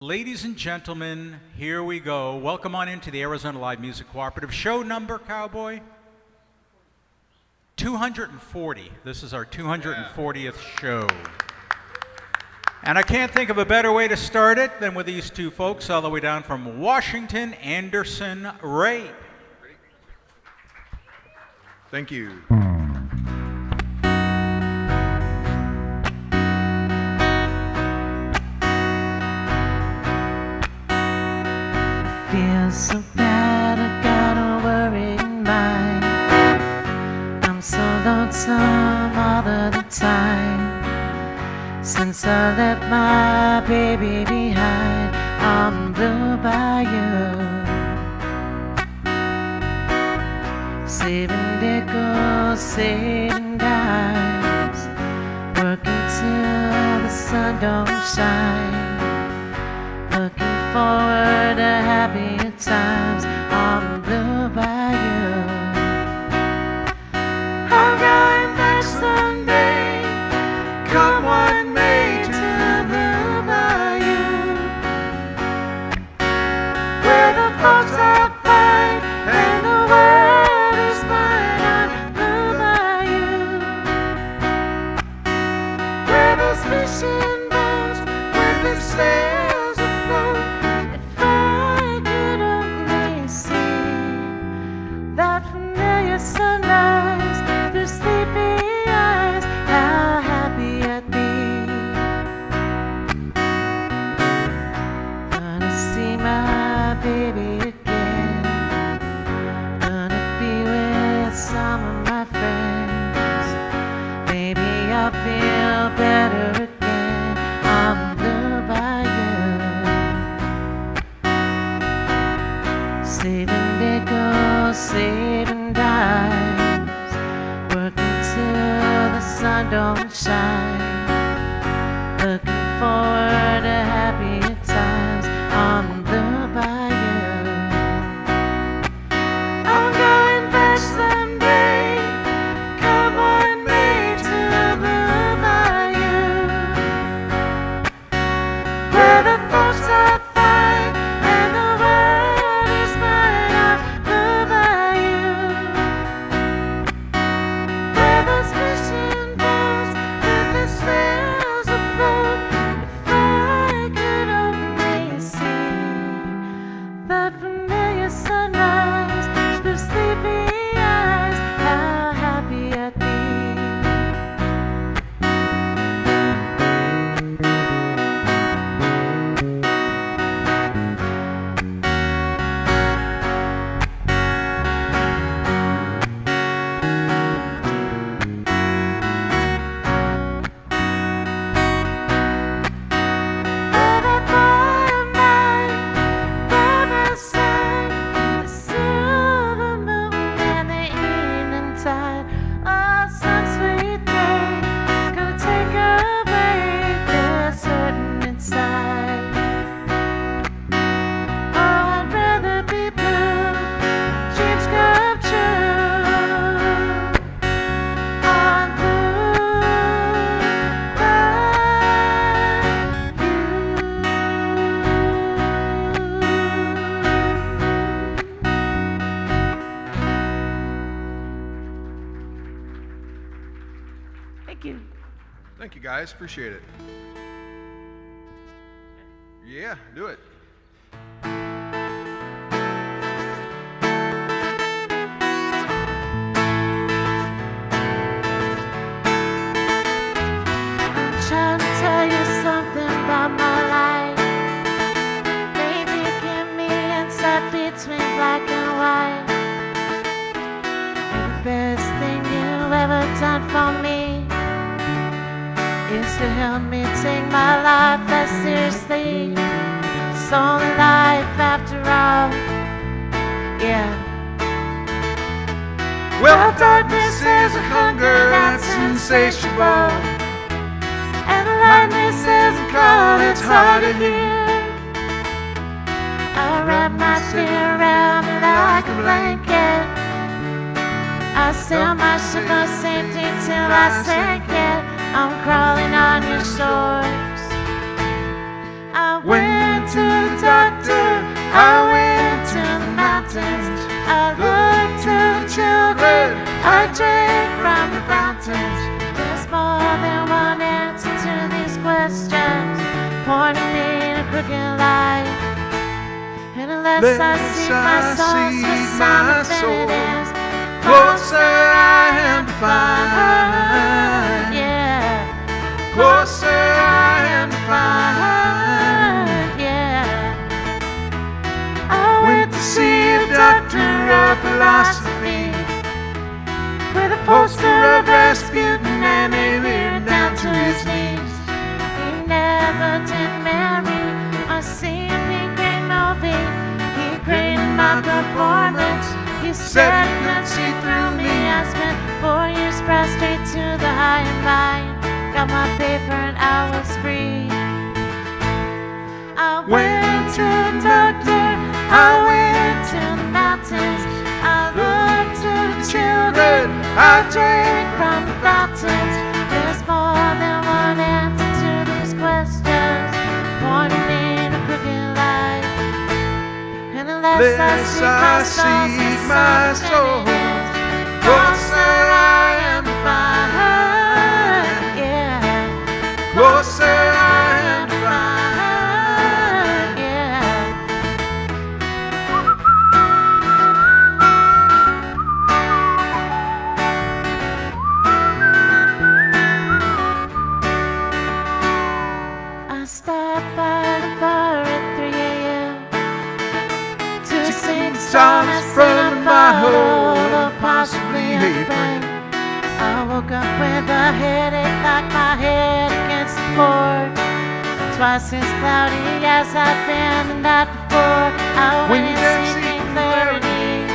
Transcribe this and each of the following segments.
Ladies and gentlemen, here we go. Welcome on into the Arizona Live Music Cooperative. Show number, Cowboy? 240. This is our 240th show. And I can't think of a better way to start it than with these two folks all the way down from Washington, Anderson Ray. Thank you. Feel so bad, I got a worried mind. I'm so lonesome all of the time. Since I left my baby behind on Blue Bayou, saving nickels, saving dimes, working till the sun don't shine. Looking forward to happier times on Blue Bayou. I'm going back someday, come what may, to Blue Bayou, where the folks are fine and the world is mine on Blue Bayou, where there's fish and bones, where the sails afloat. If I could only see that familiar sunrise through sleepy eyes, how happy I'd be. Gonna see my baby again, gonna be with some of my friends. Maybe I'll feel better again on Blue Bayou. Saving nickels, saving dimes, working till the sun don't shine. Looking forward to happier times on Blue Bayou. I'm going back someday, come what may, to Blue Bayou, where the folks are fine and the world is mine on Blue Bayou, where there's fish and bones with the sails afloat. If I could only see that familiar sunrise through sleepy eyes, how happy I'd be. Oh, that boy of mine, by my side, the silver moon and the evening tide. Oh, some sweet day could take away this hurting inside. Oh, I'd rather be blue, dreams come true on Blue Bayou. Thank you. Thank you, guys. Appreciate it. Yeah, do it. I'm trying to tell you something about my life. Maybe give me insight between black and white. And the best thing you ever done for me is to help me take my life less seriously. It's only life after all. Yeah. Well, darkness is a hunger that's insatiable, And the lightness is a call that's hard to hear. I wrap my fear around me like a blanket. I sail my ship of safety till I sink it. I'm crawling on your shores. I went to crooked life. And unless I see my soul's beside than it is, closer I am to find. Yeah, Closer I am to find. yeah. I Went to see a doctor of philosophy with a poster of Rasputin and a mirror down to his knees. He never did marry or see a big great movie. He graded my performance. He said he could see through me. I spent 4 years prostrate to the high and mind. Got my paper and I was free. I went to the doctor. I went to the mountains. I looked to the children. I drank from the fountains. There's more than one answer to these questions, pointing in a crooked light. And unless I see my soul, Closer I am to find. yeah, Closer I am to find, yeah. I stopped by the bar at 3 a.m. to sing songs from a bottle of possibly a friend. I woke up with a headache, like my head against the board. Twice as cloudy as I've been the night before. I When went you in don't see seeking clarity.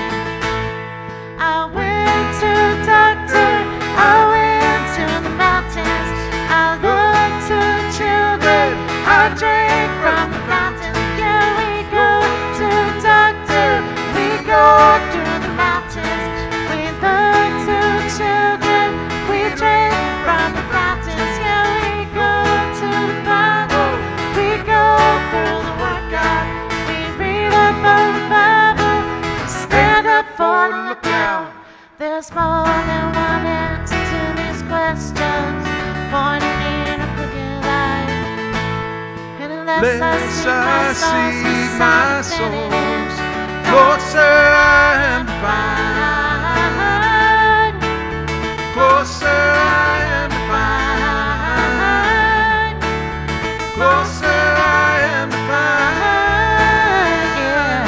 I went to the doctor. I went to the mountains. I looked to the children. I drank from the fountain. Yeah, we go to the doctor. We go through the mountains. We look to the children. We drink from the fountains. Yeah, we go to the Bible. We go through the workout. We read up on the Bible. Stand up for the lookout. There's more than one answer to these questions, pointing in a crooked light. And unless I see my soul's Closer I am to find. find, Closer I am to find. Closer I am to find. yeah.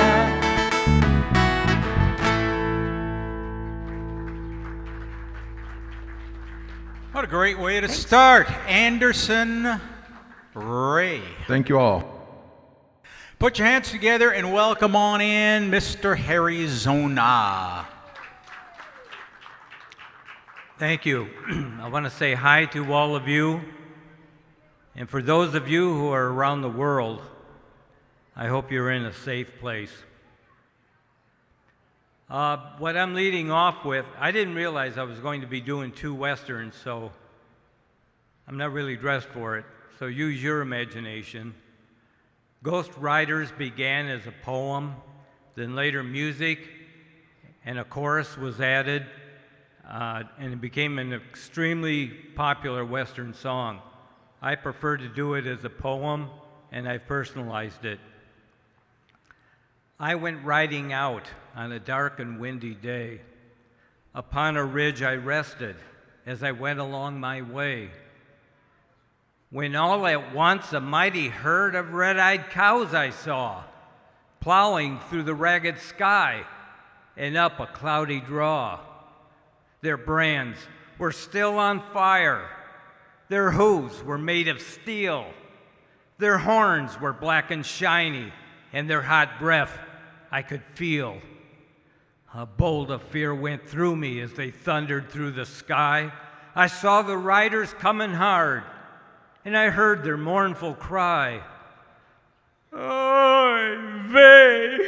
What a great way to start. Anderson Ray. Thank you all. Put your hands together and welcome on in Mr. Harry Zona. Thank you. I want to say hi to all of you. And for those of you who are around the world, I hope you're in a safe place. What I'm leading off with, I didn't realize I was going to be doing 2 Westerns, so I'm not really dressed for it. So use your imagination. Ghost Riders began as a poem, then later music, and a chorus was added, and it became an extremely popular Western song. I prefer to do it as a poem, and I've personalized it. I went riding out on a dark and windy day. Upon a ridge I rested as I went along my way, when all at once a mighty herd of red-eyed cows I saw, plowing through the ragged sky and up a cloudy draw. Their brands were still on fire. Their hooves were made of steel. Their horns were black and shiny, and their hot breath I could feel. A bolt of fear went through me as they thundered through the sky. I saw the riders coming hard, and I heard their mournful cry. Oy vey!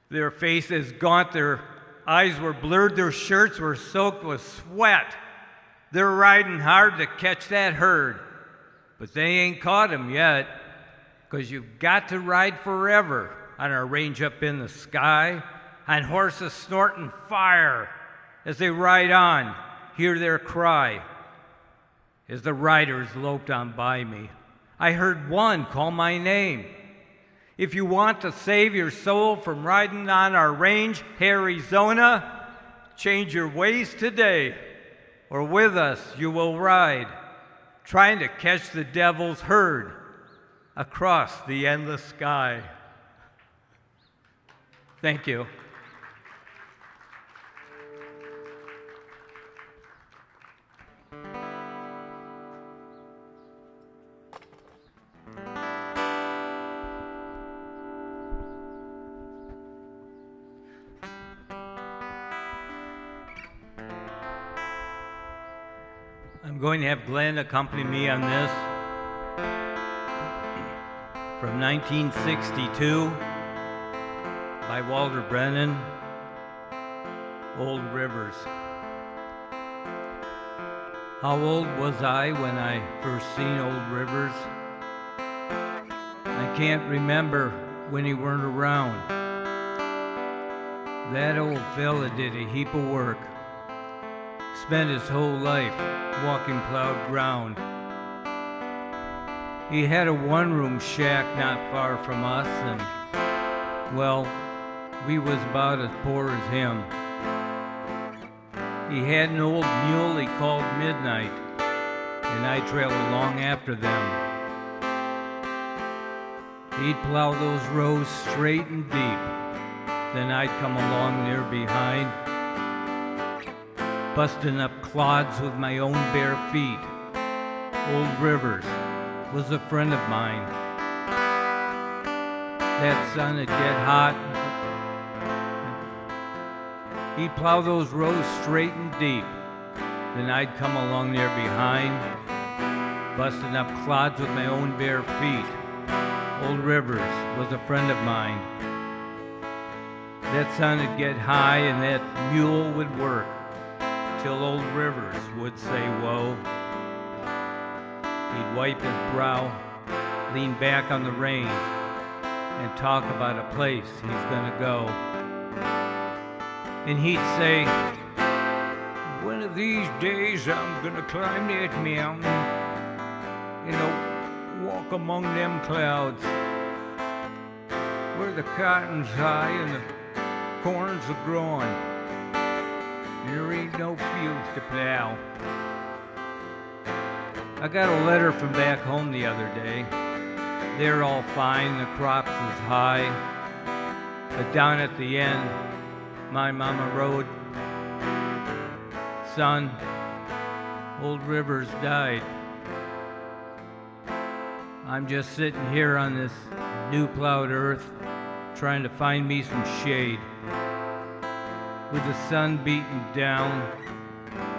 Their faces gaunt, their eyes were blurred, their shirts were soaked with sweat. They're riding hard to catch that herd, but they ain't caught him yet, 'cause you've got to ride forever on a range up in the sky, on horses snorting fire. As they ride on, hear their cry. as the riders loped on by me. I heard one call my name. If you want to save your soul from riding on our range, Arizona, change your ways today, or with us you will ride, trying to catch the devil's herd across the endless sky. Thank you. I'm going to have Glenn accompany me on this. From 1962 by Walter Brennan, Old Rivers. How old was I when I first seen Old Rivers? I can't remember when he weren't around. That old fella did a heap of work. Spent his whole life walking plowed ground. He had a one-room shack not far from us, and, well, we was about as poor as him. He had an old mule he called Midnight, and I trailed along after them. He'd plow those rows straight and deep, then I'd come along there behind, busting up clods with my own bare feet. Old Rivers was a friend of mine. That sun'd get hot. He'd plow those rows straight and deep. Then I'd come along there behind, busting up clods with my own bare feet. Old Rivers was a friend of mine. That sun'd get high and that mule would work till Old Rivers would say, whoa. He'd wipe his brow, lean back on the reins, and talk about a place he's gonna go. And he'd say, one of these days I'm gonna climb that mountain, walk among them clouds, where the cotton's high and the corn's a growing, and there ain't no fields to plow. I got a letter from back home the other day. They're all fine, the crops is high. But down at the end, my mama wrote, son, Old Rivers died. I'm just sitting here on this new plowed earth, trying to find me some shade. With the sun beating down,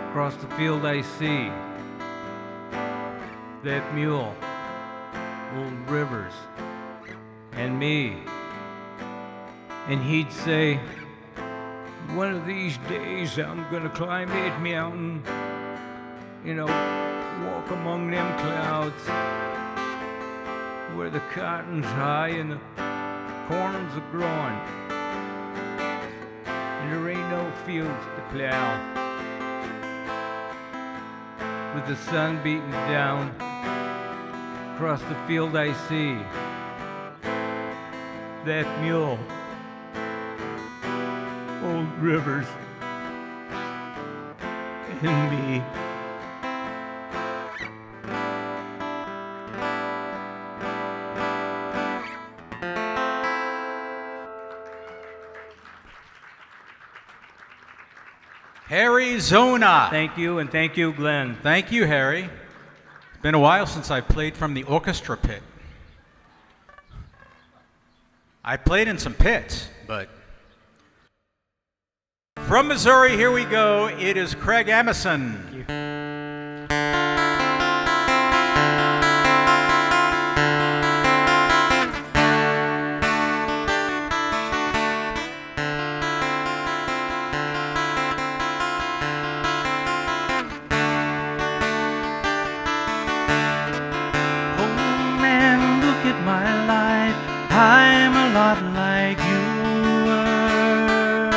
across the field I see that mule, Old Rivers, and me. And he'd say, one of these days I'm gonna climb that mountain, walk among them clouds, where the cotton's high and the corn's a growing, and there ain't no fields to plow. With the sun beating down, across the field I see that mule, Old Rivers, and me. Arizona. Thank you, and thank you, Glenn. Thank you, Harry. It's been a while since I played from the orchestra pit. I played in some pits, but from Missouri, here we go. It is Craig Emerson. I'm a lot like you were.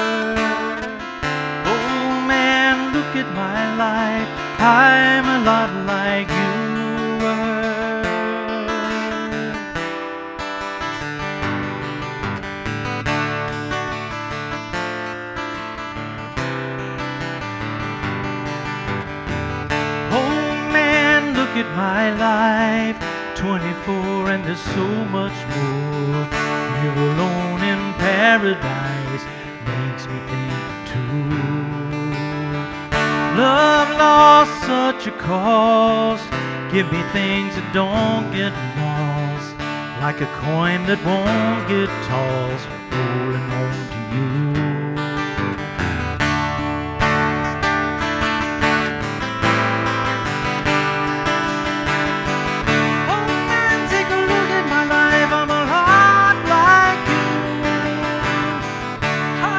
Oh man, look at my life. I'm a lot like my life 24 and there's so much more. Live alone in paradise makes me think too. Love lost such a cost. Give me things that don't get lost, like a coin that won't get tossed, rolling on to you. Oh man, take a look at my life. I'm a lot like you.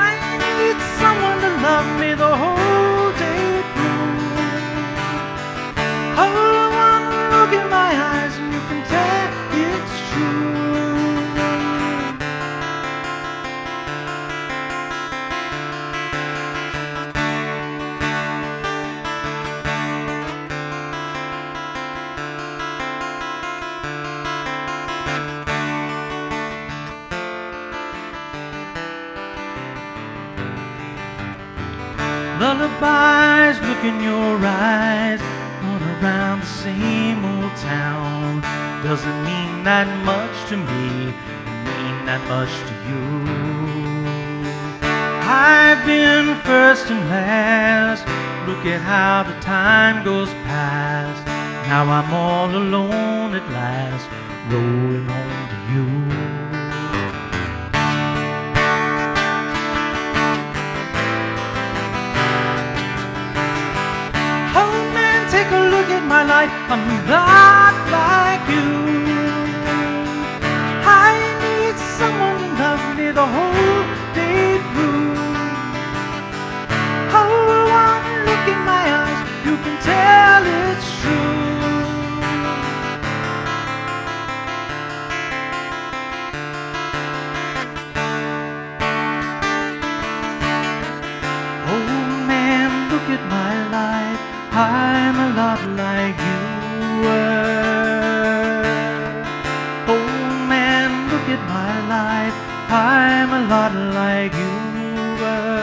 I need someone to love me the whole day through. Oh, one look in my eyes and you can tell it's true. Lullabies look in your eyes, run around the same old town. Doesn't mean that much to me, mean that much to you. I've been first and last, look at how the time goes past. Now I'm all alone at last, rolling on to you. Take a look at my life, I'm not like you. I need someone to love me the whole day through. Oh, one look in my eyes, you can tell it's true. Oh man, look at my life, I'm a lot like you were. Oh man, look at my life, I'm a lot like you were.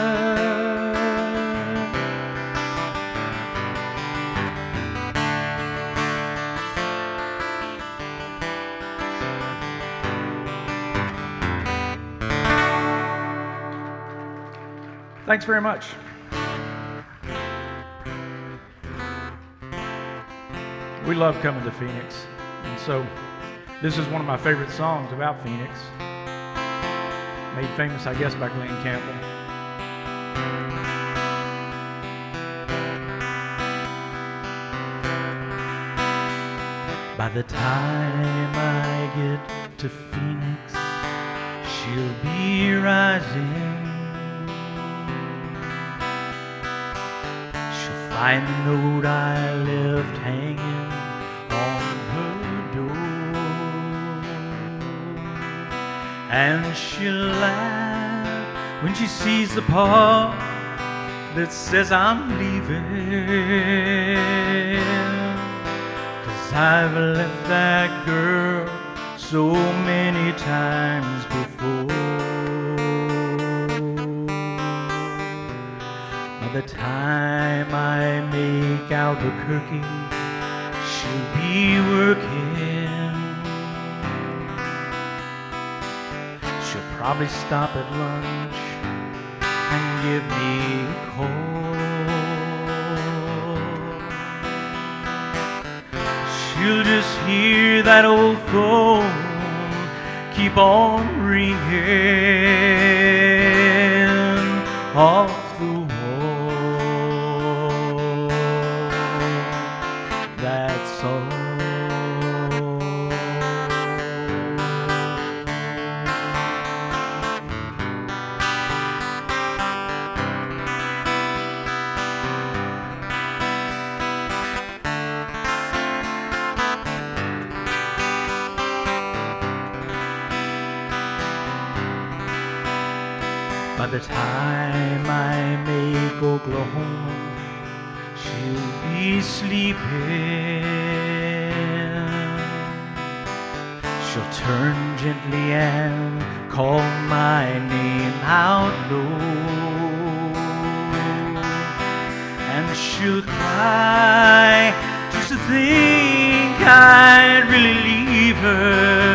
Thanks very much. We love coming to Phoenix, and so this is one of my favorite songs about Phoenix. Made famous, I guess, by Glenn Campbell. By the time I get to Phoenix, she'll be rising. She'll find the note I left hanging on her door, and she'll laugh when she sees the part that says I'm leaving. 'Cause I've left that girl so many times before. By the time I make Albuquerque, she'll be working. She'll probably stop at lunch and give me a call. She'll just hear that old phone keep on ringing off the wall. That's all. By the time I make Oklahoma, she'll be sleeping. She'll turn gently and call my name out low, and she'll cry just to think I'd really leave her.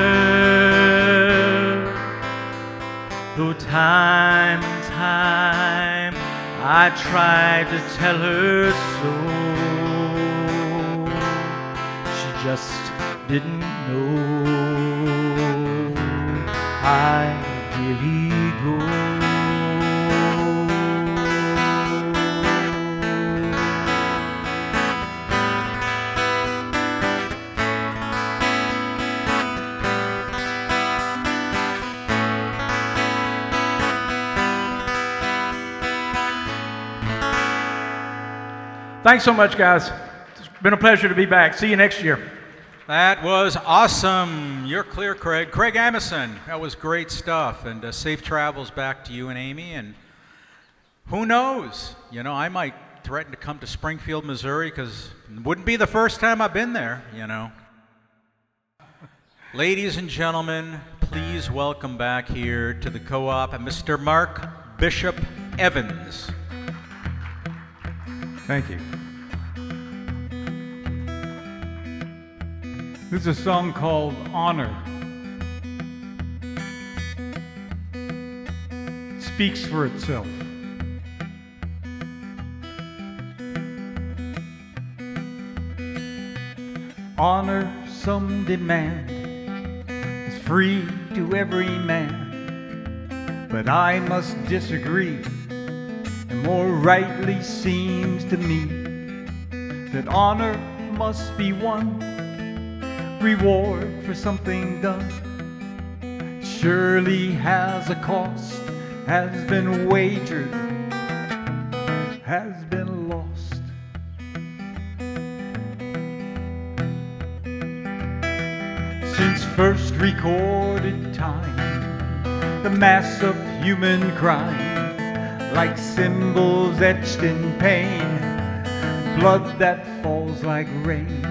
Though time and time I tried to tell her so, she just didn't know I'd really go. Thanks so much, guys. It's been a pleasure to be back. See you next year. That was awesome. You're clear, Craig. Craig Amison, that was great stuff. And safe travels back to you and Amy. And who knows? You know, I might threaten to come to Springfield, Missouri, because it wouldn't be the first time I've been there, you know. Ladies and gentlemen, please welcome back here to the co-op Mr. Mark Bishop Evans. Thank you. This is a song called Honor. It speaks for itself. Honor some demand is free to every man, but I must disagree. And more rightly seems to me that honor must be won, reward for something done. Surely has a cost, has been wagered, has been lost. Since first recorded time, the mass of human crime, like symbols etched in pain, blood that falls like rain,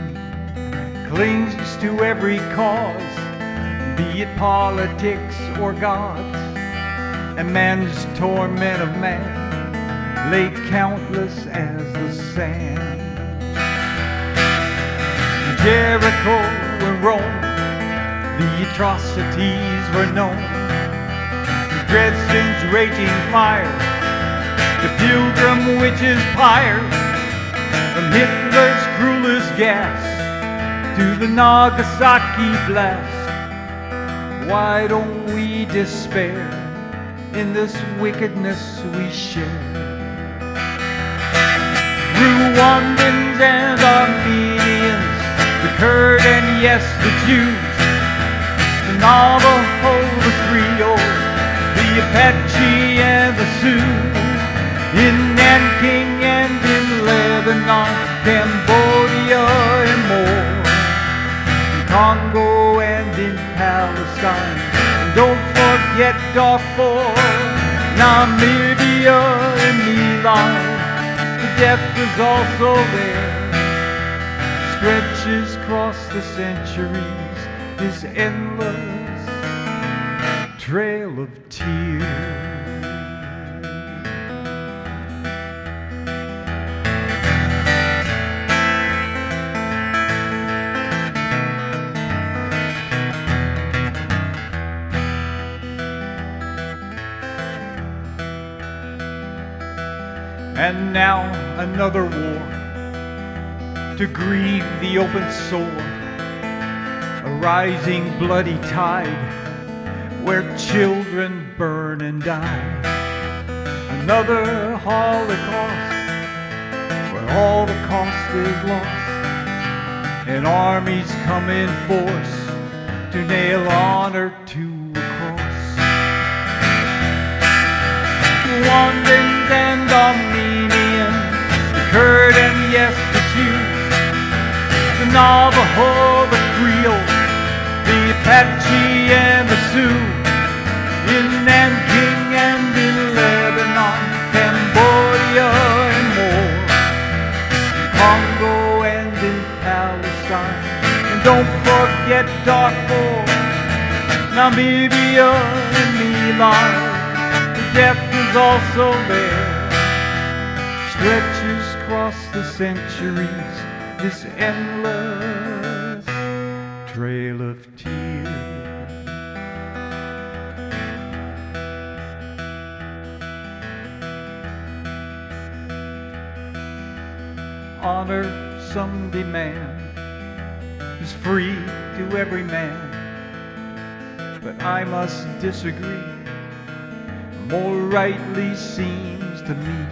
clings to every cause, be it politics or gods, and man's torment of man, laid countless as the sand. In Jericho and Rome, the atrocities were known. Dresden's raging fire, the pilgrim witches' pyre, from Hitler's cruelest gas to the Nagasaki blast. Why don't we despair in this wickedness we share? Rwandans and Armenians, the Kurd and yes, the Jews, the Navajo, the Creole, the Apache and the Sioux, in Nanking and in Lebanon, Cambodia and more, in Congo and in Palestine, and don't forget Darfur, Namibia and Milan. The death is also there, stretches across the centuries, this endless trail of tears. And now another war to grieve the open sore, a rising bloody tide where children burn and die. Another Holocaust where all the cost is lost, and armies come in force to nail honor to a cross. Rwandans and Armenians, the Kurd and yes, the Jews, the Navajo, the Creole, the Apache and the Sioux, in Nanking and in Lebanon, Cambodia and more, in Congo and in Palestine, and don't forget Darfur, Namibia and Milan. Death is also there, stretches across the centuries, this endless trail of tears. Honor some demand is free to every man, but I must disagree. More rightly seems to me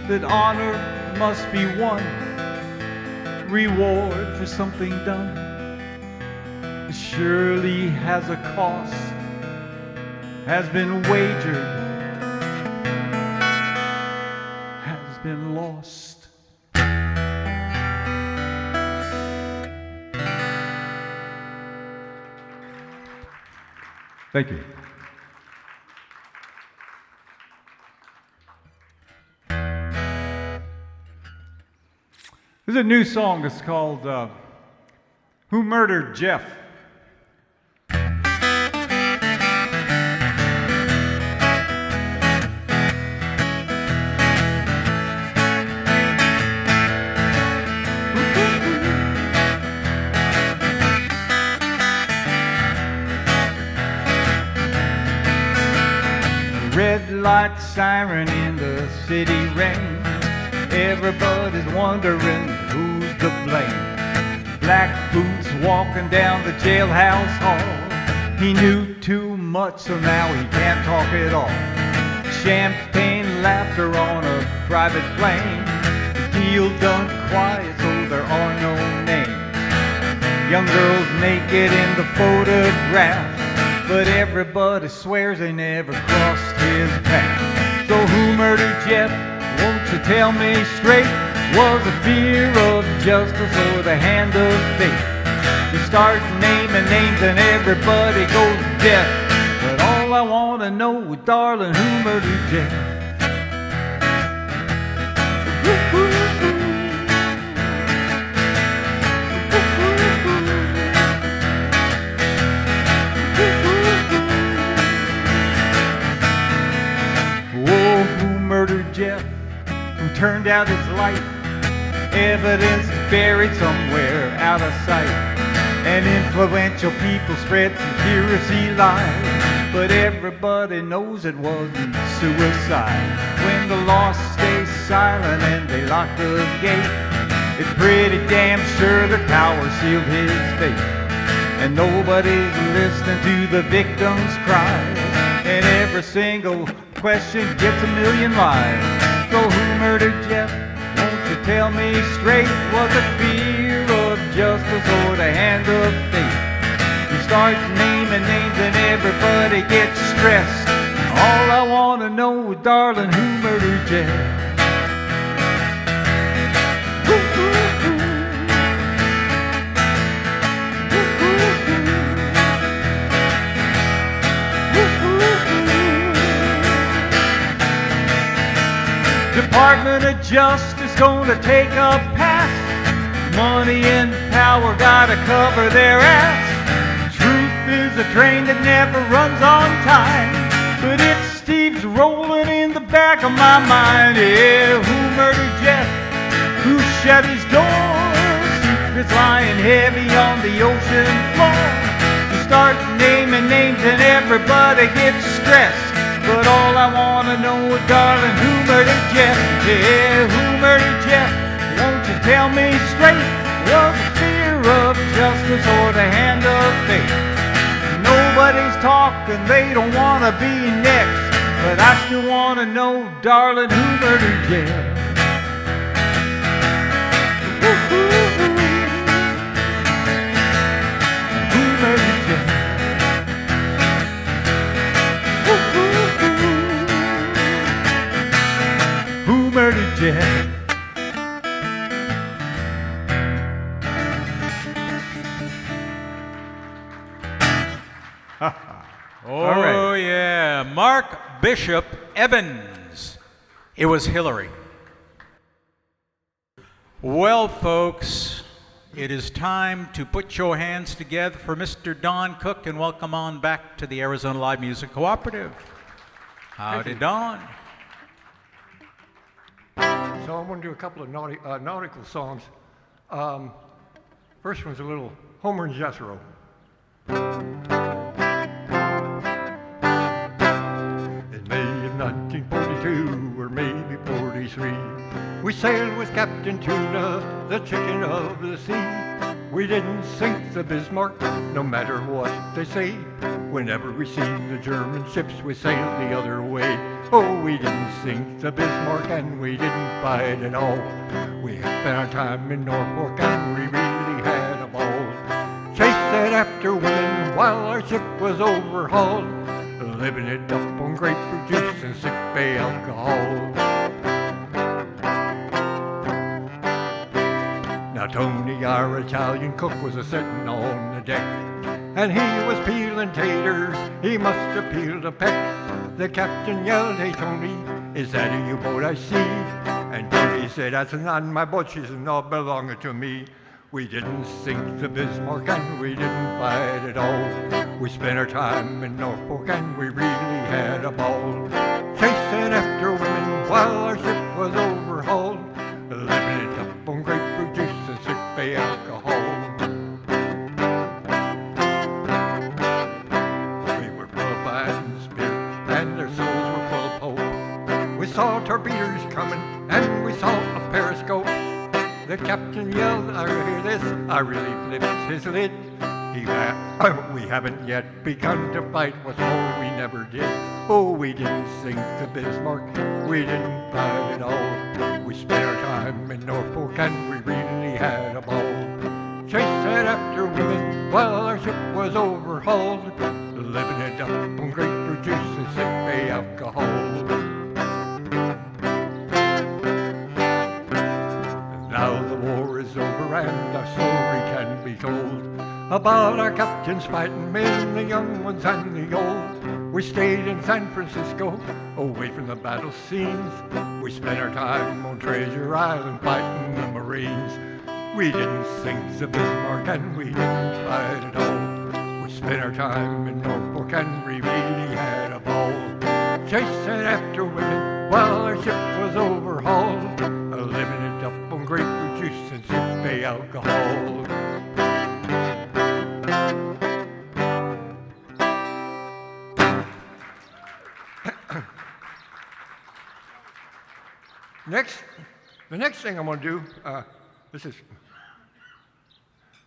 that honor must be won, reward for something done. It surely has a cost, has been wagered, has been lost. Thank you. There's a new song that's called Who Murdered Jeff? Red light siren in the city ring. Everybody's wondering who's to blame. Black boots walking down the jailhouse hall. He knew too much, so now he can't talk at all. Champagne laughter on a private plane. The deal done quiet, so there are no names. Young girls naked in the photograph, but everybody swears they never crossed his path. So who murdered Jeff? Won't you tell me straight? Was it fear of justice or the hand of fate? You start naming names and everybody goes deaf. But all I want to know is, darling, who murdered Jeff? Oh, who murdered Jeff? Who turned out his light? Evidence buried somewhere out of sight. And influential people spread conspiracy lies, but everybody knows it wasn't suicide. When the law stays silent and they lock the gate, it's pretty damn sure that power sealed his fate. And nobody's listening to the victim's cries, and every single question gets a million lies. So who murdered Jeff? Won't you tell me straight? Was it fear of justice or the hand of fate? You start naming names and everybody gets stressed. All I want to know is, darling, who murdered Jeff? Department of Justice gonna take a pass. Money and power gotta cover their ass. Truth is a train that never runs on time, but it's Steve's rolling in the back of my mind. Yeah, who murdered Jeff? Who shut his door? Secrets lying heavy on the ocean floor. You start naming names and everybody gets stressed. But all I wanna know is, darling, who murdered Jeff? Yeah, who murdered Jeff? Won't you tell me straight? Was it fear of justice or the hand of fate? Nobody's talking, they don't wanna be next, but I still wanna know, darling, who murdered Jeff? Who murdered Jeff? Who murdered Jeff? Oh, right. yeah. Mark Bishop Evans. It was Hillary. Well, folks, it is time to put your hands together for Mr. Don Cook and welcome on back to the Arizona Live Music Cooperative. Howdy, Don. So I'm going to do a couple of nautical songs. First one's a little Homer and Jethro. In May of 1942, or maybe 43, we sailed with Captain Tuna, the chicken of the sea. We didn't sink the Bismarck, no matter what they say. Whenever we seen the German ships, we sailed the other way. Oh, we didn't sink the Bismarck, and we didn't fight at all. We had spent our time in Norfolk, and we really had a ball. Chasing after women while our ship was overhauled, living it up on grapefruit juice and sick bay alcohol. Now Tony, our Italian cook, was a-sitting on the deck, and he was peeling taters, he must have peeled a peck. The captain yelled, "Hey Tony, is that a U-boat I see?" And Tony said, "That's not my boat, she's not belonging to me." We didn't sink the Bismarck, and we didn't fight at all. We spent our time in Norfolk, and we really had a ball. Chasing after women while our ship was overhauled, living it up on grapefruit juice and sick bay alcohol. We were full of fight and spirit, and their souls were full of hope. We saw torpedoes coming, and we saw a periscope. The captain yelled, "I hear this," I really flipped his lid. He laughed, "We haven't yet begun to fight, what's more, we never did." Oh, we didn't sink the Bismarck, we didn't fight at all. We spent our time in Norfolk, and we really had a ball. Chasing after women while our ship was overhauled, living it up on grapefruit juice and sick bay alcohol. Now the war is over and our story can be told about our captains fighting men, the young ones and the old. We stayed in San Francisco, away from the battle scenes. We spent our time on Treasure Island fighting the Marines. We didn't sink the Bismarck, and we didn't fight at all. We spent our time in Norfolk, and we really had a ball. Chasing after women while our ship was overhauled, living it up on grapefruit juice and sick bay alcohol. The next thing I'm going to do,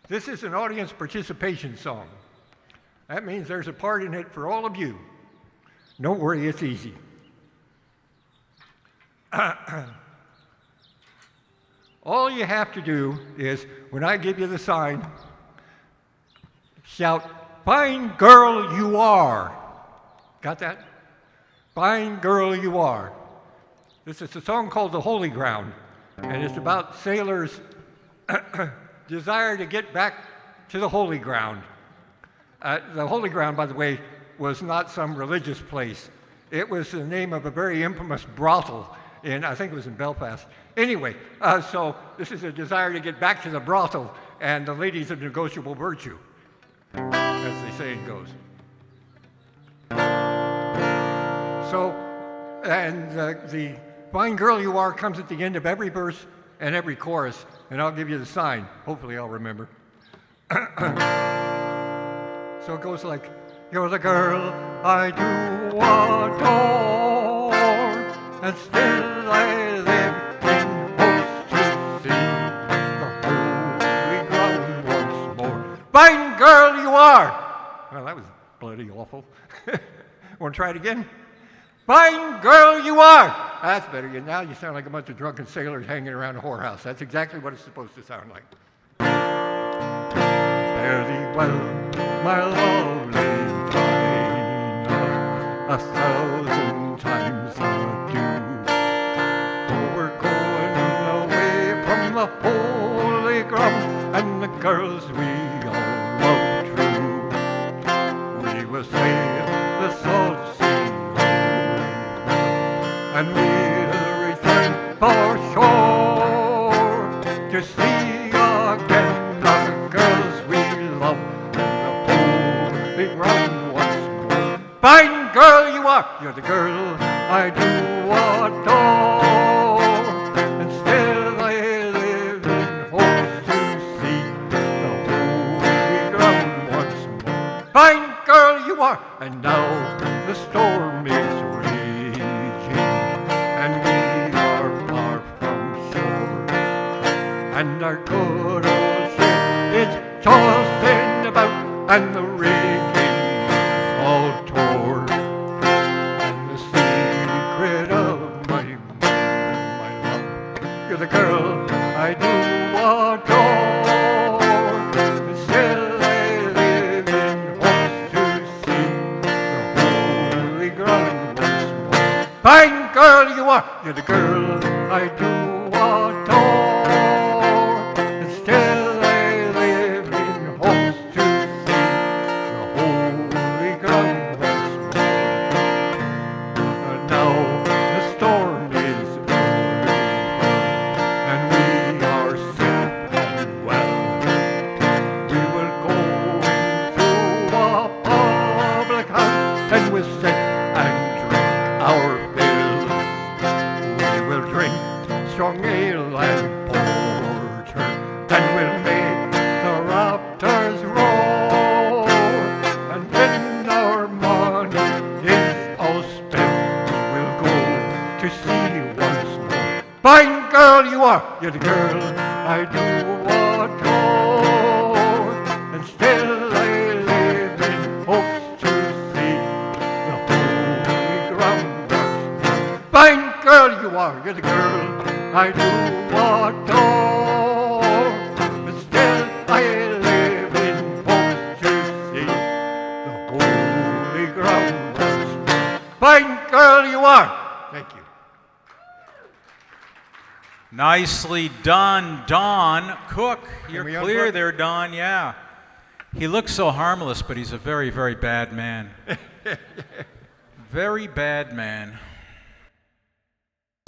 this is an audience participation song. That means there's a part in it for all of you. Don't worry, it's easy. All you have to do is, when I give you the sign, shout, "Fine girl you are." Got that? Fine girl you are. This is a song called The Holy Ground, and it's about sailors' desire to get back to the Holy Ground. The Holy Ground, by the way, was not some religious place. It was the name of a very infamous brothel I think it was in Belfast. Anyway, so this is a desire to get back to the brothel, and the ladies of negotiable virtue, as the saying goes. So, and the "Fine girl you are" comes at the end of every verse and every chorus, and I'll give you the sign. Hopefully I'll remember. So it goes like, "You're the girl I do adore, and still I live in hopes to see the holy ground once more. Fine girl you are!" Well, that was bloody awful. Want to try it again? "Fine girl you are!" That's better. Now you sound like a bunch of drunken sailors hanging around a whorehouse. That's exactly what it's supposed to sound like. Fare thee well, my lovely Dinah, 1,000 times adieu. For we're going away from the holy ground, and the girls we all love true. We will sail the salt sea home, and we'll return for shore to see again the girls we love and the holy ground once more. Fine girl you are, you're the girl I do adore, and still I live in hopes to see the fine girl you are. And now the storm is raging, and we are far from shore. And our good old ship is tossing about, and the rigging is all torn. And the secret of my love, you're the girl I do adore. And still I live in hopes to see the holy ground once more. Fine girl you are, you're the girl I do adore. And still I live in hopes to see the holy ground once more. And now the storm is over, and we are safe and well. We will go into a public house, and we'll sit and drink our fill. We will drink strong ale and porter, and we'll make the rafters roar. And when our money is all spent, we'll go to sea once more. Fine girl you are, you're the girl I do adore. And still I live in hopes to see the holy ground once more. Fine girl you are, you're the girl I do adore. And still I live in hopes to see the holy ground once more. Fine girl you are. Thank you. Nicely done, Don Cook. You're we clear unplug? there, Don, yeah. He looks so harmless, but he's a very, very bad man. Very bad man.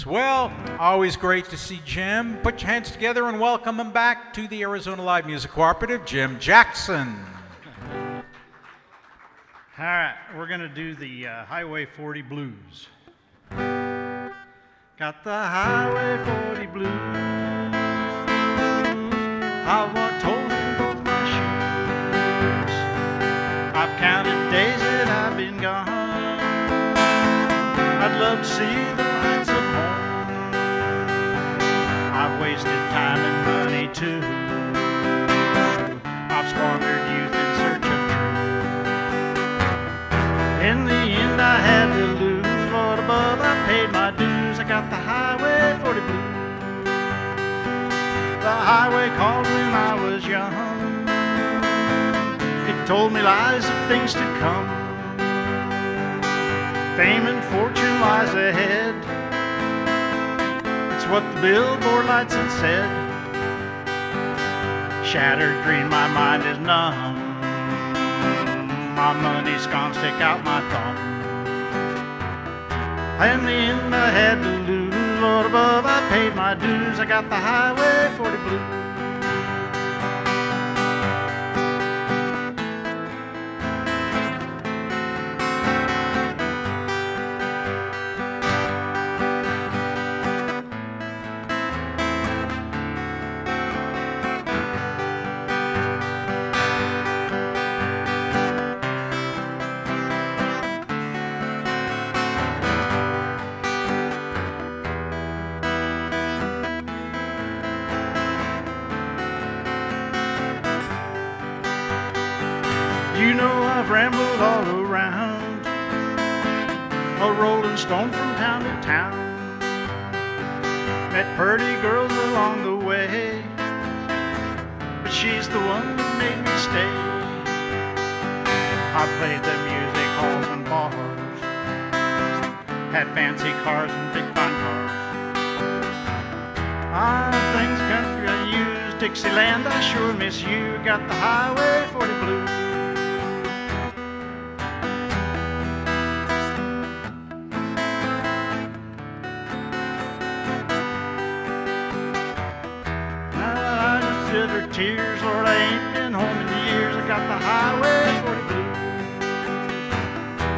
Well, always great to see Jim. Put your hands together and welcome him back to the Arizona Live Music Cooperative, Jim Jackson. All right, we're going to do the Highway 40 Blues. Got the Highway 40 Blues. I've walked holes in both my shoes. I've counted days that I've been gone. I'd love to see the lights of home. I've wasted time and money too. I've squandered youth in search of truth. In the end I had to lose. Lord above, I paid my dues. I got the Highway 40 Blues. The highway called when I was young. It told me lies of things to come. Fame and fortune lies ahead. It's what the billboard lights had said. Shattered dream, my mind is numb. My money's gone, stick out my thumb. In the end I had to lose. Lord above, I paid my dues. I got the Highway 40 Blues. You know I've rambled all around, a rolling stone from town to town. Met pretty girls along the way, but she's the one that made me stay. I played the music halls and bars, had fancy cars and big fine cars. Things country I used, Dixieland I sure miss you. Got the Highway 40 Blues. Her tears, Lord, I ain't been home in years. I got the Highway 40 Blues.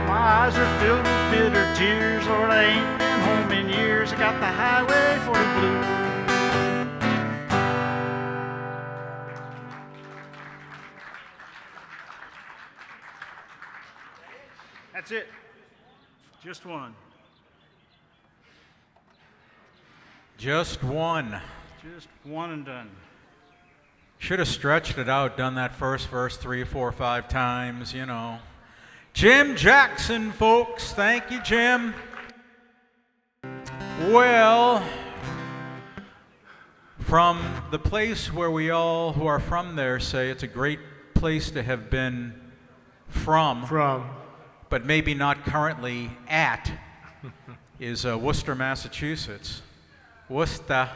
My eyes are filled with bitter tears, Lord, I ain't been home in years. I got the Highway 40 Blues. That's it. Just one. Just one. Just one and done. Should have stretched it out, done that first verse 3, 4, 5 times, you know. Jim Jackson, folks. Thank you, Jim. Well, from the place where we all who are from there say it's a great place to have been from, but maybe not currently at, is Worcester, Massachusetts. Worcester.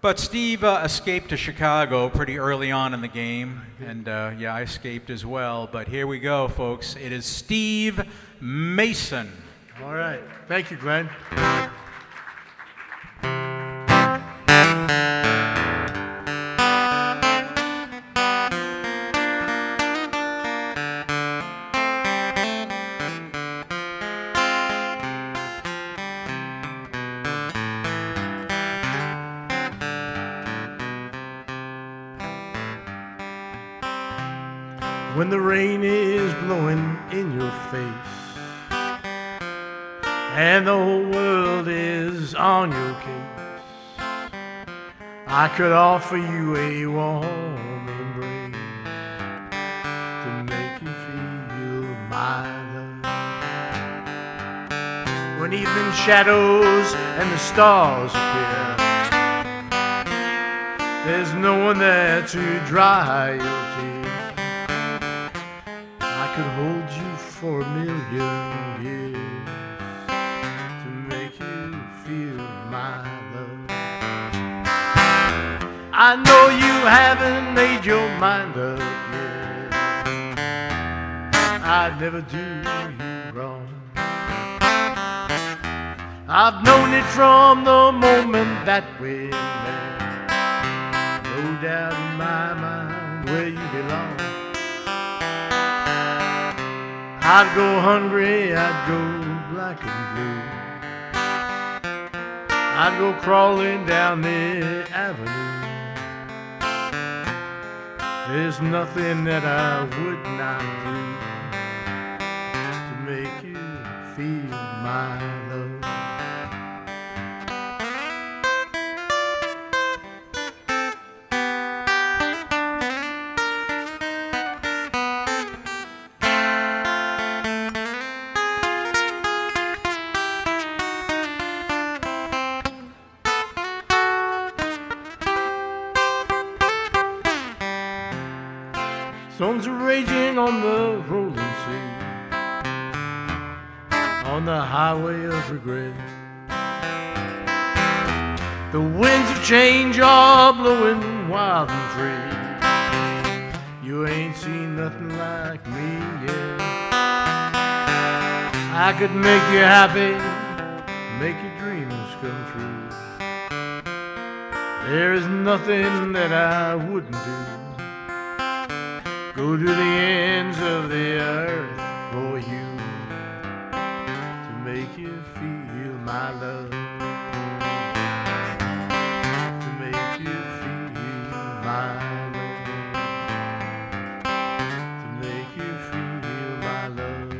But Steve escaped to Chicago pretty early on in the game, and yeah, I escaped as well. But here we go, folks. It is Steve Mason. All right. Thank you, Glenn. When the rain is blowing in your face and the whole world is on your case, I could offer you a warm embrace to make you feel my love. When evening shadows and the stars appear, there's no one there to dry your tears. I could hold you for a million years to make you feel my love. I know you haven't made your mind up yet. I'd never do you wrong. I've known it from the moment that we met. No doubt in my mind where you belong. I'd go hungry, I'd go black and blue. I'd go crawling down the avenue. There's nothing that I would not do to make you feel my love. Storms are raging on the rolling sea, on the highway of regret. The winds of change are blowing wild and free. You ain't seen nothing like me yet. I could make you happy, make your dreams come true. There is nothing that I wouldn't do. Go to the ends of the earth for you to make you feel my love. To make you feel my love. To make you feel my love.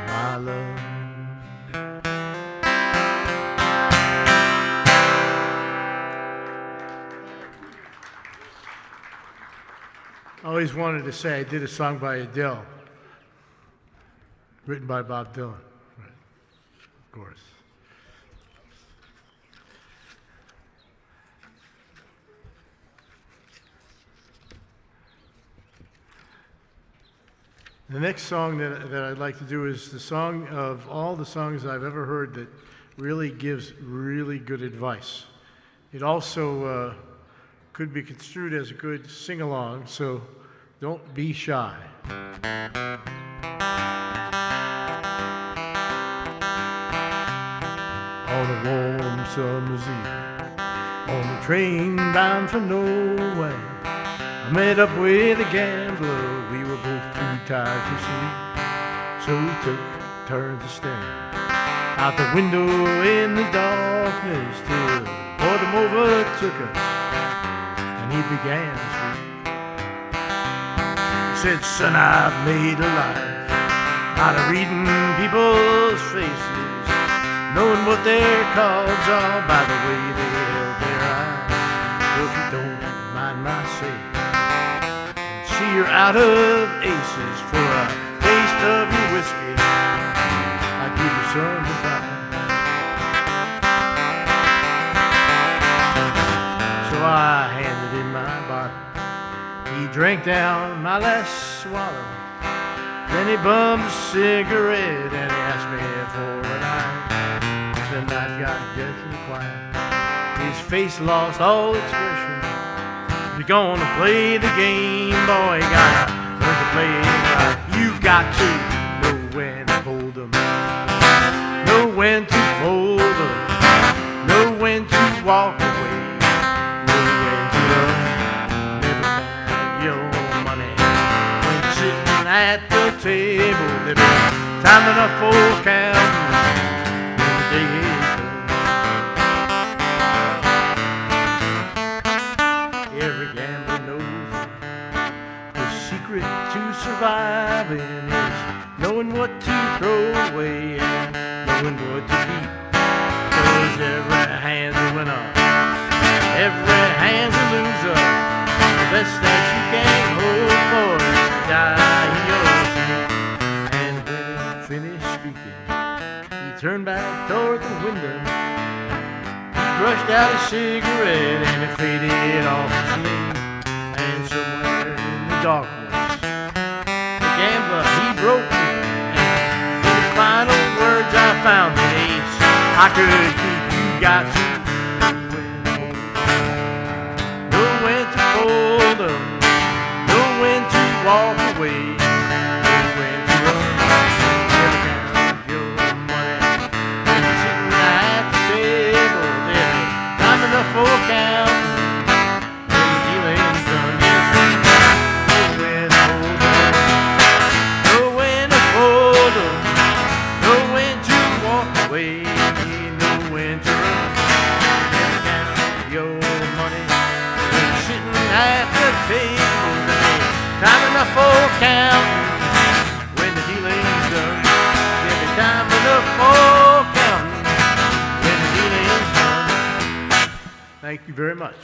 My love. I always wanted to say I did a song by Adele, written by Bob Dylan, right. Of course. The next song that I'd like to do is the song of all the songs I've ever heard that really gives really good advice. It also could be construed as a good sing-along, so don't be shy. On a warm summer's eve, on a train bound for nowhere, I met up with a gambler. We were both too tired to sleep, so we took turns to stare out the window in the darkness till boredom overtook us and he began to speak. said, son, I've made a life out of reading people's faces, knowing what their cards are by the way they held their eyes. Well, if you don't mind my saying, see you're out of aces for a taste of your whiskey. I give you some to try. So I handed him my bottle. He drank down my last swallow. Then he bummed a cigarette and he asked me for a night. The night got deathly quiet. His face lost all expression. If you're gonna play the game, boy, you gotta learn to play it right. You got to know when to hold 'em, know when to fold 'em, know when to walk away, know when to run. Never mind your money when you're sitting at the table. There'll be time enough for counting when the day is done. Every gambler knows the secret to surviving is knowing what to throw away and knowing what to keep. 'Cause every hand's a winner, every hand's a loser. The best that you can hope for is to die in your sleep. And when he finished speaking, he turned back toward the window. Brushed out a cigarette and it faded off his sleeve. And somewhere in the darkness, the gambler, he broke me. And in the final words I found the ace I could keep. You got to know when to fold 'em, know when to walk away, know when to run. Never count your money when you're sitting at the table. Enough for counting when the dealing's done. Yes, know when to hold 'em, know when to fold 'em, know when to walk away, know when to run. Never count your money when you're sitting at the table. Time enough for counting when the dealing's done. Every time enough for counting when the dealing's done. Thank you very much.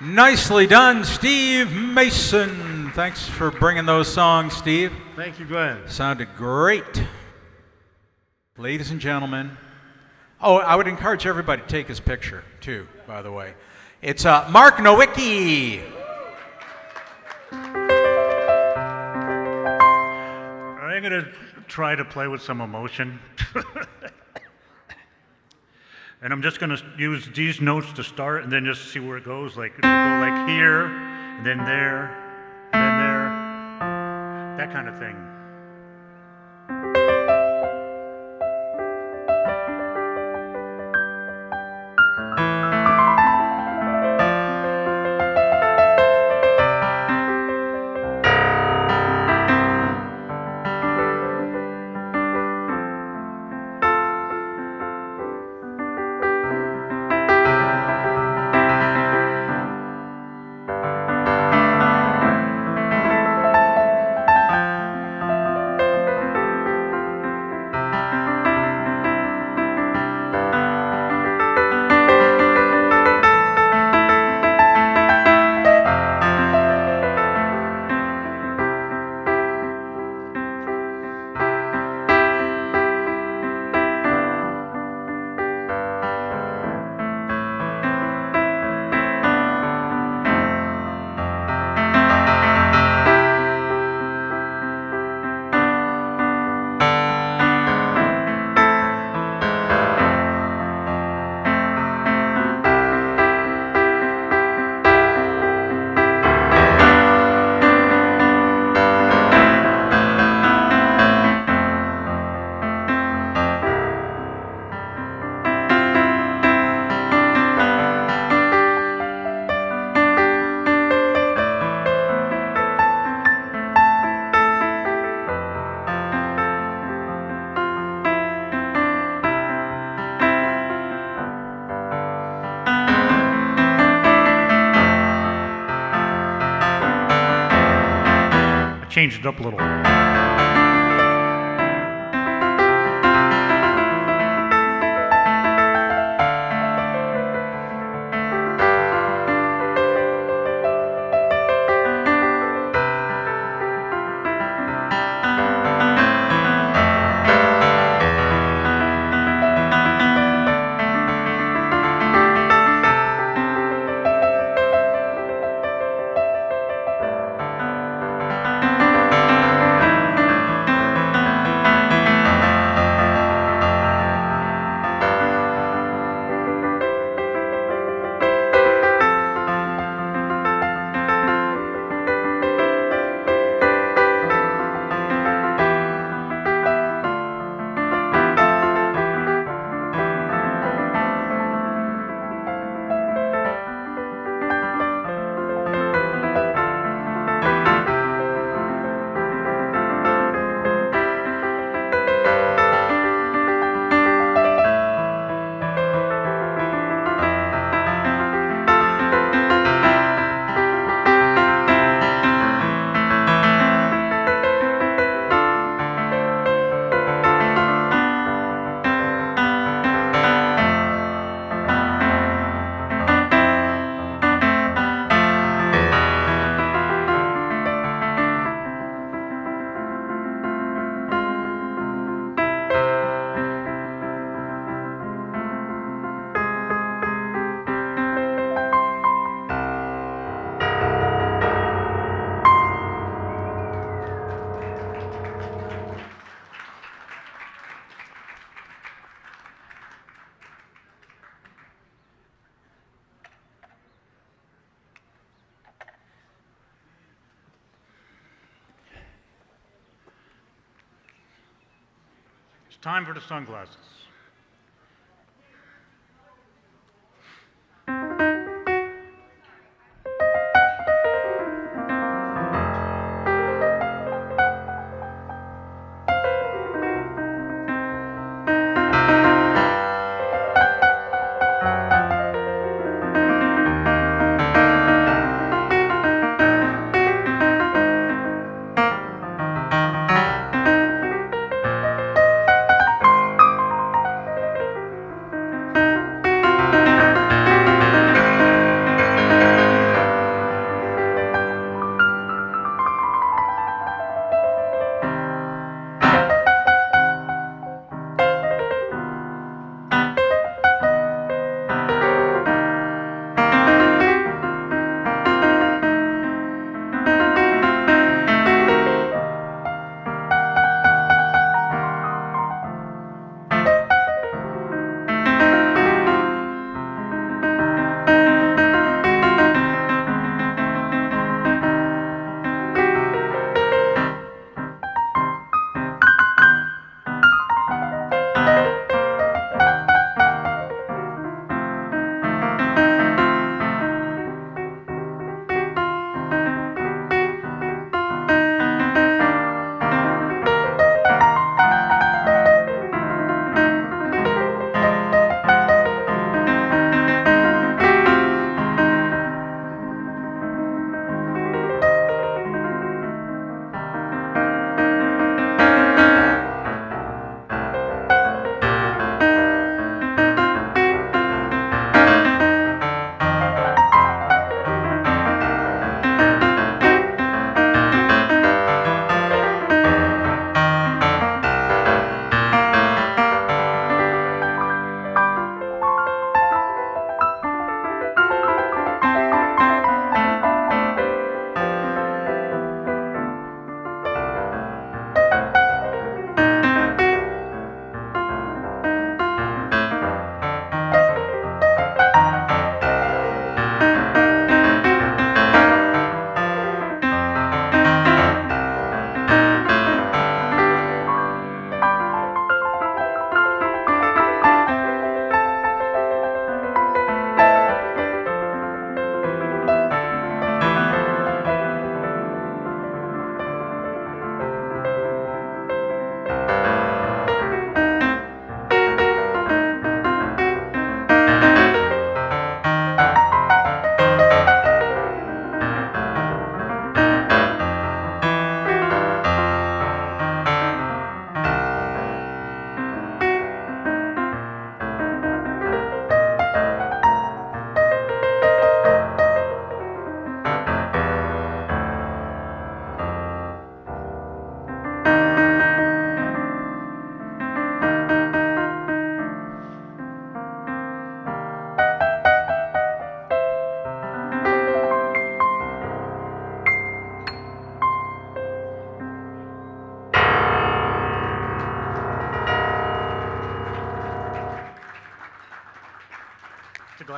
Nicely done, Steve Mason. Thanks for bringing those songs, Steve. Thank you, Glenn. Sounded great. Ladies and gentlemen. Oh, I would encourage everybody to take his picture, too, by the way. It's Mark Nowicki. I'm going to try to play with some emotion. And I'm just going to use these notes to start and then just see where it goes. Like, it'll go like here, and then there, and then there. That kind of thing. changed it up a little. It's time for the sunglasses.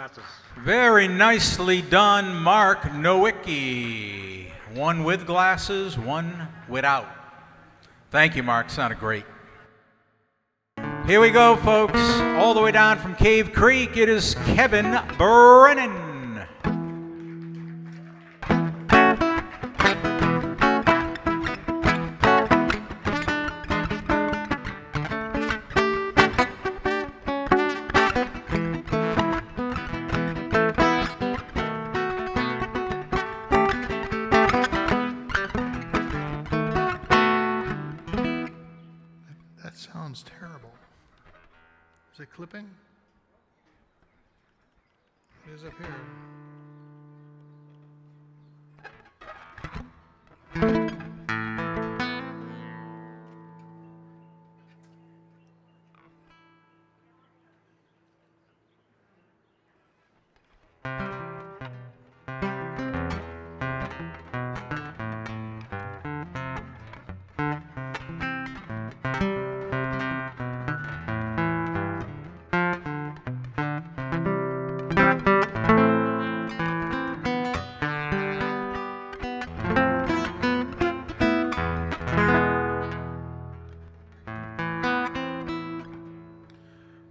glasses. Very nicely done, Mark Nowicki. One with glasses, one without. Thank you, Mark. Sounded great. Here we go, folks. All the way down from Cave Creek, it is Kevin Brennan. That sounds terrible. Is it clipping? It is up here.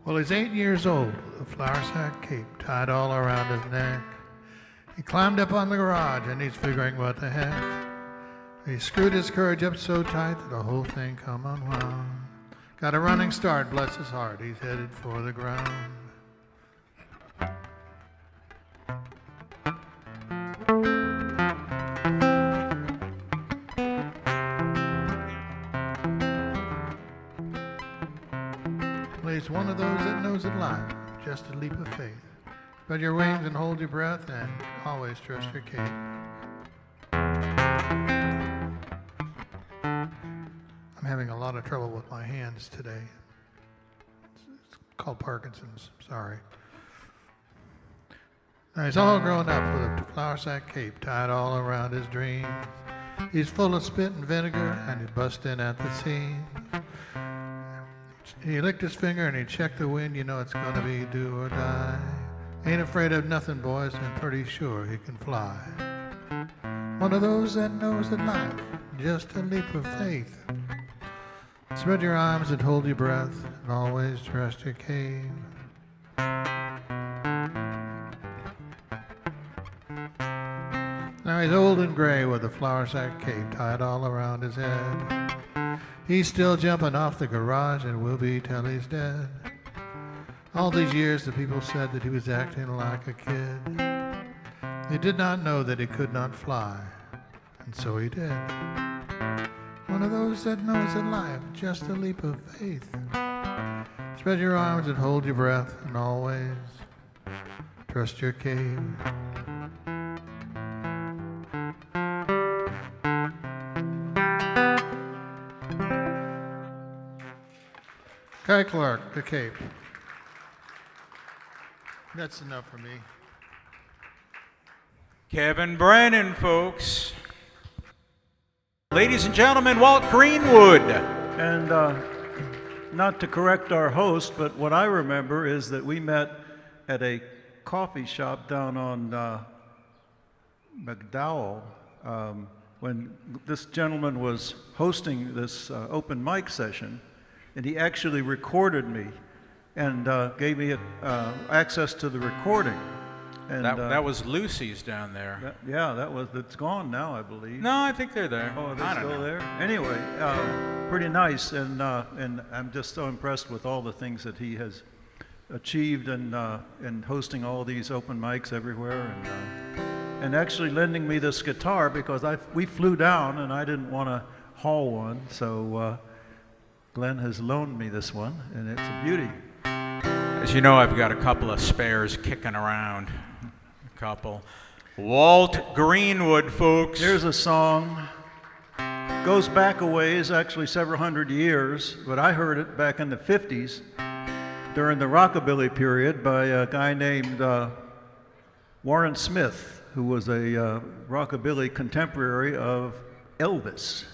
Well, he's 8 years old with a flour sack cape tied all around his neck. He climbed up on the garage and he's figuring what the heck. He screwed his courage up so tight that the whole thing come unwound. Got a running start, bless his heart, he's headed for the ground. Well, he's one of those that knows that life, just a leap of faith. Spread your wings and hold your breath and always trust your cape. I'm having a lot of trouble with my hands today. It's called Parkinson's, sorry. Now he's all grown up with a flour sack cape tied all around his dreams. He's full of spit and vinegar and he's busting at the seams. He licked his finger and he checked the wind, you know it's gonna be do or die. Ain't afraid of nothing, boys, and pretty sure he can fly. One of those that knows that life, just a leap of faith. Spread your arms and hold your breath, and always trust your cave. Now he's old and gray with a flour sack cape tied all around his head. He's still jumping off the garage and will be till he's dead. All these years the people said that he was acting like a kid. They did not know that he could not fly, and so he did. One of those that knows that life, just a leap of faith. Spread your arms and hold your breath, and always trust your cave. Guy Clark, the Cape. That's enough for me. Kevin Brennan, folks. Ladies and gentlemen, Walt Greenwood. And not to correct our host, but what I remember is that we met at a coffee shop down on McDowell when this gentleman was hosting this open mic session, and he actually recorded me and gave me access to the recording. And That was Lucy's down there. It's gone now, I believe. No, I think they're there. Oh, I they're don't still know. there? Anyway, pretty nice, and I'm just so impressed with all the things that he has achieved in hosting all these open mics everywhere, and actually lending me this guitar because we flew down and I didn't want to haul one, so Glenn has loaned me this one, and it's a beauty. As you know, I've got a couple of spares kicking around. A couple. Walt Greenwood, folks. Here's a song. Goes back a ways, actually several hundred years, but I heard it back in the 50s during the rockabilly period by a guy named Warren Smith, who was a rockabilly contemporary of Elvis.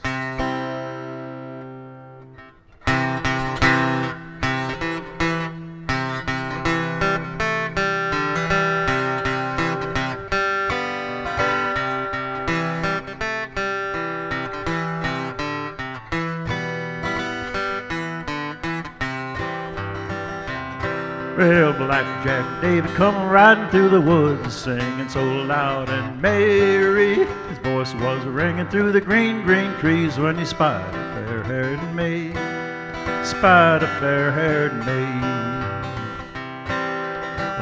Well, Black Jack David come riding through the woods, singing so loud and merry. His voice was ringing through the green, green trees when he spied a fair-haired maid, spied a fair-haired maid.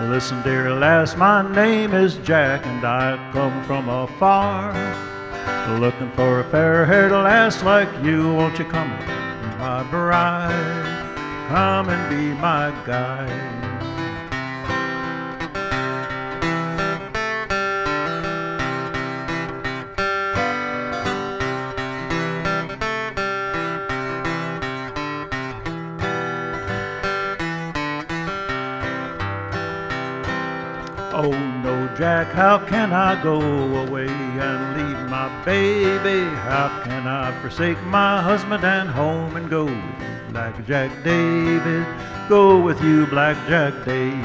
Listen, dear lass, my name is Jack, and I come from afar, looking for a fair-haired lass like you. Won't you come and be my bride? Come and be my guide. Oh no, Jack, how can I go away and leave my baby? How can I forsake my husband and home and go with you, Black Jack David? Go with you, Black Jack David.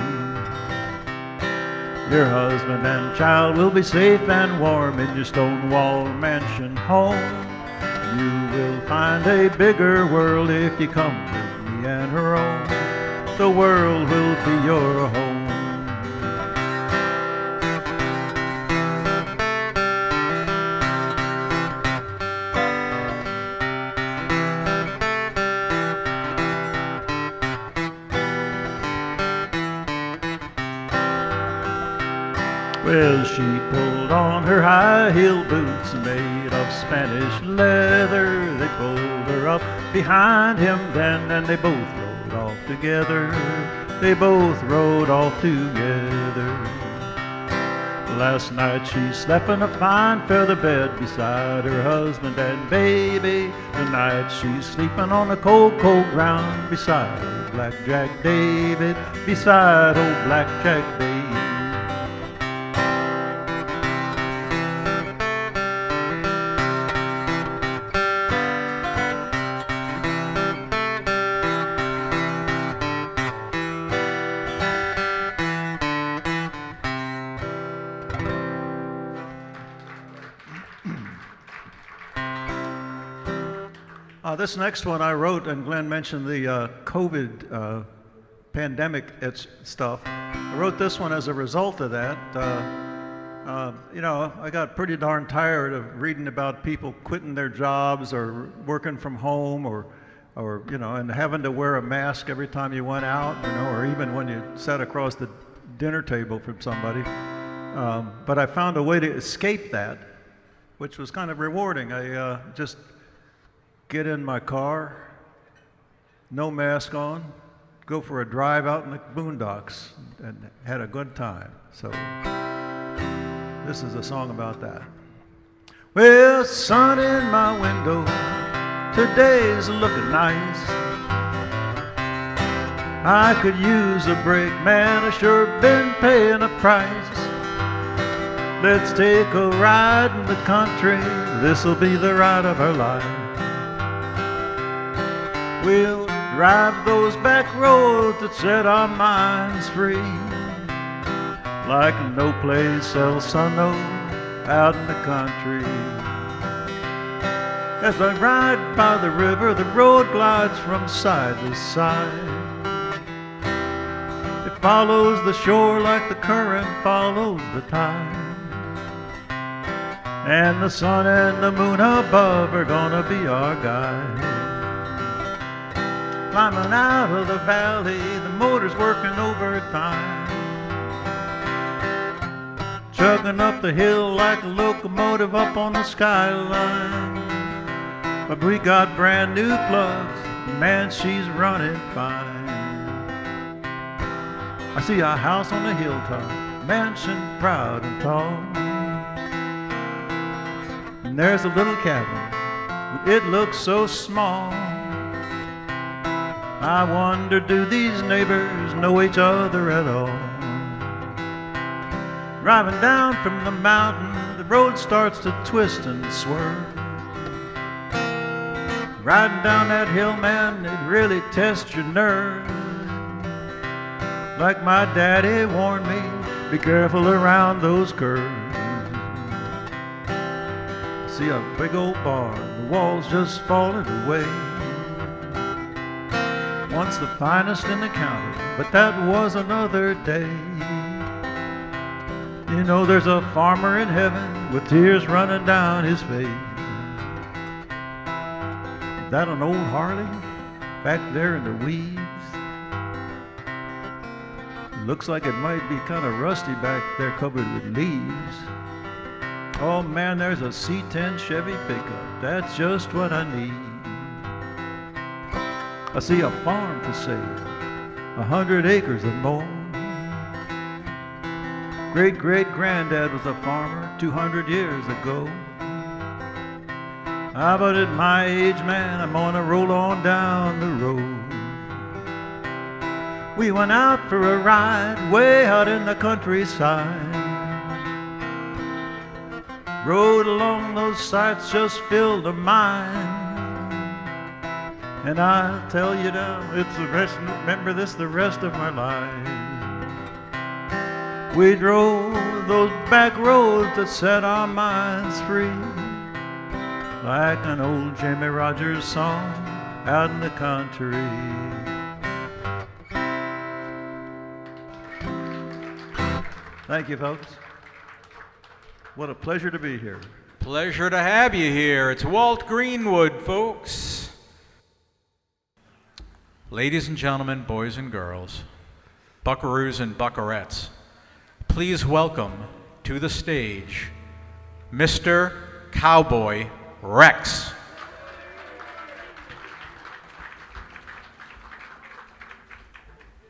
Your husband and child will be safe and warm in your Stonewall mansion home. You will find a bigger world if you come with me and her own. The world will be your home. Well, she pulled on her high-heel boots made of Spanish leather. They pulled her up behind him then, and they both rode off together. They both rode off together. Last night she slept in a fine feather bed beside her husband and baby. Tonight she's sleeping on the cold, cold ground beside old Black Jack David, beside old Black Jack David. This next one I wrote, and Glenn mentioned the COVID pandemic stuff. I wrote this one as a result of that. You know, I got pretty darn tired of reading about people quitting their jobs or working from home or you know, and having to wear a mask every time you went out, you know, or even when you sat across the dinner table from somebody. But I found a way to escape that, which was kind of rewarding. I just get in my car, no mask on, go for a drive out in the boondocks, and had a good time. So this is a song about that. Well, sun in my window, today's looking nice. I could use a break, man, I sure been paying a price. Let's take a ride in the country, this'll be the ride of our life. We'll drive those back roads that set our minds free, like no place else I know out in the country. As I ride by the river, the road glides from side to side. It follows the shore like the current follows the tide. And the sun and the moon above are gonna be our guide. Climbing out of the valley, the motor's working overtime. Chugging up the hill like a locomotive up on the skyline. But we got brand new plugs, man, she's running fine. I see a house on a hilltop, mansion proud and tall. And there's a little cabin, it looks so small. I wonder, do these neighbors know each other at all? Driving down from the mountain, the road starts to twist and swerve. Riding down that hill, man, it really tests your nerves. Like my daddy warned me, be careful around those curves. See a big old barn, the walls just falling away. once the finest in the county, but that was another day. You know there's a farmer in heaven with tears running down his face. That an old Harley back there in the weeds? Looks like it might be kind of rusty back there, covered with leaves. Oh man, there's a C10 Chevy pickup. That's just what I need. I see a farm for sale, 100 acres or more. Great-great-granddad was a farmer 200 years ago. Ah, but at my age, man, I'm gonna roll on down the road. We went out for a ride way out in the countryside. Rode along those sights, just filled the mind. And I'll tell you now, it's the rest, remember this the rest of my life. We drove those back roads that set our minds free, like an old Jimmy Rogers song out in the country. Thank you, folks. What a pleasure to be here. Pleasure to have you here. It's Walt Greenwood, folks. Ladies and gentlemen, boys and girls, buckaroos and buckarettes, please welcome to the stage Mr. Cowboy Rex.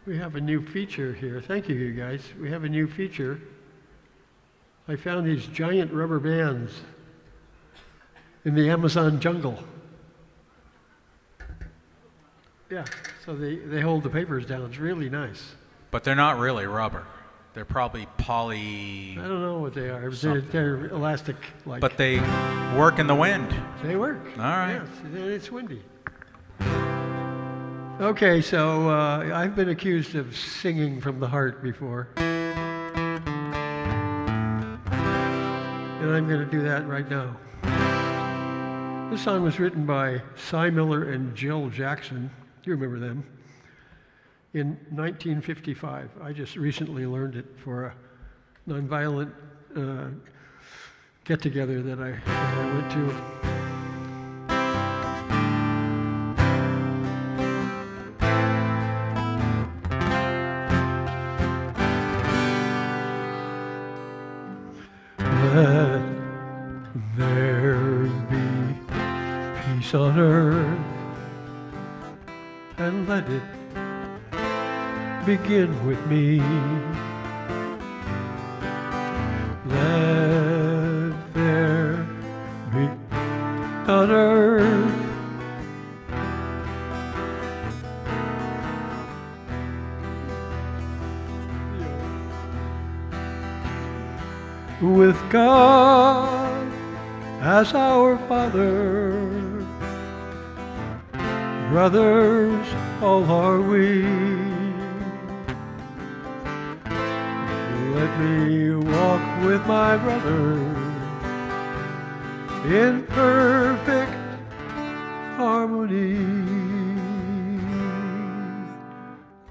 We have a new feature here. Thank you, you guys. We have a new feature. I found these giant rubber bands in the Amazon jungle. Yeah, so they hold the papers down. It's really nice. But they're not really rubber. They're probably poly, I don't know what they are. Something. They're elastic like. but they work in the wind. They work. All right. Yes, and it's windy. Okay, so I've been accused of singing from the heart before. And I'm going to do that right now. This song was written by Cy Miller and Jill Jackson. You remember them? In 1955. I just recently learned it for a nonviolent get-together that I went to. Let there be peace on earth, and let it begin with me. Let there be on earth with God as our Father. Brothers, all are we. Let me walk with my brother in perfect harmony.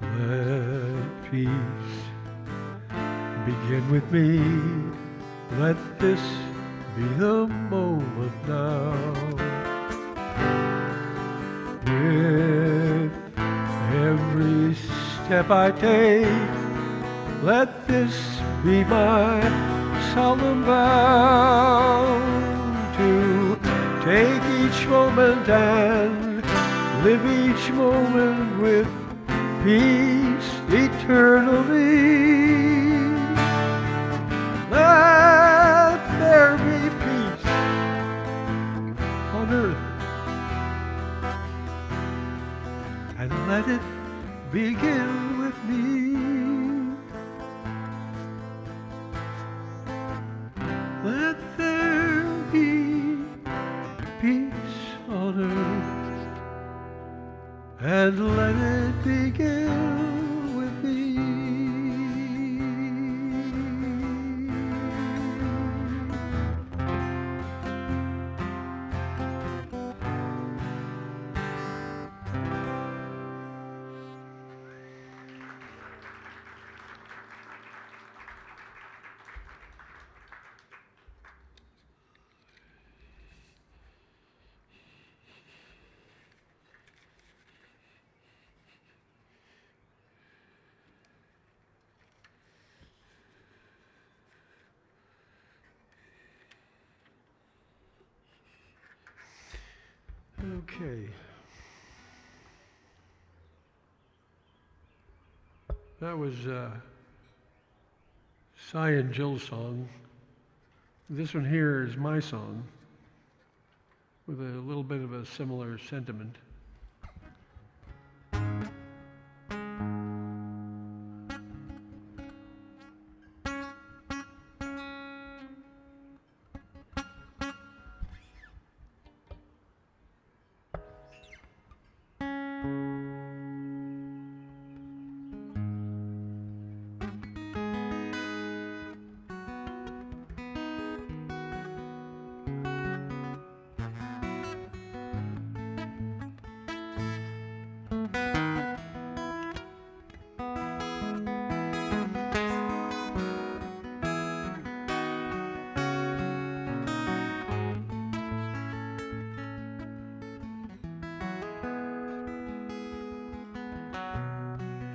Let peace begin with me. Let this be the moment now. With every step I take, let this be my solemn vow to take each moment and live each moment with peace eternally. Let there be peace on earth, and let it begin with me. Let there be peace on earth, and let it begin with me. Okay. That was Cy and Jill's song. This one here is my song with a little bit of a similar sentiment.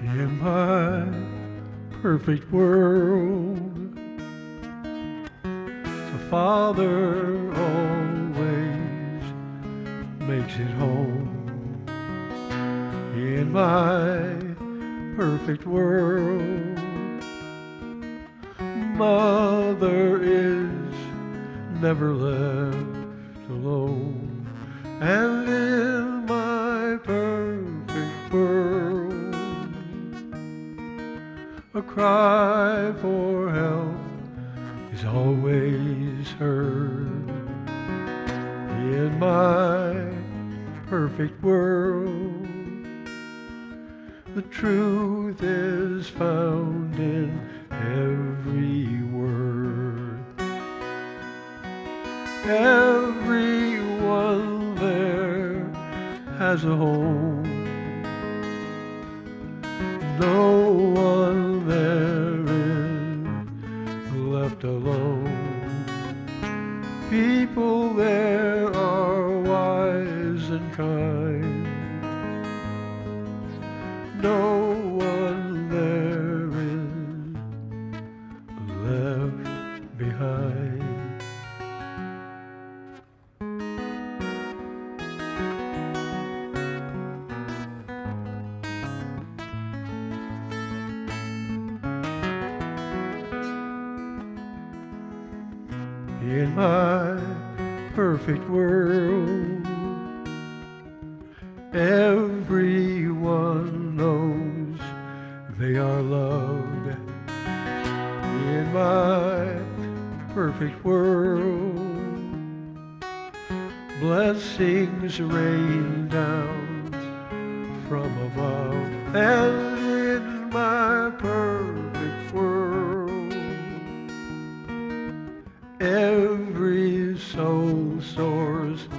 In my perfect world, the Father always makes it home. In my perfect world, Mother is never left alone. And in my perfect world, a cry for help is always heard. In my perfect world, the truth is found in every word. Everyone there has a home. No one there is left alone. People there are wise and kind. No one there is left behind. In my perfect world, everyone knows they are loved. In my perfect world, blessings rain down from above. And in my perfect world, every soul soars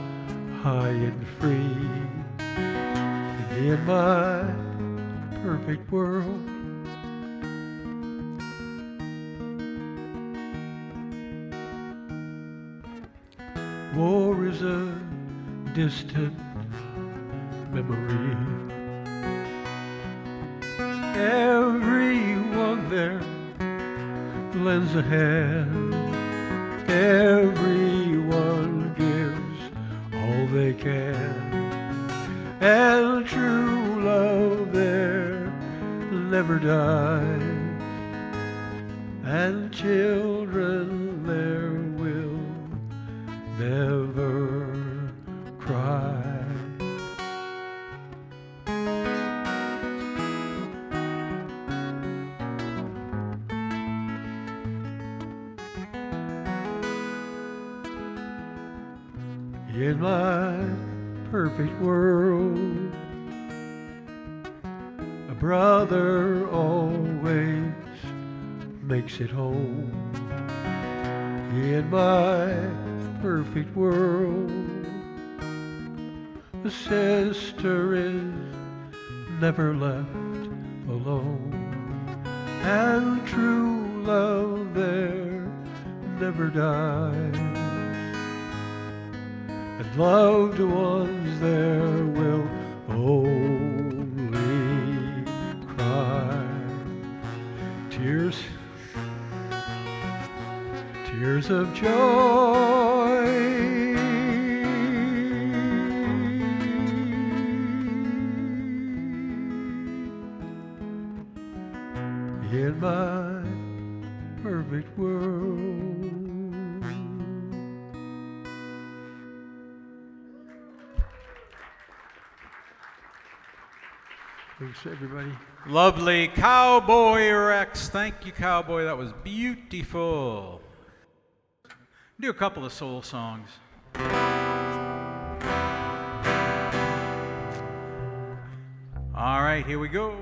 high and free. In my perfect world, war is a distant memory. Everyone there lends a hand. Everyone gives all they can. And true love there never dies. And children there will never cry. In my perfect world, a brother always makes it home. In my perfect world, a sister is never left alone. And true love there never dies. And loved ones there will only cry. Tears of joy. Thanks, everybody. Lovely Cowboy Rex. Thank you, Cowboy. That was beautiful. Do a couple of soul songs. All right, here we go.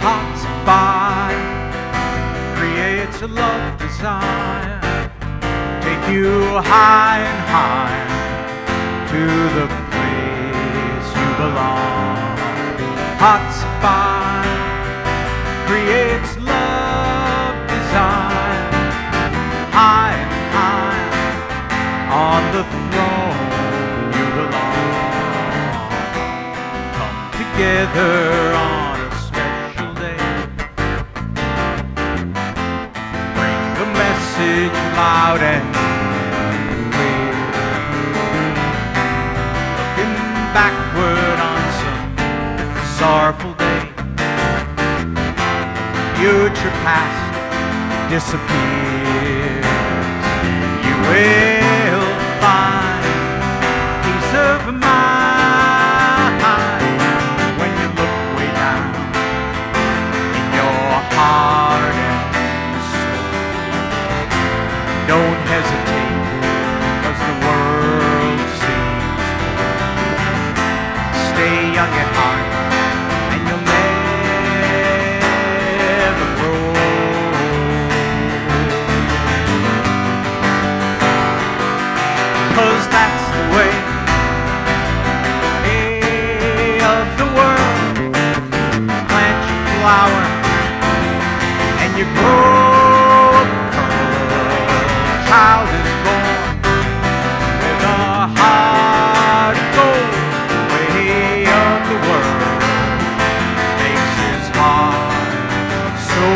Hearts of fire creates a love desire. Take you high and high to the place you belong. Hearts of fire creates love desire. High and high on the throne you belong. Come together on loud and clear, looking backward on some sorrowful day. Future past disappears. You will find peace of mind when you look way down in your heart. Don't hesitate, 'cause the world seems stay young at heart, and you'll never grow. 'Cause that's the way of the world. Plant your flower, and you grow. Child is born with a heart of gold. Way of the world makes his heart so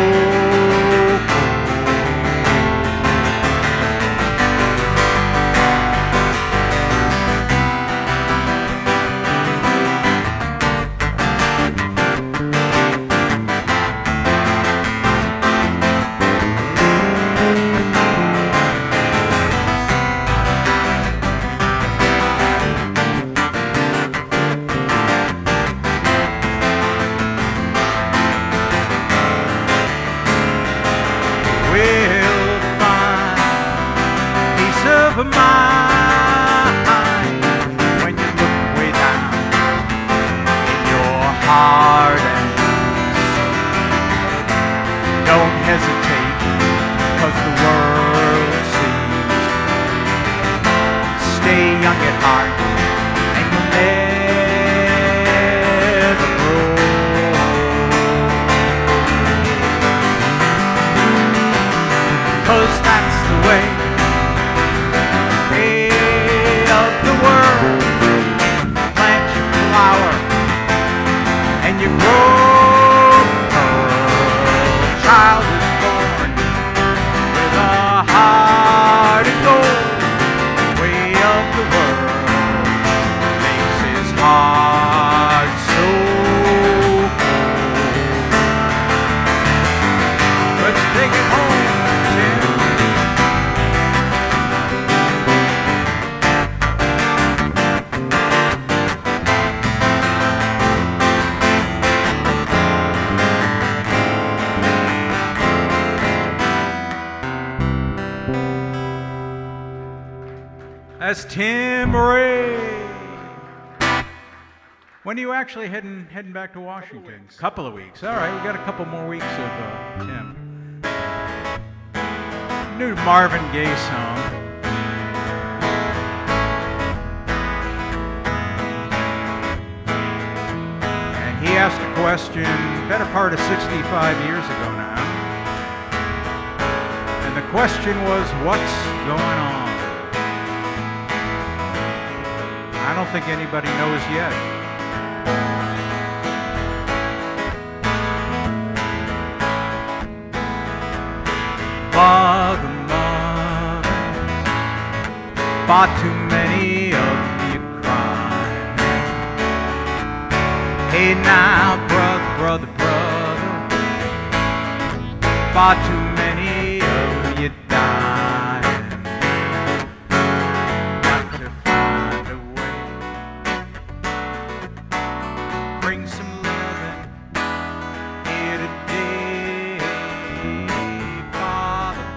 of mine when you look way down in your heart and soul. Don't hesitate, 'cause the world seems stay young at heart, and you'll never grow. 'Cause that's the way of the world. Plant your flower and you grow. A child is born with a heart of gold. Way of the world makes his heart so cold. Let's take it home, Tim. That's Tim Ray. When are you actually heading back to Washington? Couple of weeks. All right, we got a couple more weeks of Tim. New Marvin Gaye song. And he asked a question better part of 65 years ago now. And the question was, what's going on? I don't think anybody knows yet. Far too many of you cry. Hey now, brother, far too many of you dying. Got to find a way. Bring some loving here today. Father,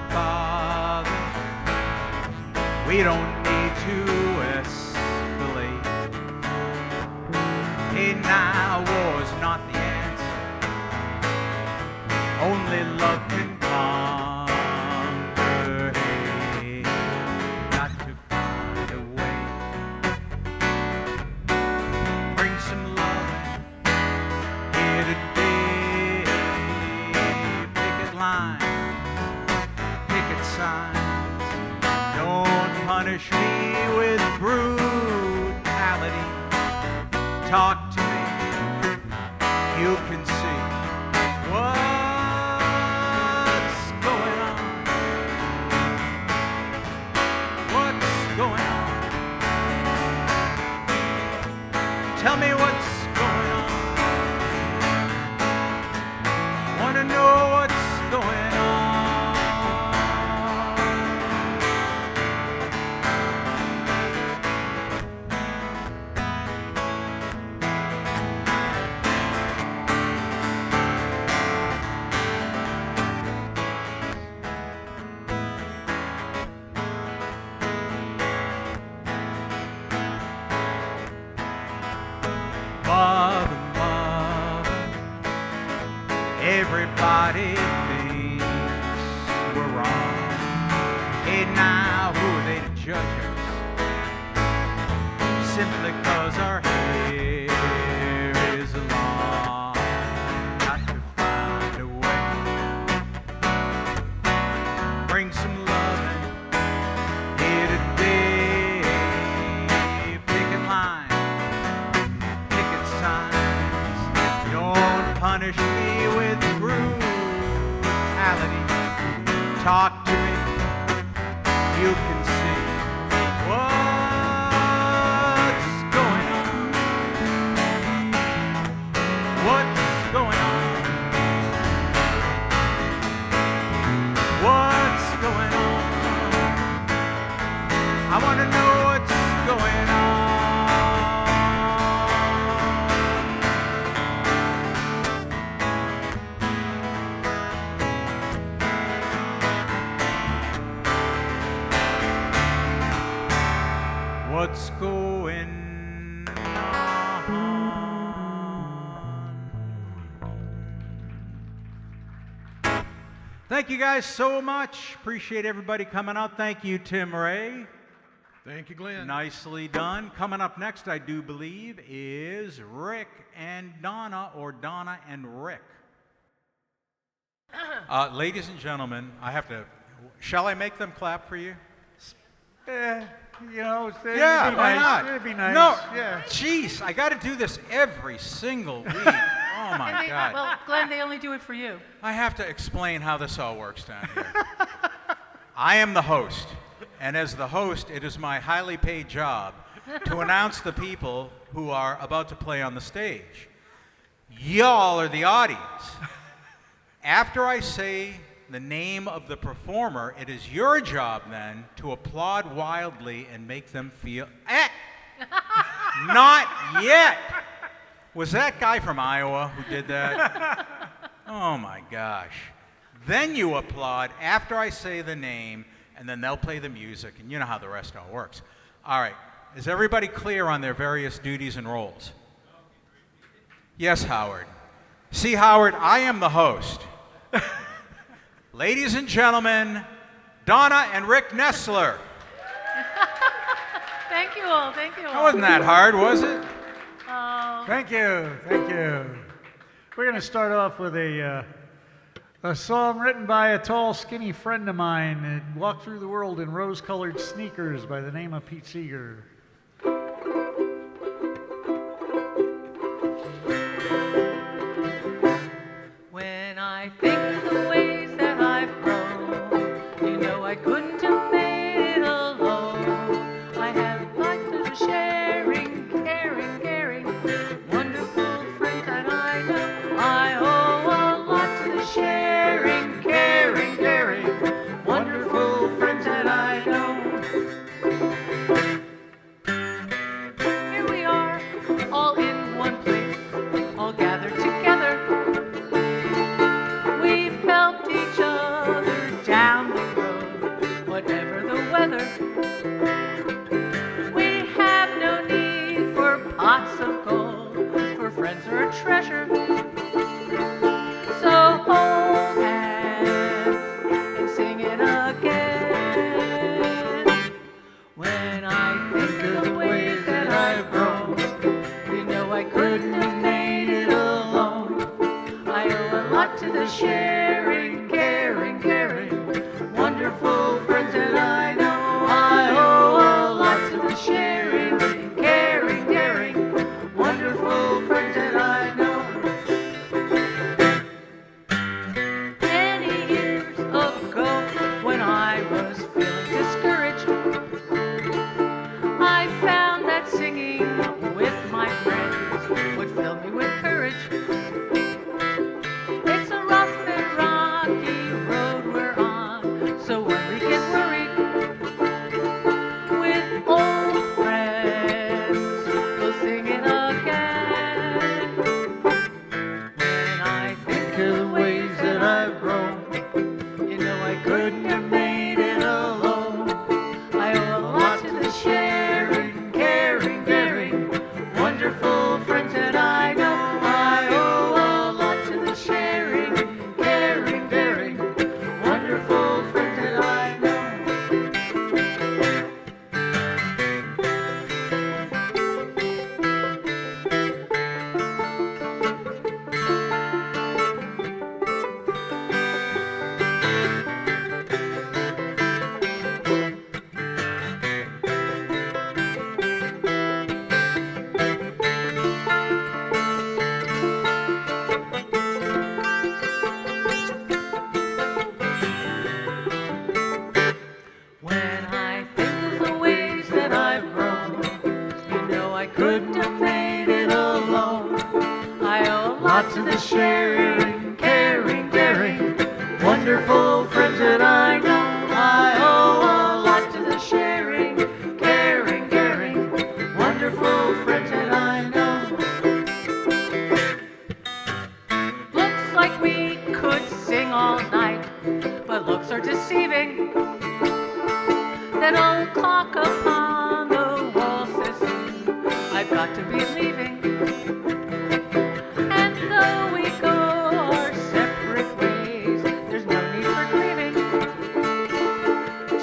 we don't need to escalate. Hey now, war's not the answer. Only love can conquer. Hey, got to find a way. Bring some love here today. Picket lines, picket signs. Don't punish me with brutality. Talk to me. You can see what's going on. What's going on? Tell me what's going on. Wanna know what's going on. Mother, everybody thinks we're wrong. Hey now, who are they to judge us? Simply 'cause our hair is long. Got to find a way. Bring some loving here today. Picket line, picket signs. Don't punish me with brutality. Talk to me. You can see what's going on. What's going on? What's going on? I want to know what's going on. What's going on? Thank you guys so much. Appreciate everybody coming out. Thank you, Tim Ray. Thank you, Glenn. Nicely done. Coming up next, I do believe, is Rick and Donna, or Donna and Rick. Ladies and gentlemen, I have to. Shall I make them clap for you? You know, it'd be Yeah, why nice. not? It'd be nice. No, Yeah. jeez, I got to do this every single week. Oh my And they, God! well, Glenn, they only do it for you. I have to explain how this all works down here. I am the host, and as the host, it is my highly paid job to announce the people who are about to play on the stage. Y'all are the audience. After I say the name of the performer, it is your job then to applaud wildly and make them feel. Not yet. Was that guy from Iowa who did that? Oh my gosh. Then you applaud after I say the name, and then they'll play the music, and you know how the rest all works. All right. Is everybody clear on their various duties and roles? Yes, Howard. See, Howard, I am the host. Ladies and gentlemen, Donna and Rick Nestler. Thank you all. Thank you all. That wasn't that hard, was it? Oh, Thank you. Thank you. We're going to start off with a song written by a tall, skinny friend of mine that walked through the world in rose-colored sneakers by the name of Pete Seeger. when I think of the ways that I've grown, you know I couldn't have made it alone. all in one place, all gathered together. We've helped each other down the road, whatever the weather. We have no need for pots of gold, for friends or a treasure. So hold hands and sing it again. When I think of the ways that I've grown, you know I couldn't have made it alone. I owe a lot to the sharing, caring, wonderful friends that I know. I owe a lot to the sharing, caring, wonderful friends that I know. Many years ago, when I was feeling discouraged, I found that singing with my friends would fill me with courage. It's a rough and rocky road we're on, so when we get worried with old friends, we'll sing it again. When I think of the ways that I've grown, you know I couldn't have made it alone. I owe a lot to the sharing, caring, wonderful friends that I know. I owe a lot to the sharing, caring, wonderful friends that I know. When I think of the ways that I've grown, you know I couldn't have made it alone. I owe a lot to the sharing, caring, wonderful friends that I know. I owe a lot to the sharing, caring, wonderful friends that I know. Looks like we could sing all night, but looks are deceiving. That old clock upon the wall says soon I've got to be leaving. And though we go our separate ways, there's no need for grieving.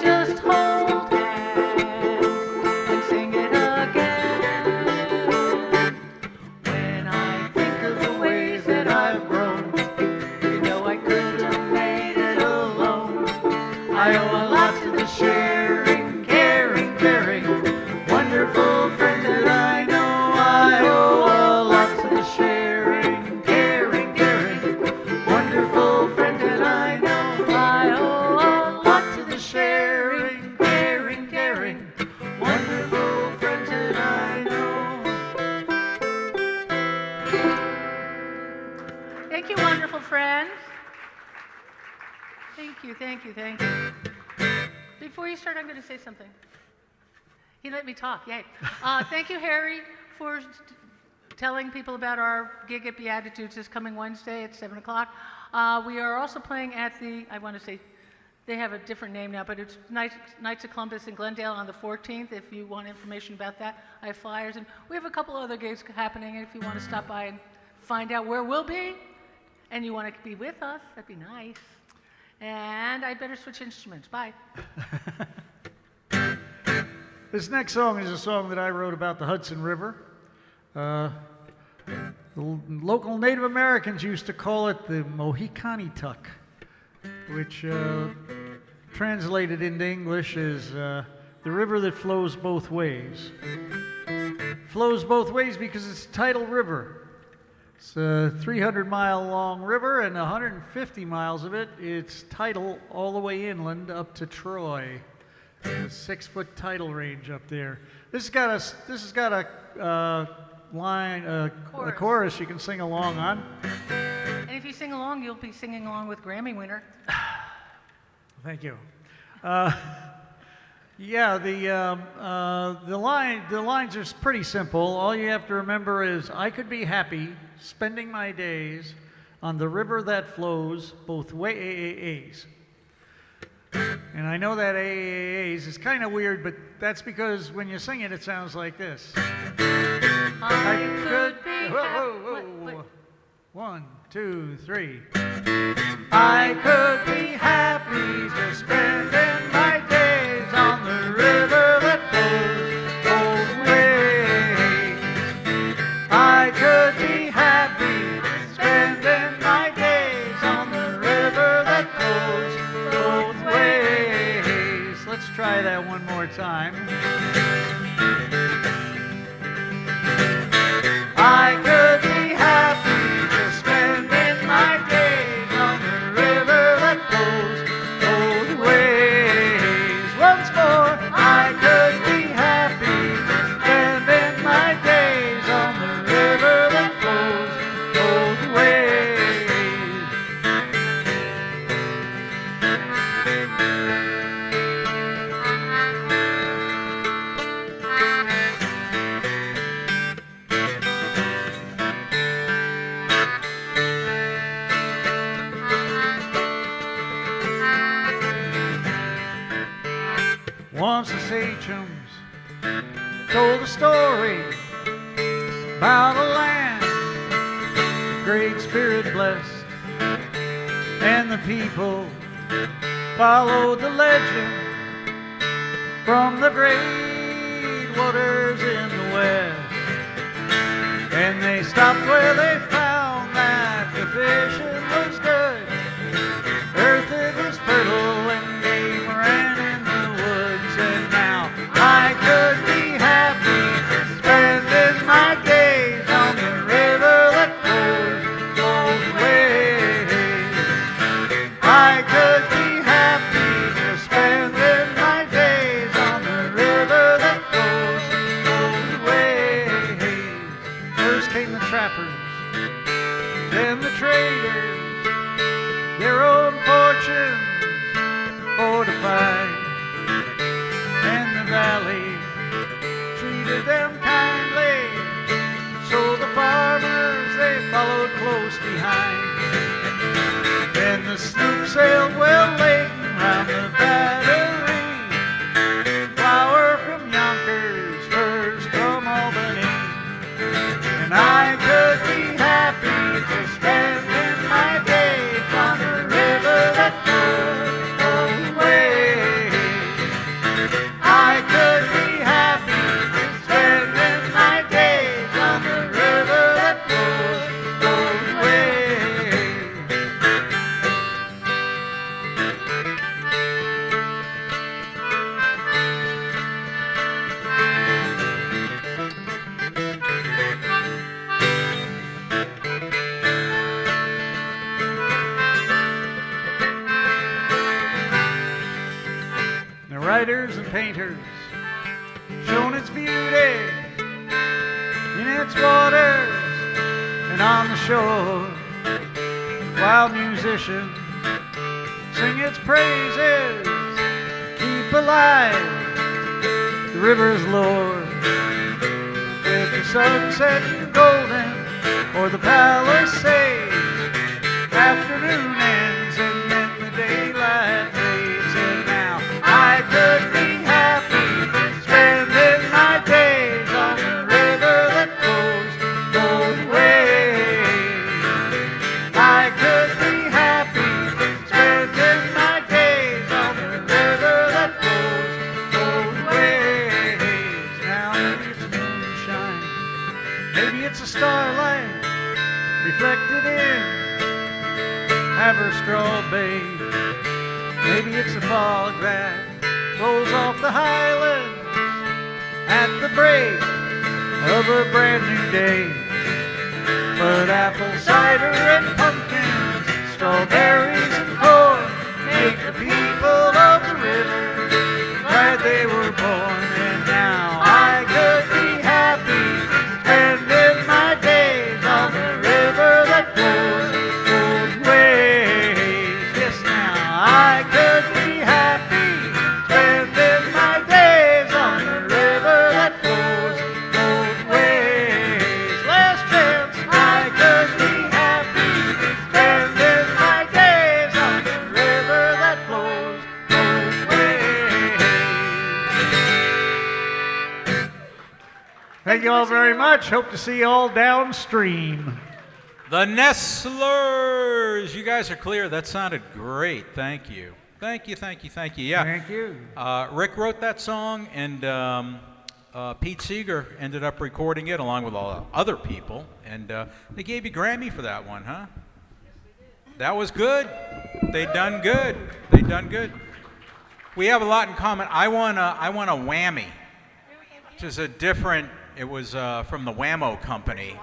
Just hold hands and sing it again. When I think of the ways that I've grown, you know I couldn't have made it alone. I owe a lot to the sharing, caring, wonderful friends that I know. I owe a lot to the sharing, caring, wonderful friends that I know. I owe a lot to the sharing, caring, wonderful friends that I know. Thank you, wonderful friends. Thank you. Before you start, I'm going to say something. He let me talk, yay. Thank you, Harry, for telling people about our gig at Beatitudes this coming Wednesday at 7 o'clock. We are also playing at the, I want to say, they have a different name now, but it's Knights of Columbus in Glendale on the 14th, if you want information about that. I have flyers, and we have a couple other gigs happening, and if you want to stop by and find out where we'll be, and you want to be with us, that'd be nice. And I better switch instruments. Bye. This next song is a song that I wrote about the Hudson River. The local Native Americans used to call it the Mohicani-tuck, which translated into English is the river that flows both ways. Flows both ways because it's a tidal river. It's a 300-mile-long river, and 150 miles of it, it's tidal all the way inland up to Troy. A 6-foot tidal range up there. This has got a line, a chorus you can sing along on. And if you sing along, you'll be singing along with Grammy winner. Thank you. Yeah, the lines are pretty simple. All you have to remember is, I could be happy spending my days on the river that flows both ways. And I know that AAAs is kind of weird, but that's because when you sing it, it sounds like this. I could be Whoa, happy. whoa, whoa, whoa. 1, 2, 3. I could be happy just spending my days on the river that flows both ways. I could be happy spending my days on the river that flows both ways. Let's try that one more time. I could be happy just spending my days on the river that flows both ways. Once more, I could be happy just spending my days on the river that flows both ways. Once the sachems told a story about a land the Great Spirit blessed, and the people followed the legend from the great waters in the west. And they stopped where they found that the fishing was good, earth it was fertile, and game ran in the woods. And now I could be happy spending my days on the river that flows both ways. I could be happy just spending my days on the river that flows both ways. First came the trappers, then the traders, their own fortunes fortified, and the valley treated them kindly, so the farmers they followed close behind. Then the sloop sailed well laden round the battery, flour from Yonkers, furs from Albany. And I could be happy just spending my days on the river that flows both ways. I could be happy just spending my days on the river that flows both ways. The writers and painters shown its beauty in its waters and on the shore, while musicians sing its praises, keep alive the river's lore. With the sunset golden or the Palisades, afternoon ends and then the daylight fades. And now I could be happy spending my days on the river that flows both ways. I could be happy spending my days on the river that flows both ways. Now maybe it's moonshine, maybe it's a starlight reflected in Haverstraw Bay. Maybe it's the fog that rolls off the highlands at the break of a brand new day. But apple cider and pumpkins, strawberries and corn make the people of the river glad they were born. And now I could be happy spending my days on the river that flows both ways. Yes, now I could be happy spending my days you all very much. Hope to see you all downstream. The Nestlers. You guys are clear. That sounded great. Thank you. Thank you, thank you, thank you. Yeah. Thank you. Rick wrote that song, and Pete Seeger ended up recording it along with all the other people, and they gave you Grammy for that one, huh? That was good. They done good. They done good. We have a lot in common. I won a Whammy, which is a different. It was from the Whammo company,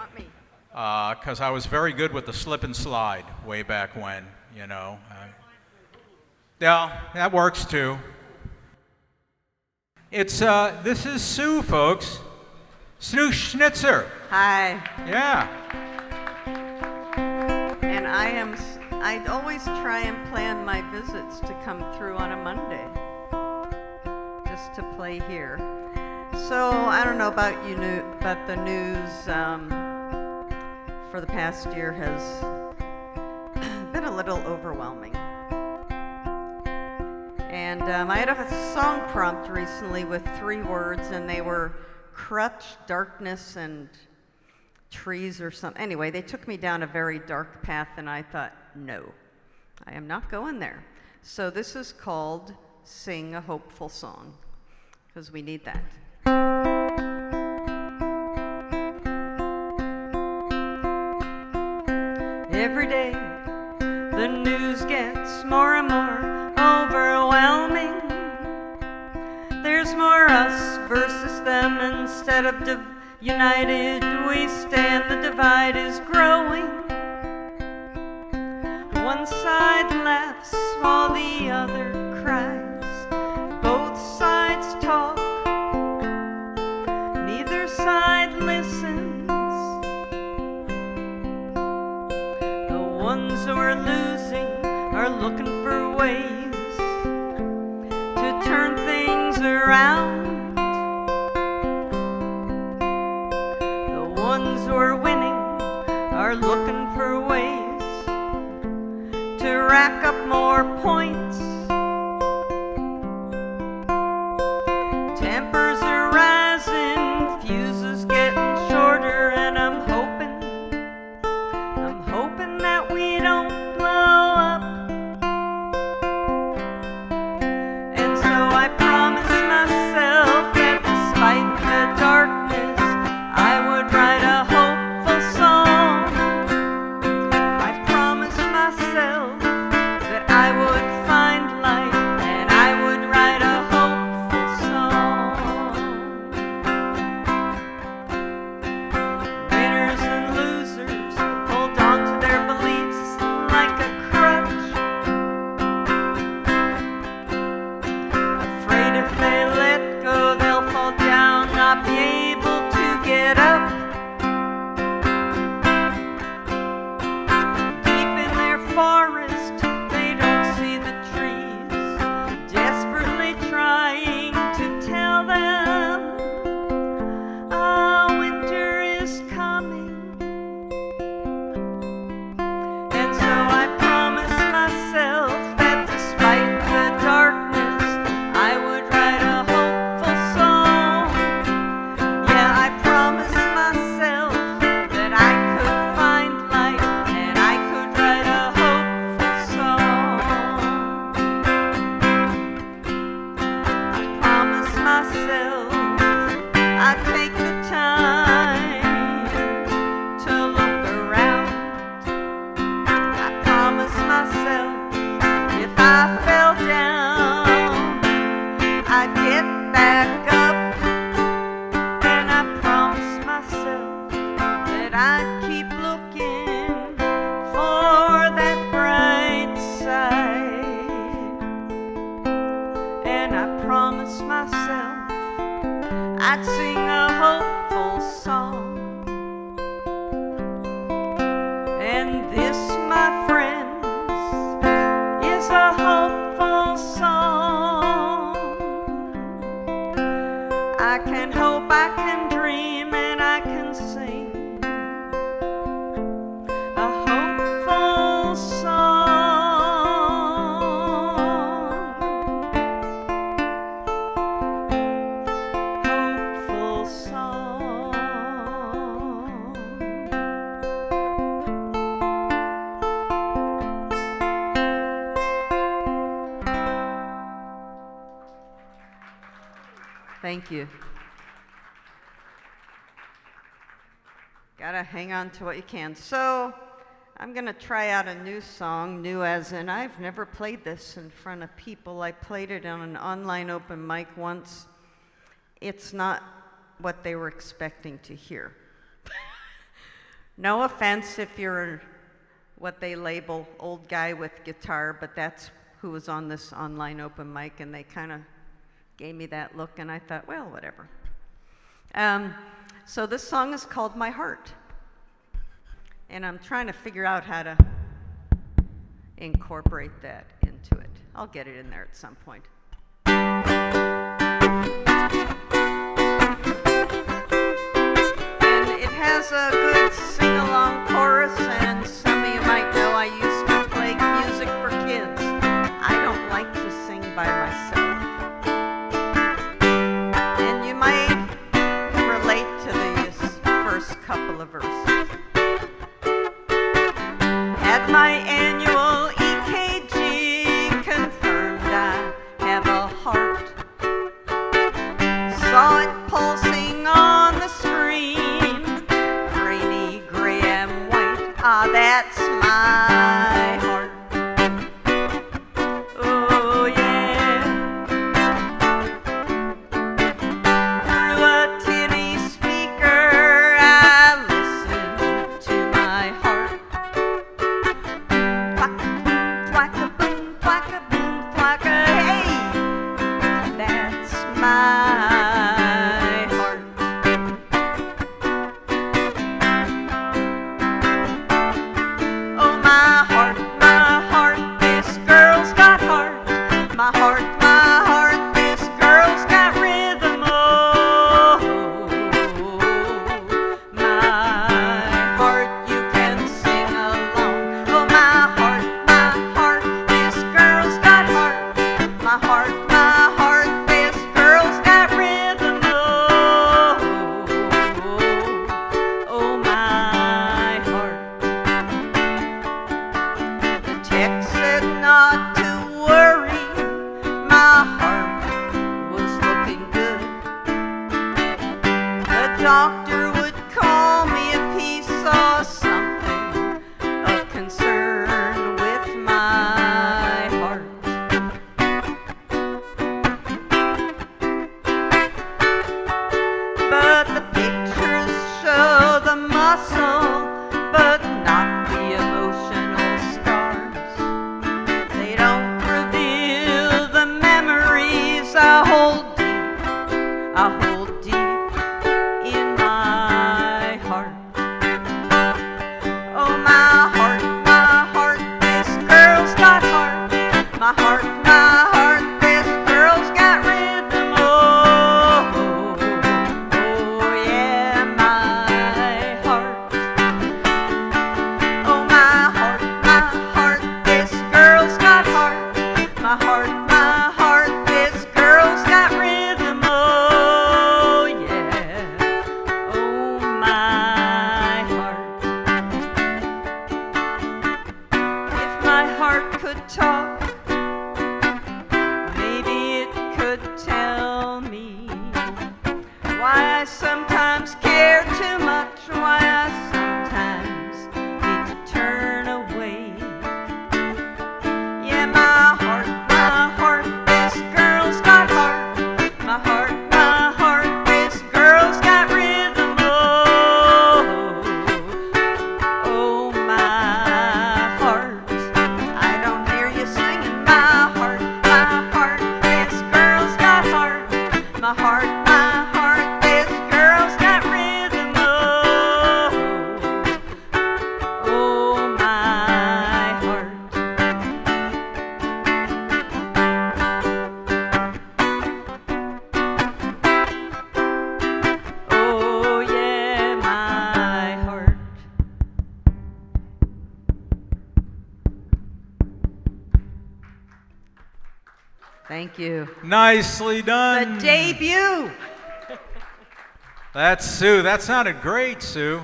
because I was very good with the slip and slide way back when, you know. Yeah, that works too. It's this is Sue, folks. Sue Schnitzer. Hi, Yeah. and I always try and plan my visits to come through on a Monday, just to play here. So I don't know about but the news for the past year has been a little overwhelming. And I had a song prompt recently with 3 words, and they were crutch, darkness, and trees or something. Anyway, they took me down a very dark path, and I thought, no, I am not going there. So this is called Sing a Hopeful Song, because we need that. Every day, the news gets more and more overwhelming. There's more us versus them instead of united we stand. The divide is growing. One side laughs while the other cries. Both sides talk. Neither side listens. The ones who are losing are looking for ways to turn things around. The ones who are winning are looking for ways to rack up more points. Tempers are rising, fuses getting shorter, and I'm hoping that we don't blow up. And so I promised myself that despite the darkness, I would write a hopeful song. I promised myself that I would find light, and I would write a hopeful song. Winners and losers hold on to their beliefs like a crutch, afraid if they let go they'll fall down, not be able to get up. Deep in their forest, they don't see the trees, desperately trying to tell them winter is coming. And so I promised myself that despite the darkness, I would write a hopeful song. Yeah, I promised myself that I could find light, and I could write a hopeful song. I promised myself I'd take the time to look around. I promised myself if I fell down, I'd get back up. And I promised myself that I'd keep looking for that bright side. And I promised myself I'd sing a hopeful song. And this, my friends, is a hopeful song. I can hope, I can dream, and I can sing a hopeful song. Hopeful song. Thank you. Gotta hang on to what you can. So, I'm gonna try out a new song, new as in I've never played this in front of people. I played it on an online open mic once. It's not what they were expecting to hear. No offense if you're what they label old guy with guitar, but that's who was on this online open mic, and they kind of gave me that look, and I thought, well, whatever. So this song is called My Heart, and I'm trying to figure out how to incorporate that into it. I'll get it in there at some point. And it has a good sing-along chorus, and some of you might know I used to play music for kids. I don't like to sing by myself. And you might relate to these first couple of verses. At my annual EKG confirmed I have a heart. Saw it pulsing on the screen, grainy, gray and white. Ah, that's my heart. Oh yeah. Through a tinny speaker I listen to my heart. Thwacka boom, thwacka boom, thwacka, hey, that's my heart. Oh my heart, this girl's got heart. My heart, this girl's got rhythm. Oh, my heart, you can sing along. Oh my heart, this girl's got heart. My heart, this girl's got rhythm. Oh my heart. The text said not to worry. My heart was looking good. The doctor would call me if he saw something of concern with my heart. But the pictures show the muscle, but not the emotional scars. They don't reveal the memories I hold deep in my heart. Oh my heart, this girl's got heart. My heart, this girl's got rhythm. Oh yeah, my heart. Oh my heart, this girl's got heart. My heart, this girl's got rhythm. Oh yeah, oh my heart. If my heart could talk, maybe it could tell me why I sometimes care too much, why I sometimes need to turn away. Yeah, my heart, this girl's got heart. My heart, this girl's got rhythm. Oh my heart. I don't hear you singing. My heart, this girl's got heart. My heart, this girl's got rhythm. Oh my heart. Oh yeah, my heart. Thank you. Nicely The done. debut. That's Sue. That sounded great, Sue.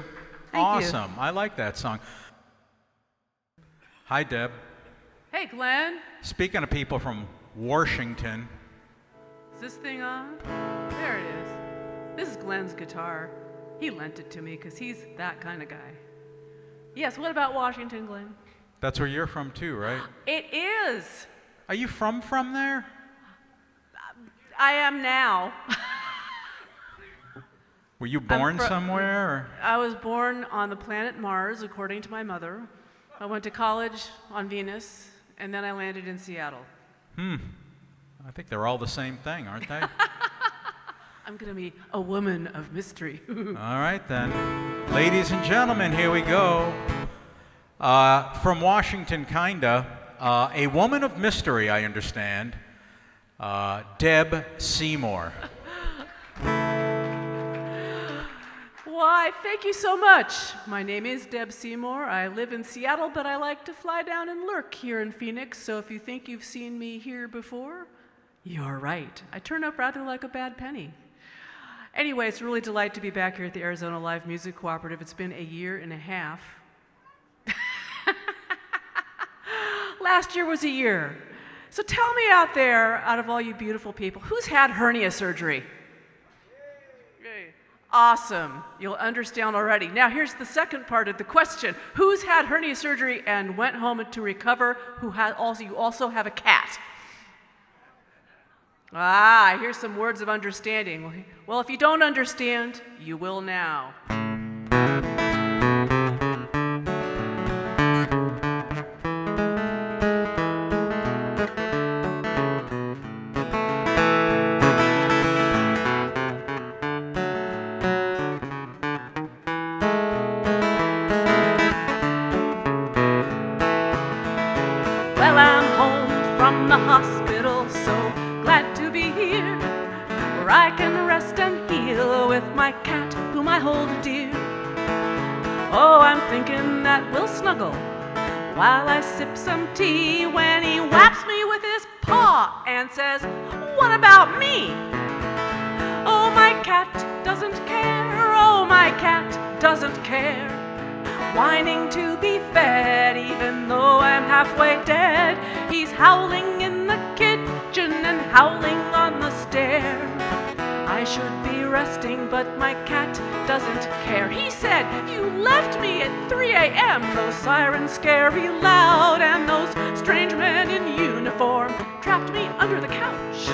Thank you. Awesome. I like that song. Hi, Deb. Hey, Glenn, Speaking of people from Washington, is this thing on? There it This is Glenn's guitar. He lent it to me because he's that kind of guy. Yes, what about Washington, Glenn? That's where you're from too, right? It is. Are you from there? I am now. Were you born fro- somewhere? Or? I was born on the planet Mars, according to my mother. I went to college on Venus, and then I landed in Seattle. I think they're all the same thing, aren't they? I'm going to be a woman of mystery. All right, then. Ladies and gentlemen, here we go. From Washington, kinda. A woman of mystery, I understand. Deb Seymour. Why, thank you so much. My name is Deb Seymour. I live in Seattle, but I like to fly down and lurk here in Phoenix, so if you think you've seen me here before, you're right. I turn up rather like a bad penny. Anyway, it's really a delight to be back here at the Arizona Live Music Cooperative. It's been a year and a half. Last year was a year. So tell me out there, out of all you beautiful people, who's had hernia surgery? Awesome. You'll understand already. Now, here's the second part of the question. Who's had hernia surgery and went home to recover? You also have a cat? I hear some words of understanding. Well, if you don't understand, you will now. Well, I'm home from the hospital, so glad to be here, where I can rest and heal with my cat, whom I hold dear. Oh, I'm thinking that we'll snuggle while I sip some tea, when he whaps me with his paw and says, "What about me?" Oh, my cat doesn't care. Oh, my cat doesn't care. Whining to be fed, even though I'm halfway dead. He's howling in the kitchen and howling on the stair. I should be resting, but my cat doesn't care. He said, "You left me at 3 a.m. Those sirens scary loud, and those strange men in uniform trapped me under the couch.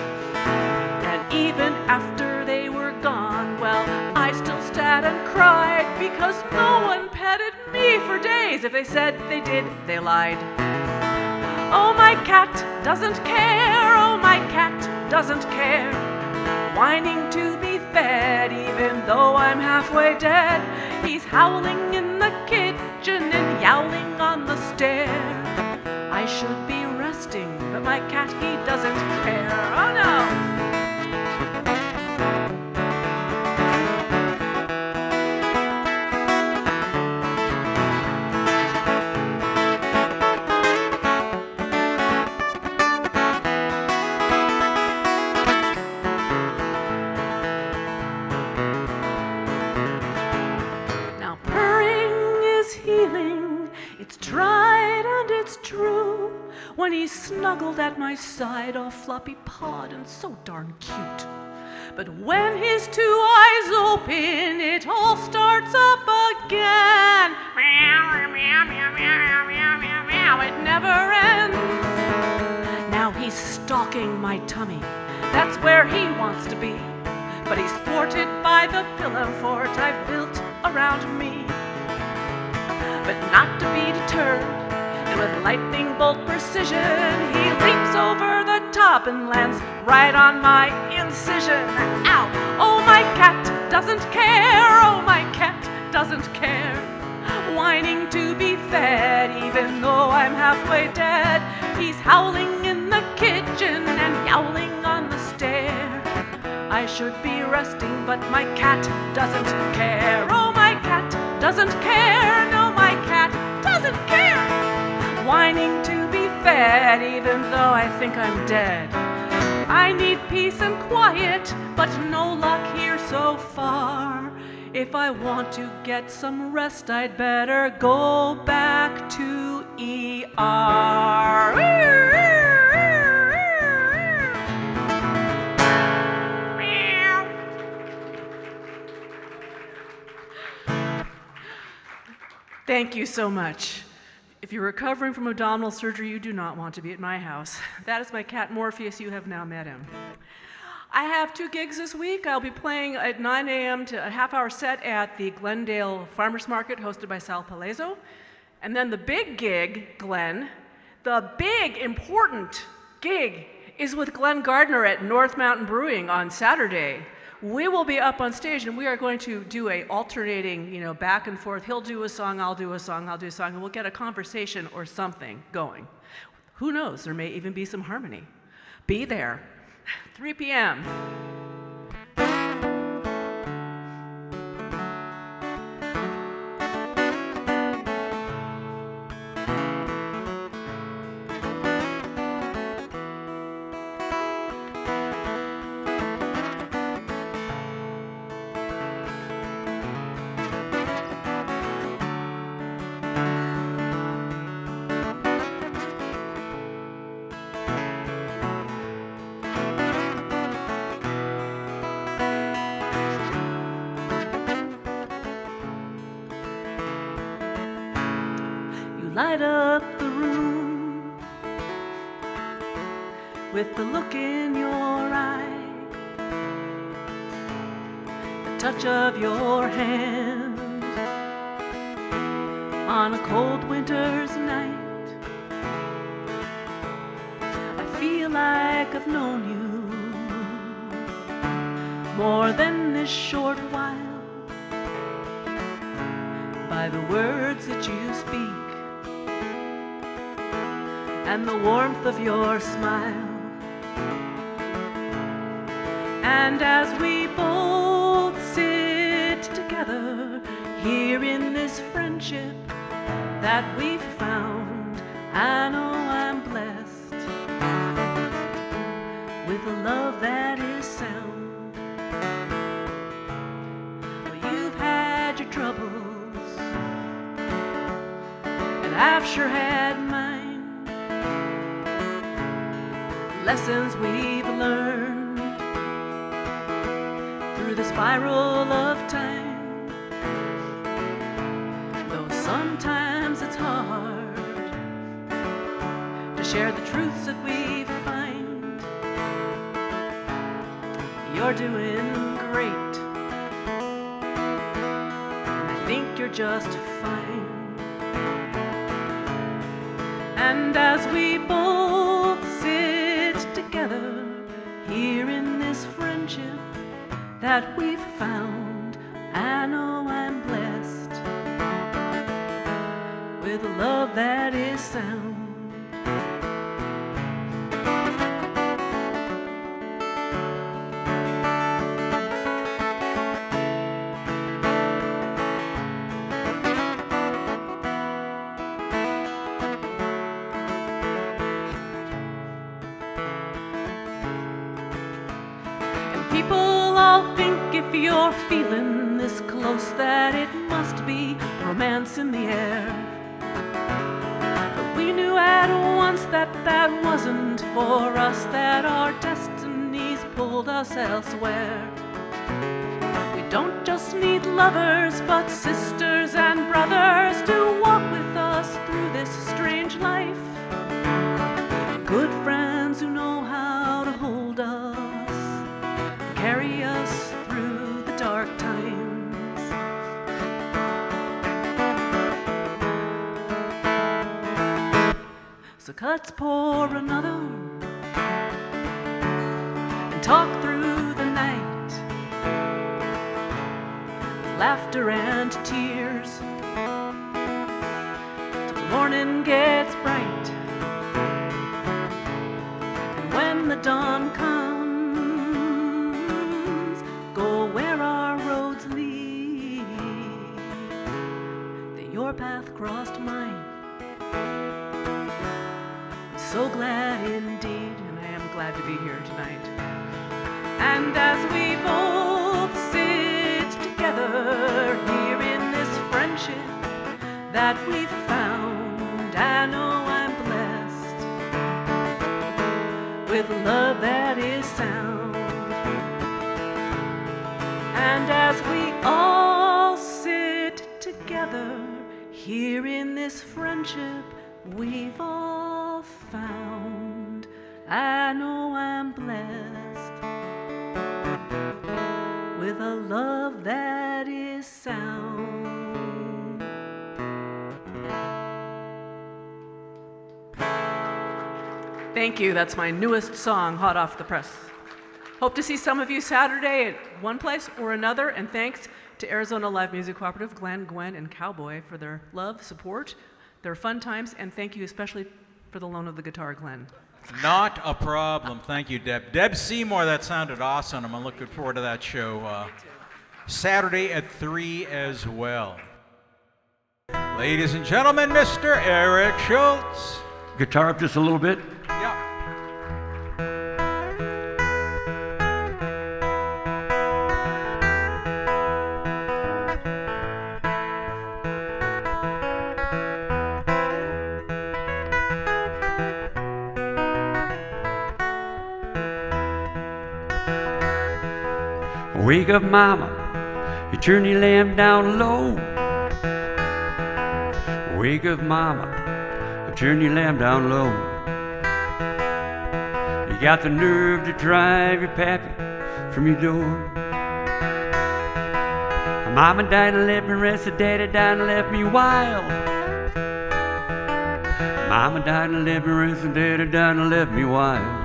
And even after they were gone, well, I still sat and cried, because no one petted me for days. If they said they did, they lied. Oh, my cat doesn't care. Oh, my cat doesn't care. Whining to be fed, even though I'm halfway dead. He's howling in the kitchen and yowling on the stair. I should be resting, but my cat, he doesn't care. Oh, no! Now purring is healing, it's tried and it's true. When he's snuggled at my side, all floppy pawed and so darn cute. But when his two eyes open, it all starts up again. Meow, meow, meow, meow, meow, meow, meow. It never ends. Now he's stalking my tummy, that's where he wants to be. But he's thwarted by the pillow fort I've built around me. But not to be deterred, and with lightning bolt precision, he leaps over the top and lands right on my incision. Ow! Oh, my cat doesn't care. Oh, my cat doesn't care. Whining to be fed, even though I'm halfway dead. He's howling in the kitchen and yowling on the stair. I should be resting, but my cat doesn't care. Oh, my cat doesn't care. No, my cat doesn't care. Whining to be fed, even though I think I'm dead. I need peace and quiet, but no luck here so far. If I want to get some rest, I'd better go back to ER. Thank you so much. If you're recovering from abdominal surgery, you do not want to be at my house. That is my cat Morpheus. You have now met him. I have 2 gigs this week. I'll be playing at 9 a.m. to a half-hour set at the Glendale Farmers Market hosted by Sal Palazzo. And then the big gig, Glenn, the big important gig is with Glenn Gardner at North Mountain Brewing on Saturday. We will be up on stage and we are going to do a alternating, back and forth. He'll do a song, I'll do a song, I'll do a song, and we'll get a conversation or something going. Who knows, there may even be some harmony. Be there. 3 p.m. Light up the room with the look in your eye, the touch of your hand on a cold winter's night. I feel like I've known you more than this short while by the words that you speak and the warmth of your smile. And as we both sit together here in this friendship that we've found, I know I'm blessed with a love that is sound. Well, you've had your troubles, and I've sure had mine. Lessons we've learned through the spiral of time. Though sometimes it's hard to share the truths that we find. You're doing great, and I think you're just fine. And as we both sit together here in this friendship that we've found, I know I'm blessed with a love that is sound. People all think if you're feeling this close that it must be romance in the air. But we knew at once that that wasn't for us, that our destinies pulled us elsewhere. We don't just need lovers, but sisters and brothers to walk with us through this strange life. Good friends who know how to hold us, carry us through the dark times. So let's pour another and talk through the night with laughter and tears till the morning gets bright. And when the dawn comes, your path crossed mine. I'm so glad indeed, and I am glad to be here tonight. And as we both sit together here in this friendship that we've found, I know I'm blessed with a love that is sound. And as we all sit together Here in this friendship we've all found, I know I'm blessed with a love that is sound. Thank you. That's my newest song, hot off the press. Hope to see some of you Saturday at one place or another, and thanks to Arizona Live Music Cooperative, Glenn, Gwen, and Cowboy for their love, support, their fun times, and thank you especially for the loan of the guitar, Glenn. Not a problem. Thank you, Deb. Deb Seymour, that sounded awesome. I'm looking forward to that show Saturday at 3 as well. Ladies and gentlemen, Mr. Eric Schultz. Guitar up just a little bit. Yeah. Wake up, mama, you turn your lamp down low. Wake up, mama, you turn your lamp down low. You got the nerve to drive your pappy from your door. Mama died and left me rested, daddy died and left me wild. Mama died and left me rested, daddy died and left me wild.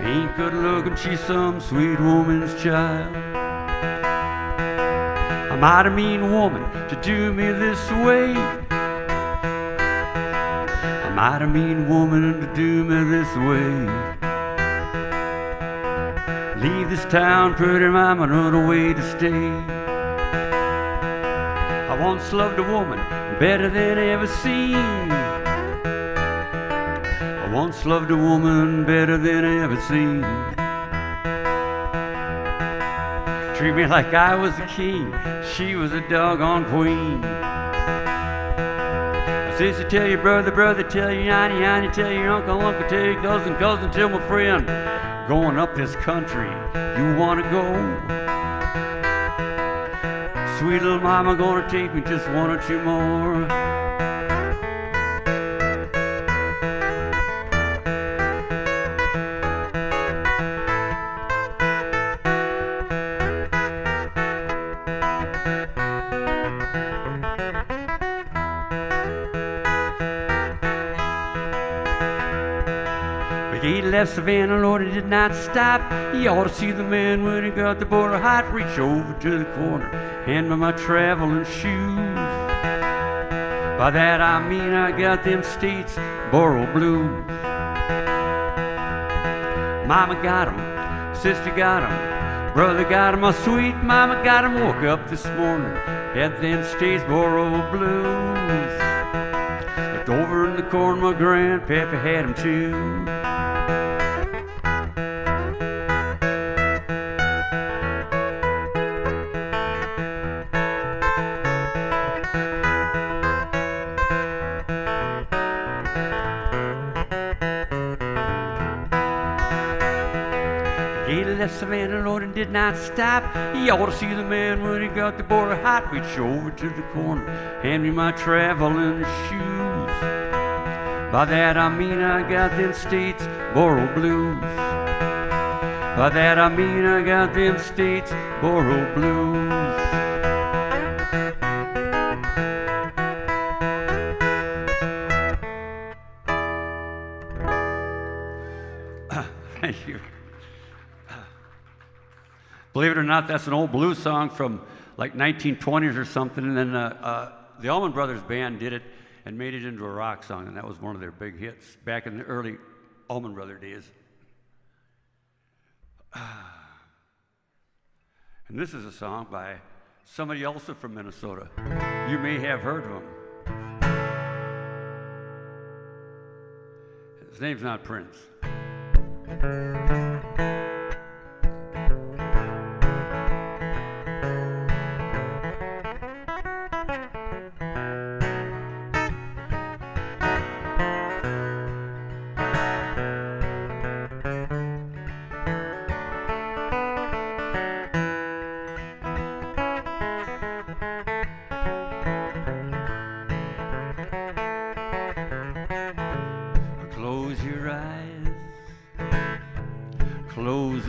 Ain't good looking, she's some sweet woman's child. I might a mean woman to do me this way. I might a mean woman to do me this way. Leave this town, pretty mama, run away to stay. I once loved a woman better than ever seen. I once loved a woman better than I ever seen. Treat me like I was a king, she was a doggone queen. Sister, tell your brother, brother, tell your auntie, auntie, tell your uncle, uncle, tell your cousin, cousin, tell my friend. Going up this country, you wanna go? Sweet little mama gonna take me just one or two more. He left Savannah, Lord, he did not stop. He ought to see the man when he got the border hot. Reach over to the corner, hand me my traveling shoes. By that I mean I got them Statesboro blues. Mama got 'em, sister got 'em, brother got 'em, my sweet mama got 'em. Woke up this morning, had them Statesboro blues. Looked over in the corner, my grandpappy had 'em too. He left Savannah, Lord, and did not stop. He ought to see the man when he got the border hot. Reach over to the corner, hand me my traveling shoes. By that I mean I got them Statesboro blues. By that I mean I got them Statesboro blues. Thank you. Believe it or not, that's an old blues song from like 1920s or something, and then the Allman Brothers Band did it and made it into a rock song, and that was one of their big hits back in the early Allman Brother days. And this is a song by somebody also from Minnesota. You may have heard of him. His name's not Prince.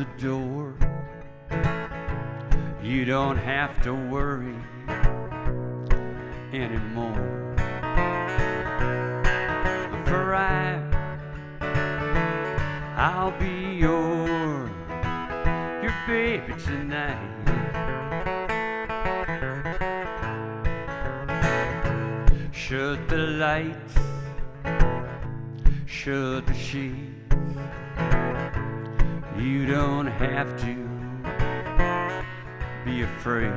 the door. You don't have to worry anymore. For I'll be your baby tonight. Shut the lights, shut the sheets. You don't have to be afraid.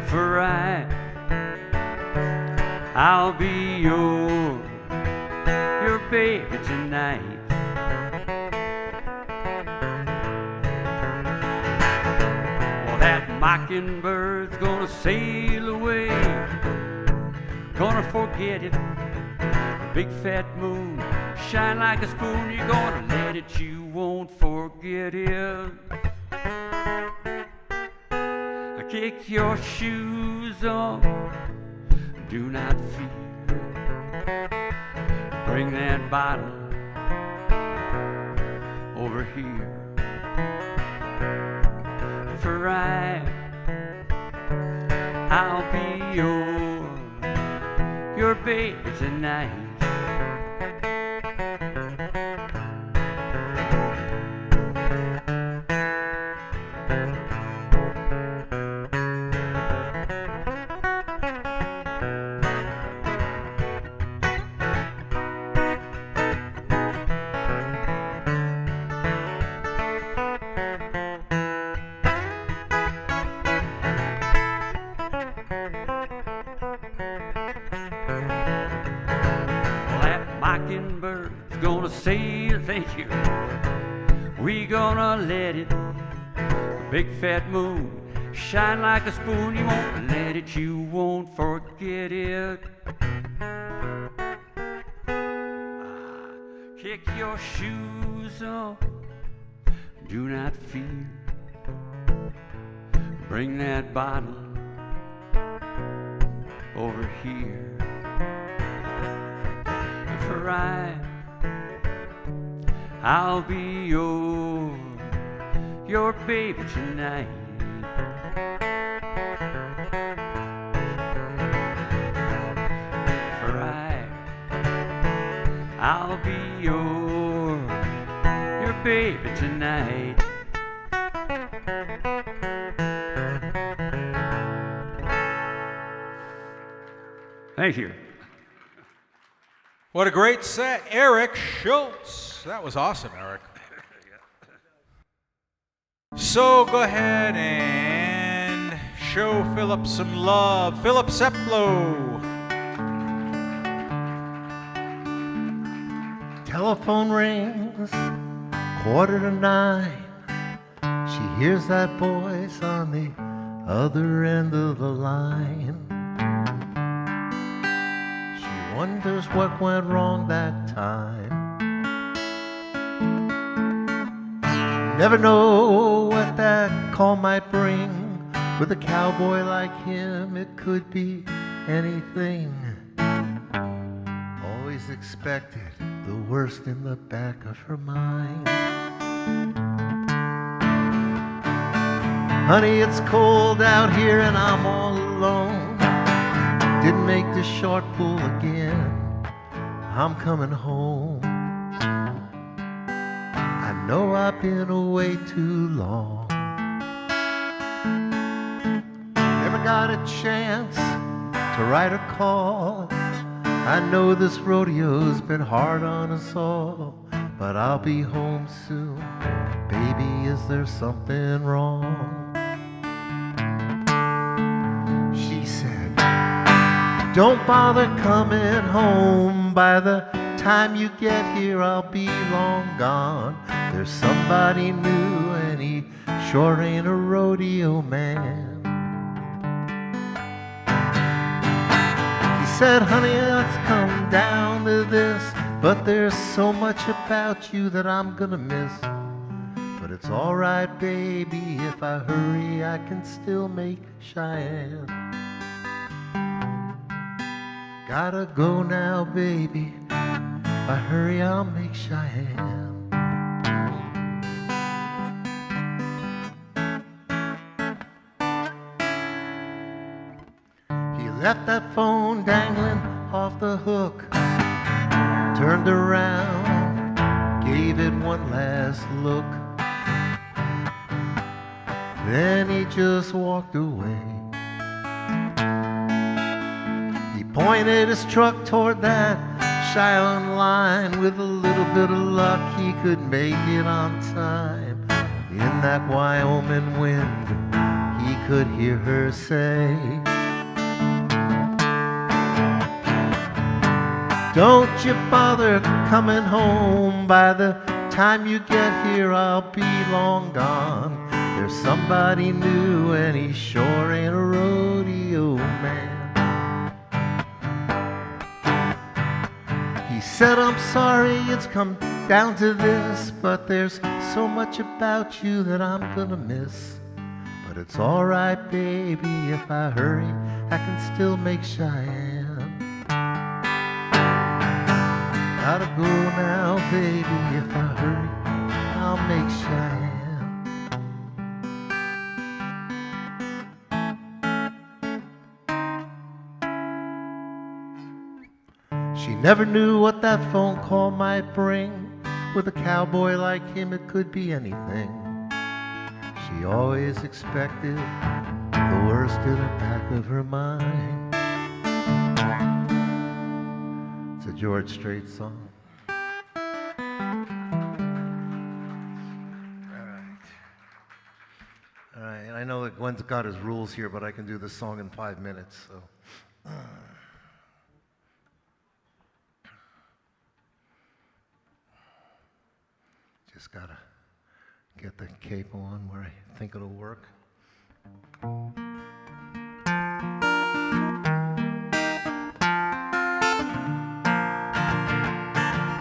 For I'll be your baby tonight. Well, that mockingbird's gonna sail away, gonna forget it. Big fat moon, shine like a spoon. You're gonna let it, you won't forget it. Kick your shoes off, do not fear. Bring that bottle over here. For I'll be your baby tonight. Mockingbird's gonna sail, thank you. We gonna let it, big fat moon, shine like a spoon. You won't let it, you won't forget it. Kick your shoes off, do not fear. Bring that bottle over here. For I'll be your baby tonight. For I'll be your baby tonight. Thank you. What a great set, Eric Schultz. That was awesome, Eric. So go ahead and show Philip some love. Philip Seplow. Telephone rings, 8:45. She hears that voice on the other end of the line. Wonders what went wrong that time. Never know what that call might bring. With a cowboy like him, it could be anything. Always expected the worst in the back of her mind. Honey, it's cold out here and I'm all alone. Didn't make the short pull again. I'm coming home. I know I've been away too long. Never got a chance to write a call. I know this rodeo's been hard on us all, but I'll be home soon. Baby, is there something wrong? She said, don't bother coming home. By the time you get here, I'll be long gone. There's somebody new and he sure ain't a rodeo man. He said, honey, let's come down to this, but there's so much about you that I'm gonna miss. But it's alright, baby, if I hurry, I can still make Cheyenne. Gotta go now, baby. If I hurry, I'll make Cheyenne. Left that phone dangling off the hook, turned around, gave it one last look. Then he just walked away. He pointed his truck toward that Cheyenne line. With a little bit of luck, he could make it on time. In that Wyoming wind, he could hear her say, "Don't you bother coming home. By the time you get here, I'll be long gone. There's somebody new and he sure ain't a rodeo man." He said, "I'm sorry it's come down to this, but there's so much about you that I'm gonna miss. But it's alright, baby, if I hurry, I can still make Cheyenne. Gotta go now, baby, if I hurry, I'll make Cheyenne." She never knew what that phone call might bring. With a cowboy like him, it could be anything. She always expected the worst in the back of her mind. It's a George Strait song. All right, I know that Gwen's got his rules here, but I can do this song in 5 minutes, so. Just gotta get the cape on where I think it'll work.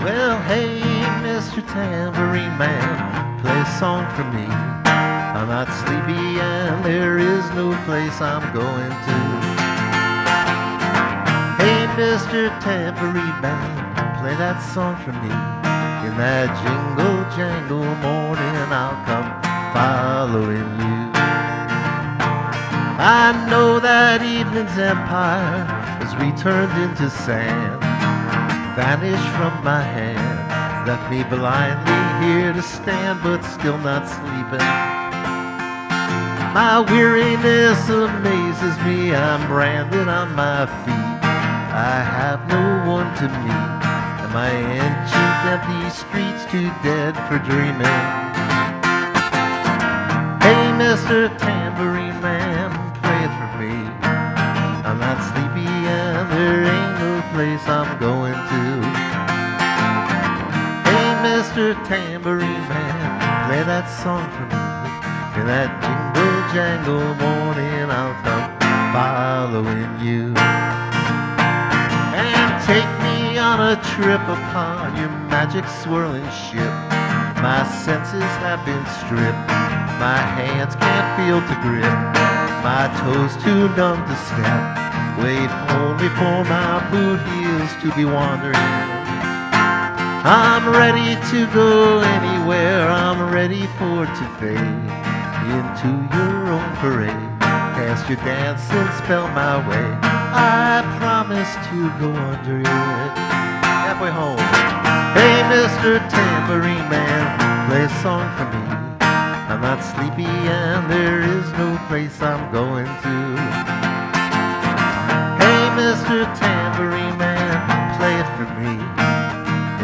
Well, hey, Mr. Tambourine Man, play a song for me. I'm not sleepy and there is no place I'm going to. Hey, Mr. Tambourine Man, play that song for me. In that jingle jangle morning, I'll come following you. I know that evening's empire has returned into sand, vanished from my hand, left me blindly here to stand, but still not sleeping. My weariness amazes me, I'm branded on my feet. I have no one to meet. My ancient empty streets too dead for dreaming. Hey, Mr. Tambourine Man, play it for me. I'm not sleepy and there ain't no place I'm going to. Hey, Mr. Tambourine Man, play that song for me. In that jingle jangle morning, I'll come following you. And take me on a trip upon your magic swirling ship. My senses have been stripped, my hands can't feel to grip, my toes too numb to step. Wait only for my boot heels to be wandering. I'm ready to go anywhere, I'm ready for it to fade into your own parade. Cast your dancing spell my way, I promise to go under it. Halfway home. Hey, Mr. Tambourine Man, play a song for me. I'm not sleepy and there is no place I'm going to. Hey, Mr. Tambourine Man, play it for me.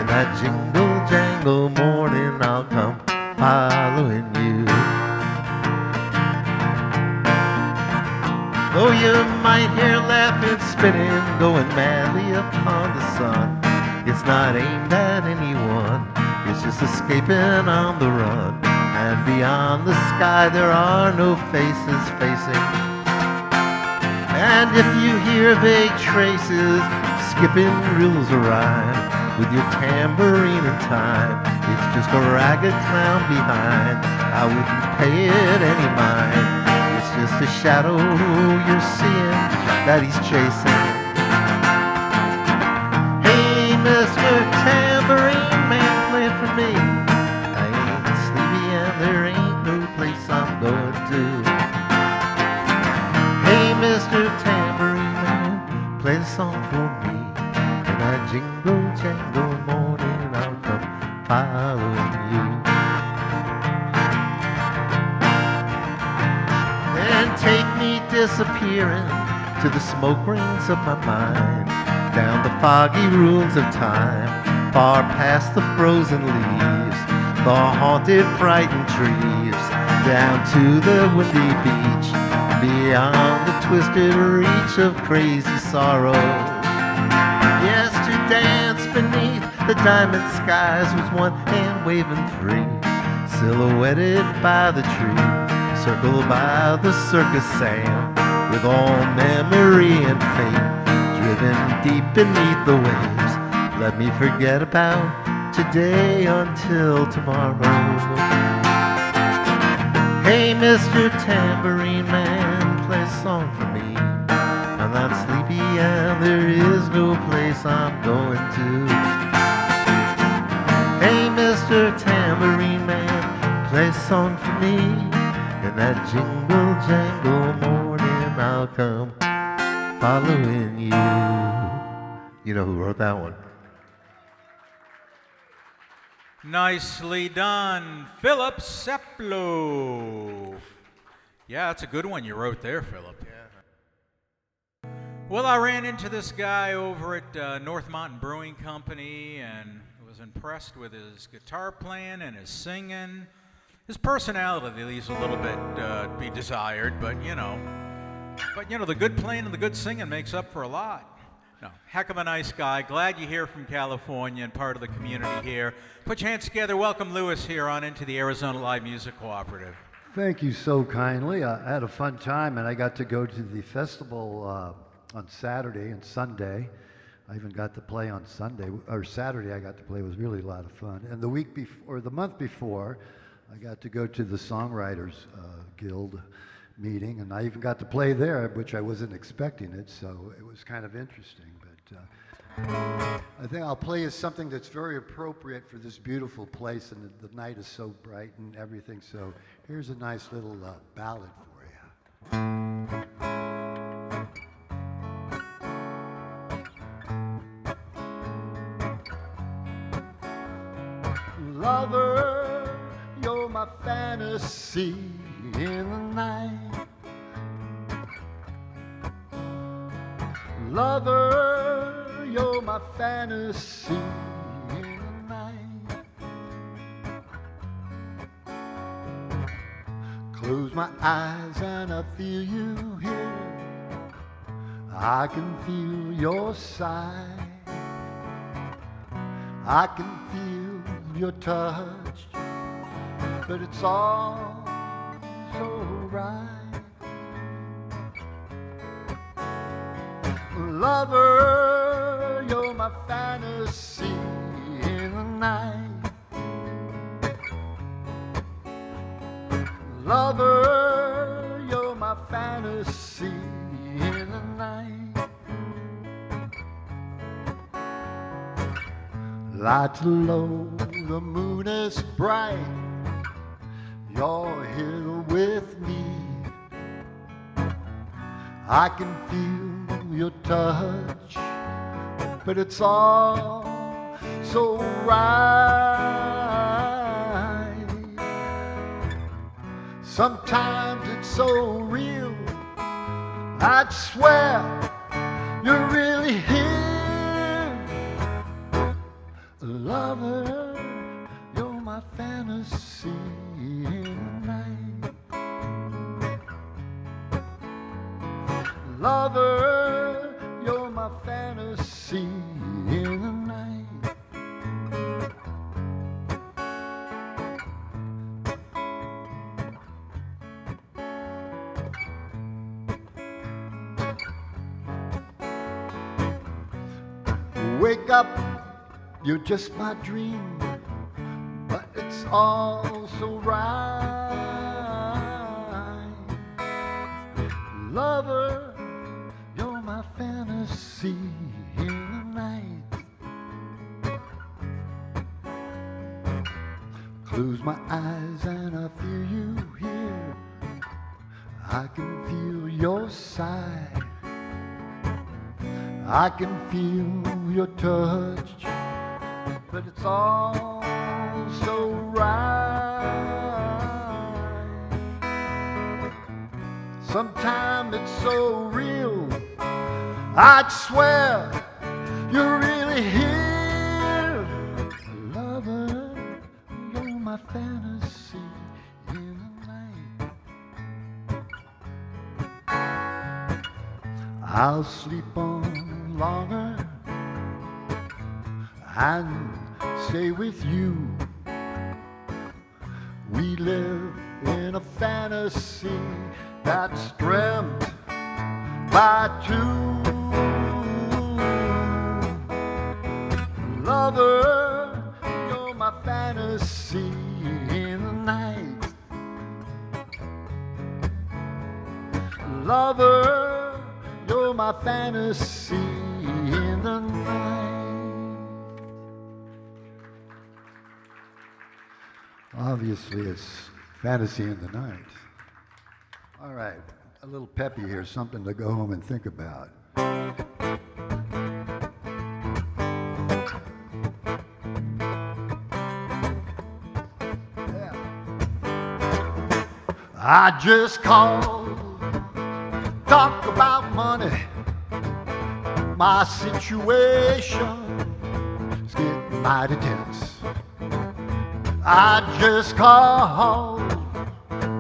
In that jingle jangle morning, I'll come following you. Though you might hear laughing, spinning, going madly upon the sun, it's not aimed at anyone, it's just escaping on the run. And beyond the sky there are no faces facing. And if you hear vague traces, skipping rills of rhyme, with your tambourine in time, it's just a ragged clown behind. I wouldn't pay it any mind. It's just a shadow you're seeing that he's chasing. Hey, Mr. Tambourine Man, play it for me. I ain't sleepy and there ain't no place I'm going to. Hey, Mr. Tambourine Man, play the song for me. In that jingle jangle morning, I'll come following you. And take me disappearing to the smoke rings of my mind, down the foggy ruins of time, far past the frozen leaves, the haunted, frightened trees, down to the windy beach, beyond the twisted reach of crazy sorrow. Yes, to dance beneath the diamond skies was one hand waving free, silhouetted by the tree, circled by the circus sand, with all memory and fate driven deep beneath the waves. Let me forget about today until tomorrow. Hey, Mr. Tambourine Man, play a song for me. I'm not sleepy and there is no place I'm going to. Hey, Mr. Tambourine Man, play a song for me. In that jingle jangle morning, I'll come following you. You know who wrote that one? Nicely done, Philip Seplow. Yeah, that's a good one you wrote there, Philip. Yeah. Well, I ran into this guy over at North Mountain Brewing Company and was impressed with his guitar playing and his singing. His personality leaves a little bit to be desired, but you know, the good playing and the good singing makes up for a lot. No, heck of a nice guy. Glad you're here from California and part of the community here. Put your hands together. Welcome Lewis here on into the Arizona Live Music Cooperative. Thank you so kindly. I had a fun time, and I got to go to the festival on Saturday and Sunday. I even got to play on Sunday, or Saturday I got to play. It was really a lot of fun. And the week before, or the month before, I got to go to the Songwriters Guild meeting, and I even got to play there, which I wasn't expecting it, so it was kind of interesting. But I think I'll play is something that's very appropriate for this beautiful place, and the night is so bright and everything, so here's a nice little ballad for you. Lover, you're my fantasy in the night. Lover, you're my fantasy in the night. Close my eyes and I feel you here. I can feel your sigh. I can feel your touch, but it's all so right. Lover, you're my fantasy in the night. Lover, you're my fantasy in the night. Lights low, the moon is bright. You're here with me. I can feel your touch, but it's all so right. Sometimes it's so real, I'd swear you're really here. Lover, you're my fantasy in the night. Lover, you're my fantasy in the night. Wake up, you're just my dream, but it's all so right. Lover, you're my fantasy in the night. Close my eyes and I feel you here. I can feel your sigh. I can feel your touch, but it's all so right. Sometimes it's so real, I'd swear you're really here. Lover, you're my fantasy in the night. I'll sleep on longer and stay with you. We live in a fantasy that's dreamt by two. Lover, you're my fantasy in the night. Lover, you're my fantasy in the night. Obviously, it's fantasy in the night. All right, a little peppy here, something to go home and think about. Yeah. I just called, talk about money. My situation is getting mighty tense. I just called,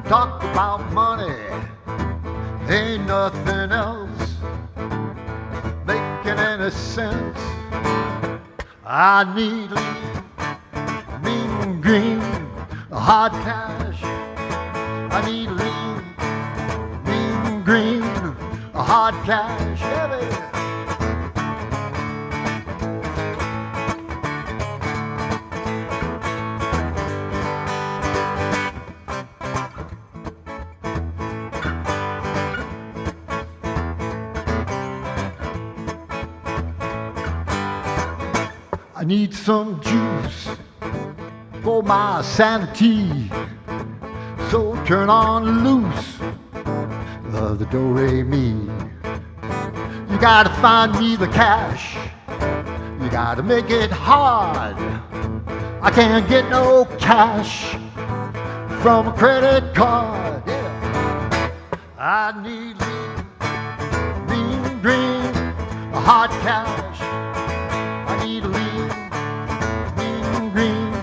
talk about money. Ain't nothing else making any sense. I need lean, green, hard cash. I need lean, green, hard cash. Yeah, baby. I need some juice for my sanity. So turn on loose the do-re-mi. You gotta find me the cash. You gotta make it hard. I can't get no cash from a credit card. Yeah. I need lean, green, hard cash. I need lean, green,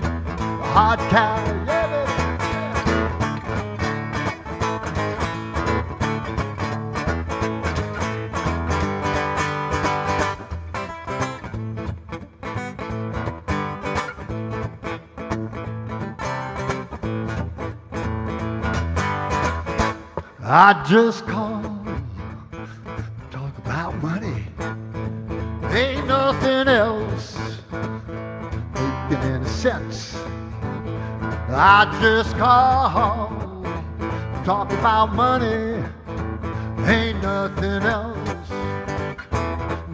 hard cash. Yeah, baby. I just called, talk about money. Ain't nothing else making any sense. I just called, talk about money. Ain't nothing else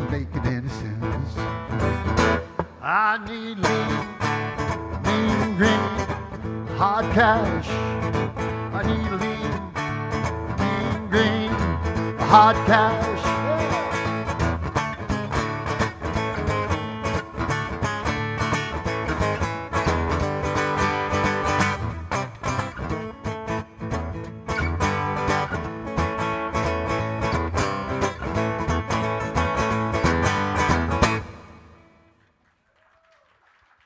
making any sense. I need lean, green, hard cash. I need lean, green, hard cash.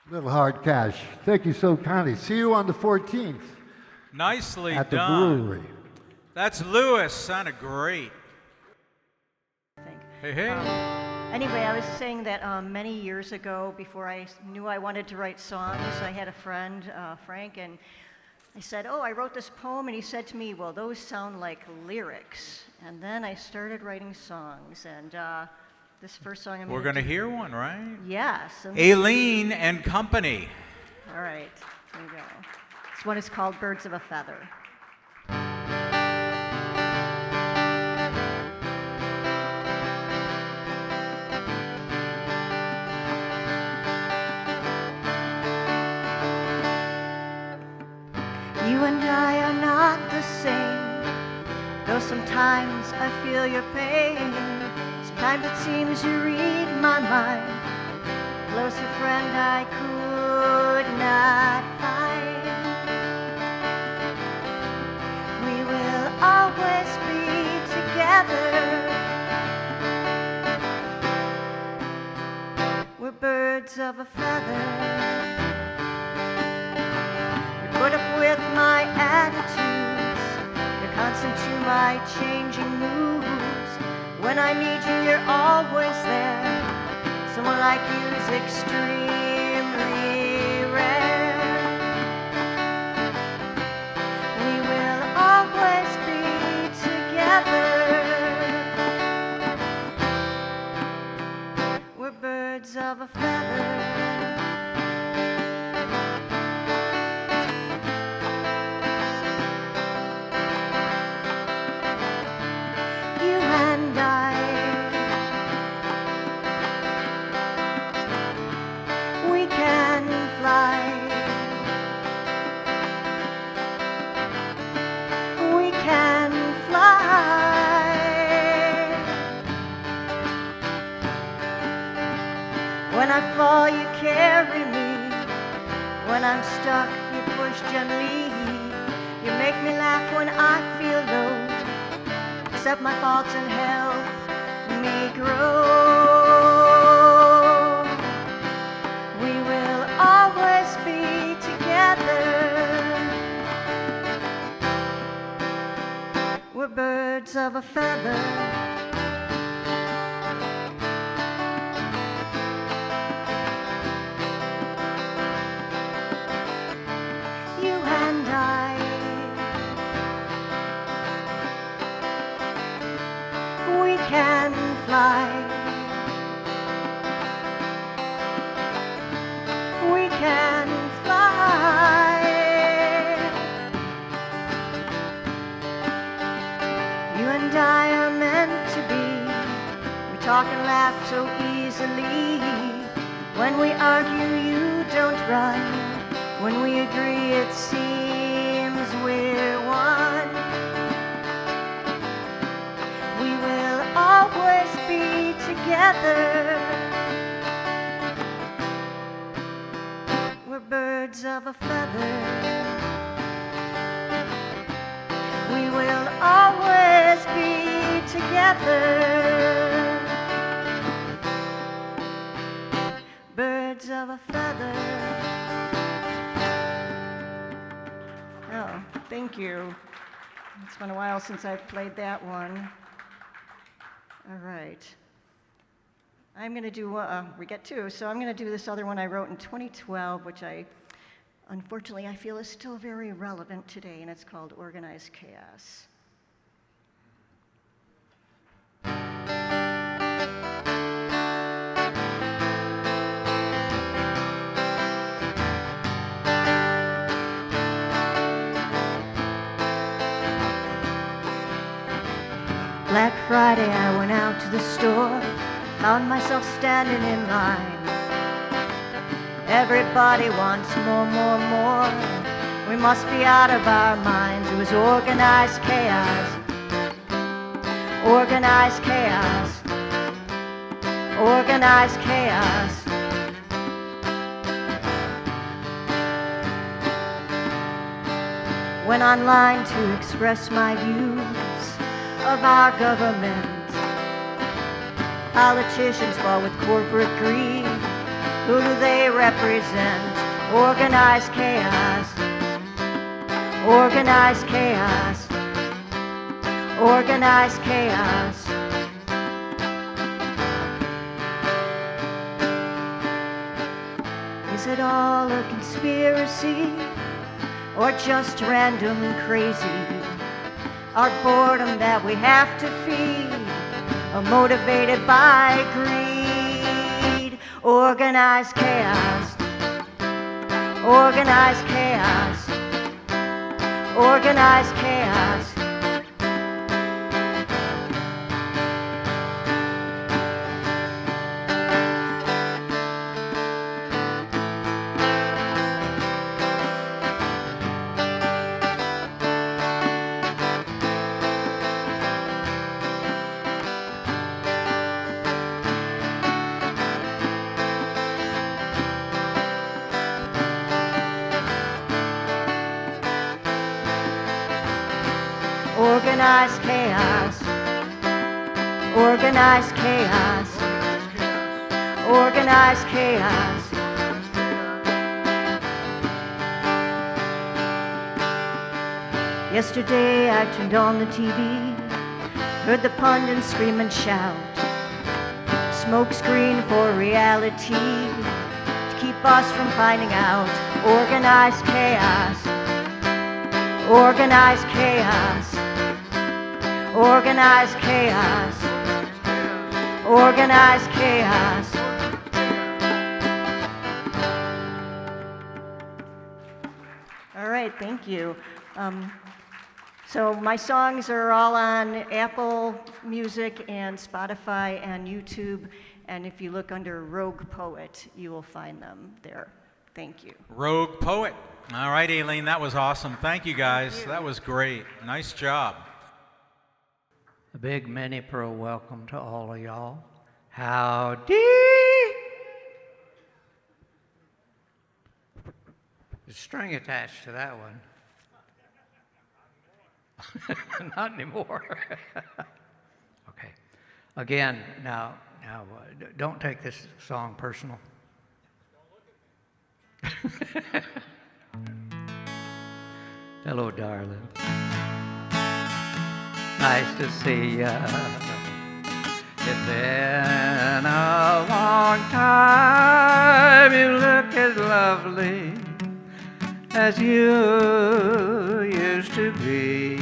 Little hard cash. Thank you so kindly. See you on the 14th Nicely at the done. brewery. That's Lewis. Sounded great. Hey, hey. Anyway, I was saying that many years ago, before I knew I wanted to write songs, I had a friend, Frank, and I said, oh, I wrote this poem, and he said to me, well, those sound like lyrics. And then I started writing songs, and this first song I'm We're going to hear one, right? Yes. Aileen and Company. All right, here we go. This one is called Birds of a Feather. You and I are not the same, though sometimes I feel your pain. Sometimes it seems you read my mind, closer friend I could not find. We will always be together. We're birds of a feather. You put up with my attitudes, you're constant to my changing moods. When I need you, you're always there. Someone like you's extremely rare. We will always be together. We're birds of a feather. You and I, we can fly. We can fly. When I fall, you carry me. When I'm stuck, you push gently. You make me laugh when I feel low. Accept my faults and help me grow. We will always be together. We're birds of a feather. You and I, we can fly. We can fly. You and I are meant to be. We talk and laugh so easily. When we argue, you don't run. When we agree, it seems we're one. We will always be together. We're birds of a feather. We will always be together. Birds of a feather. Oh, thank you. It's been a while since I've played that one. All right. I'm going to do, we get two, so I'm going to do this other one I wrote in 2012, which unfortunately, I feel is still very relevant today, and it's called Organized Chaos. Black Friday, I went out to the store, found myself standing in line. Everybody wants more, more, more. We must be out of our minds. It was organized chaos. Organized chaos. Organized chaos. Went online to express my views of our government. Politicians bought with corporate greed. Who do they represent? Organized chaos. Organized chaos. Organized chaos. Is it all a conspiracy or just random crazy? Our boredom that we have to feed are motivated by greed. Organized chaos. Organized chaos. Organized chaos. Organized chaos. Organized chaos. Organized chaos. Yesterday I turned on the TV, heard the pundits scream and shout. Smoke screen for reality to keep us from finding out. Organized chaos. Organized chaos. Organized chaos. Organized chaos. All right, thank you. So my songs are all on Apple Music and Spotify and YouTube, and if you look under Rogue Poet, you will find them there. Thank you. Rogue Poet. All right, Aileen, that was awesome. Thank you, guys. That was great. Nice job. A big mini pro welcome to all of y'all. Howdy! There's a string attached to that one. Not anymore. Okay. Again, now, don't take this song personal. Hello, darling. Nice to see ya. It's been a long time. You look as lovely as you used to be.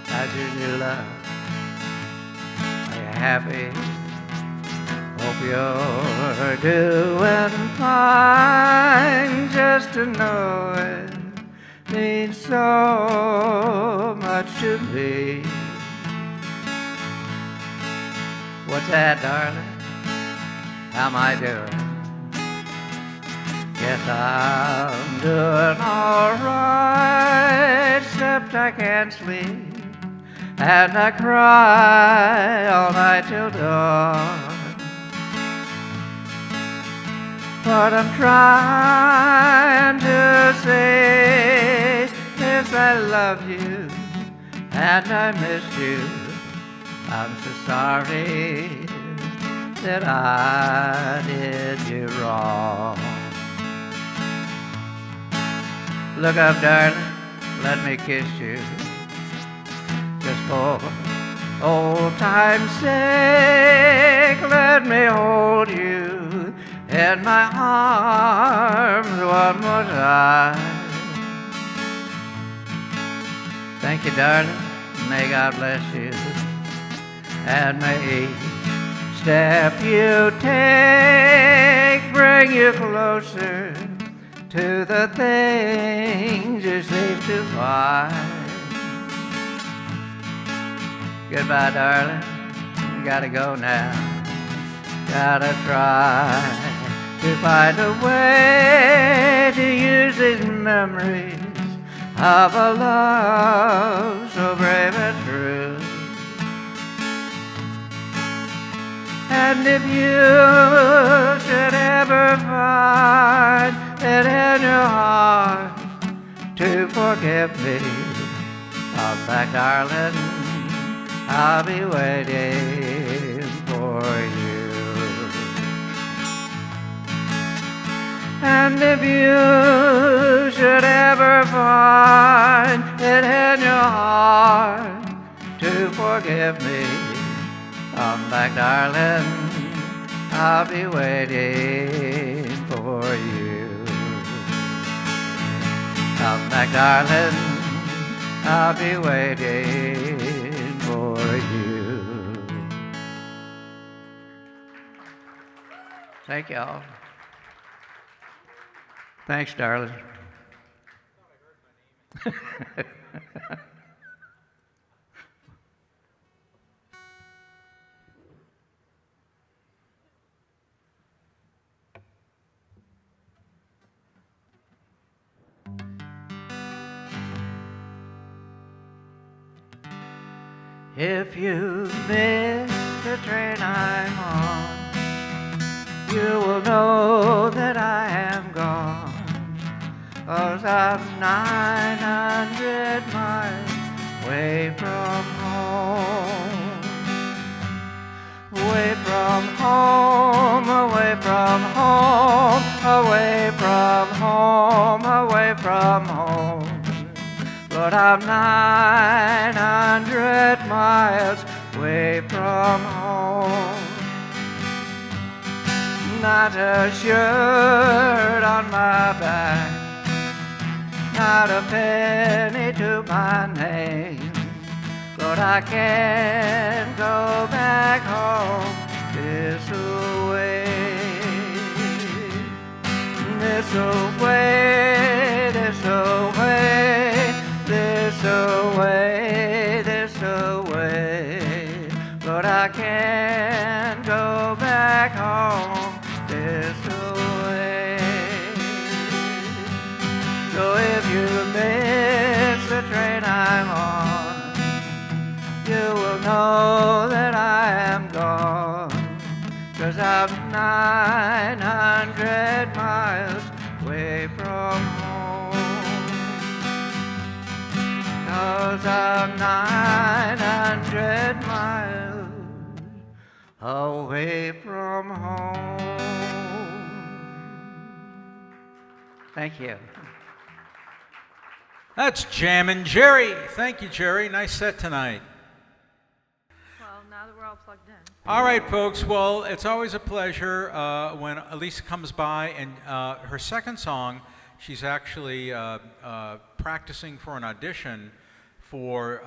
How's your new love? Are you happy? Hope you're doing fine. Just to know it means so much to me. What's that, darling? How am I doing? Guess I'm doing all right, except I can't sleep and I cry all night till dawn. What I'm trying to say is I love you and I miss you. I'm so sorry that I did you wrong. Look up, darling, let me kiss you. Just for old time's sake, let me hold you in my arms one more time. Thank you, darling, may God bless you. And may each step you take bring you closer to the things you seem to find. Goodbye, darling, gotta go now. Gotta try to find a way to use these memories of a love so brave and true. And if you should ever find it in your heart to forgive me, come back, darling, I'll be waiting for you. And if you should ever find it in your heart to forgive me, come back, darling, I'll be waiting for you. Come back, darling, I'll be waiting for you. Thank y'all. Thanks, darling. If you miss the train I'm on, you will know that I am gone. 'Cause I'm 900 miles away from home. Away from home, away from home, away from home, away from home. But I'm 900 miles away from home. Not a shirt on my back, not a penny to my name. But I can't go back home this away. This away, this away, this away, this away. But I can't go back home this away. So if you miss the train I'm on, you will know that I am gone. 'Cause I'm 900 miles away from home. 'Cause I'm 900 miles away from home. Thank you. That's Jammin' Jerry. Thank you, Jerry. Nice set tonight. Well, now that we're all plugged in. All right, folks. Well, it's always a pleasure when Elisa comes by, and her second song, she's actually practicing for an audition for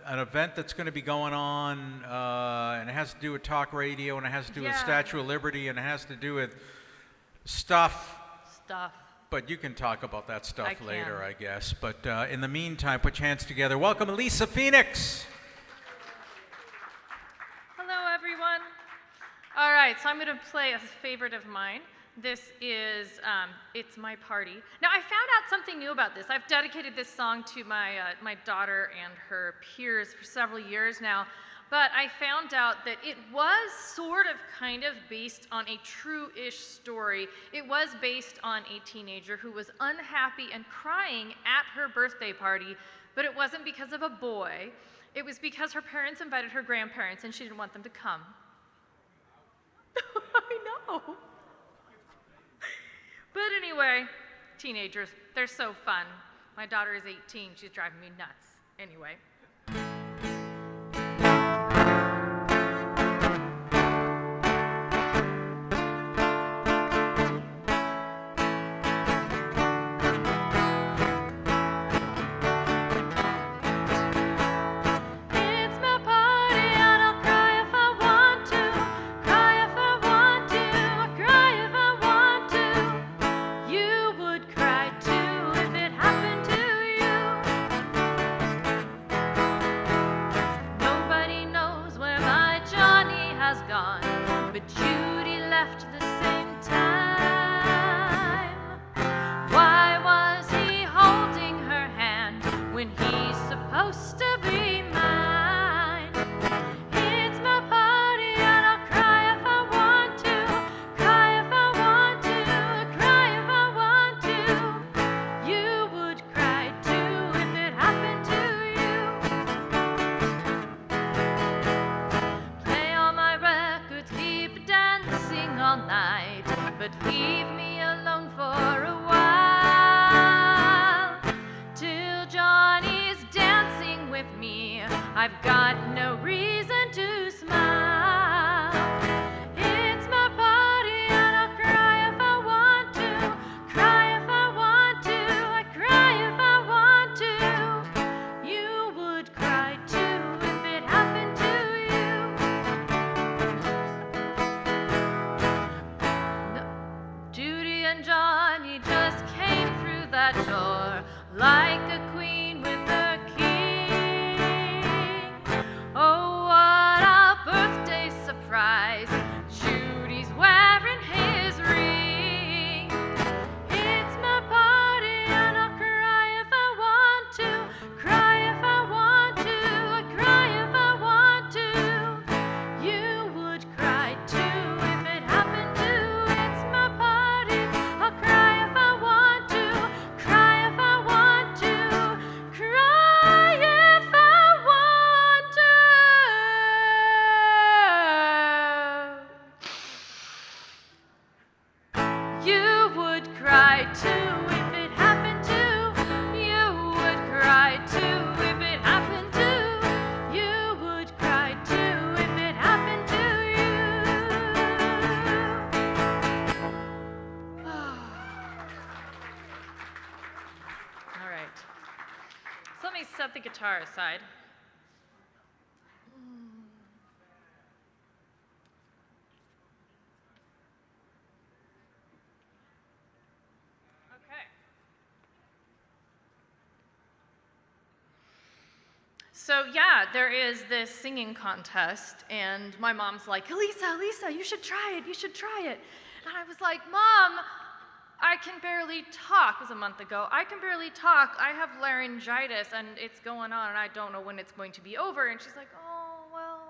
an event that's going to be going on, and it has to do with talk radio, and it has to do with Statue of Liberty, and it has to do with stuff. But you can talk about that stuff later, I guess. But in the meantime, put your hands together. Welcome, Elisa Phoenix. Hello, everyone. All right, so I'm going to play a favorite of mine. This is It's My Party. Now, I found out something new about this. I've dedicated this song to my daughter and her peers for several years now, but I found out that it was sort of kind of based on a true-ish story. It was based on a teenager who was unhappy and crying at her birthday party, but it wasn't because of a boy. It was because her parents invited her grandparents and she didn't want them to come. I know. But anyway, teenagers, they're so fun. My daughter is 18, she's driving me nuts. Anyway. guitar side. Okay. So yeah, there is this singing contest, and my mom's like, Elisa, you should try it, And I was like, Mom, I can barely talk. It was a month ago. I can barely talk. I have laryngitis, and it's going on, and I don't know when it's going to be over. And she's like, oh, well.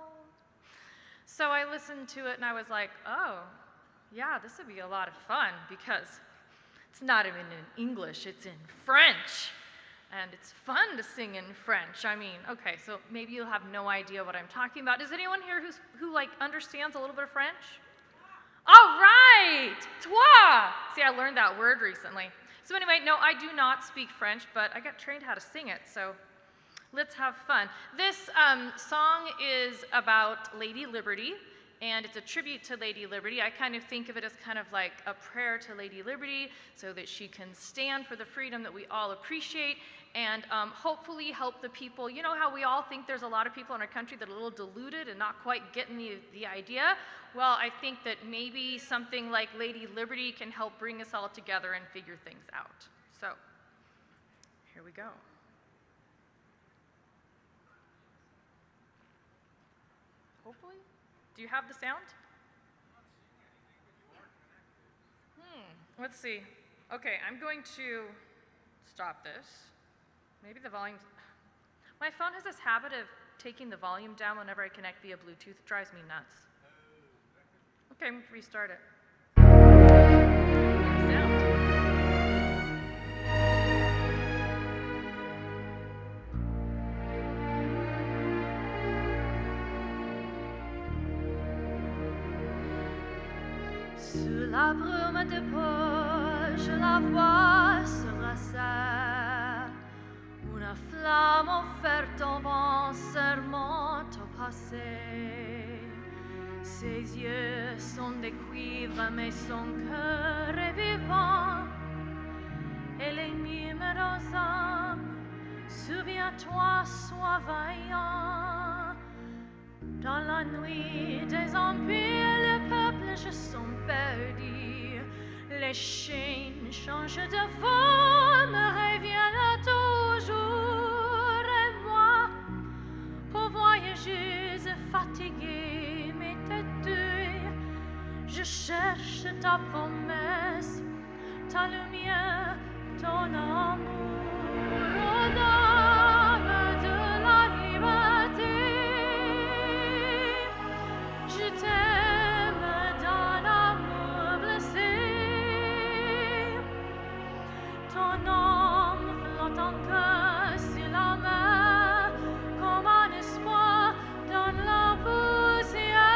So I listened to it, and I was like, oh, yeah, this would be a lot of fun, because it's not even in English, it's in French. And it's fun to sing in French. I mean, okay, so maybe you'll have no idea what I'm talking about. Is anyone here who like understands a little bit of French? All right, toi. See, I learned that word recently. So anyway, no, I do not speak French, but I got trained how to sing it, so let's have fun. This song is about Lady Liberty, and it's a tribute to Lady Liberty. I kind of think of it as kind of like a prayer to Lady Liberty so that she can stand for the freedom that we all appreciate and hopefully help the people. You know how we all think there's a lot of people in our country that are a little deluded and not quite getting the idea? Well, I think that maybe something like Lady Liberty can help bring us all together and figure things out. So, here we go. Hopefully. Do you have the sound? Let's see. Okay, I'm going to stop this. Maybe the volume. My phone has this habit of taking the volume down whenever I connect via Bluetooth. It drives me nuts. Okay, I'm going to restart it. Sous la brume des pôles, je la vois se rasser. Une flamme offerte au vent sermente au passé. Ses yeux sont des cuivres, mais son cœur est vivant. Et les mimes aux âmes, souviens-toi, sois vaillant. Dans la nuit des empires, le peuple se sont perdus. Les chaînes changent de forme, reviennent toujours. Et moi, pour voyageuse fatiguée mais têtue, je cherche ta promesse, ta lumière, ton amour. Oh, dame de la liberté, je t'aime d'un amour blessé. Ton nom flotte encore sur la mer, comme un espoir dans la poussière.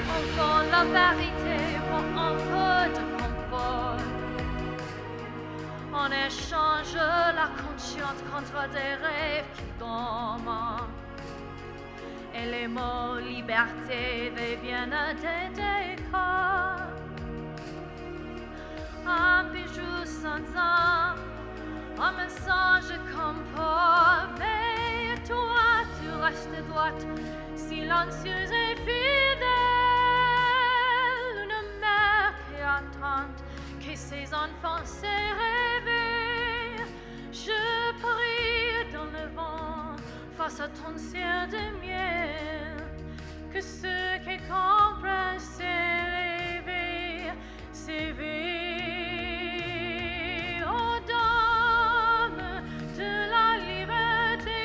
Enfant, la vérité pour un peu de confort. En échange, la conscience contre des rêves qui dorment. Et les mots liberté deviennent des décors. Un bijou sans âme, un message comme port. Mais toi, tu restes droite, silencieuse et fidèle. Une mère qui attend que ses enfants se réveillent. Je prie dans le vent face à ton ciel de miel, que ceux qui comprennent s'élever, s'éveillent. Oh, dame de la liberté,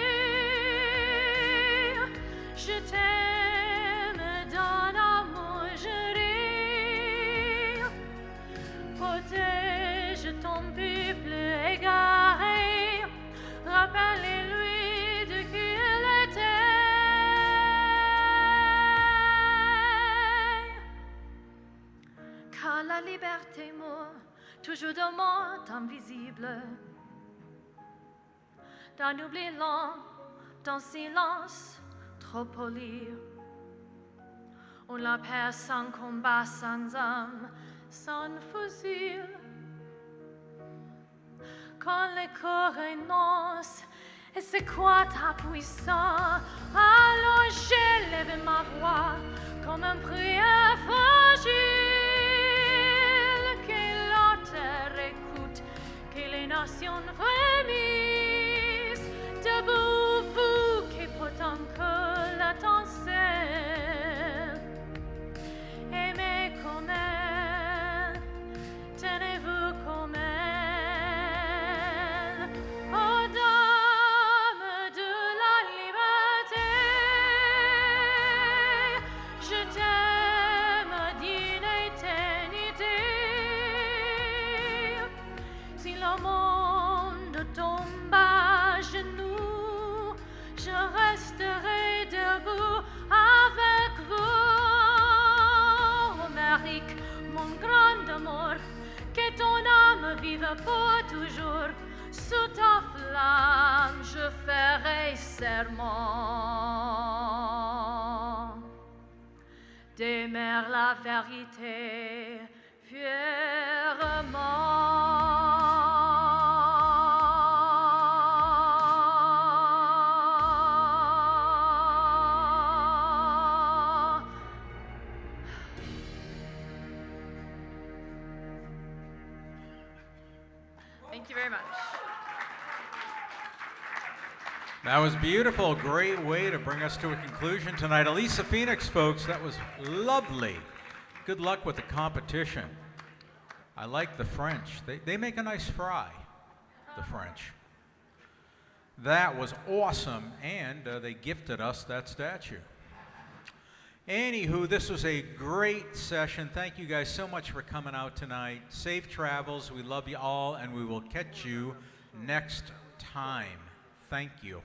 je t'aime d'un amour juré. Protège ton peuple égaré, rappelle-lui de qui il était. Car la liberté mourt toujours dans le monde invisible, d'un oubli lent, d'un silence trop poli. On la perd sans combat, sans âme, sans fusil. Quand les corps énoncent, et c'est quoi ta puissance? Alors j'élève ma voix comme un prière fragile. Que la terre écoute, que les nations frémissent. Debout, vous qui portez encore l'étincelle. Aimez comme elle, tenez-vous comme elle. Ô dame de la liberté, je t'aime d'une éternité. Si le monde tombe à genoux, je resterai debout avec vous. Amérique, mon grand amour, que ton âme vive pour toujours. Sous ta flamme, je ferai serment d'aimer la vérité fièrement. Thank you very much. That was beautiful. Great way to bring us to a conclusion tonight. Elisa Phoenix, folks, that was lovely. Good luck with the competition. I like the French. They make a nice fry, the French. That was awesome, and they gifted us that statue. Anywho, this was a great session. Thank you guys so much for coming out tonight. Safe travels. We love you all, and we will catch you next time. Thank you.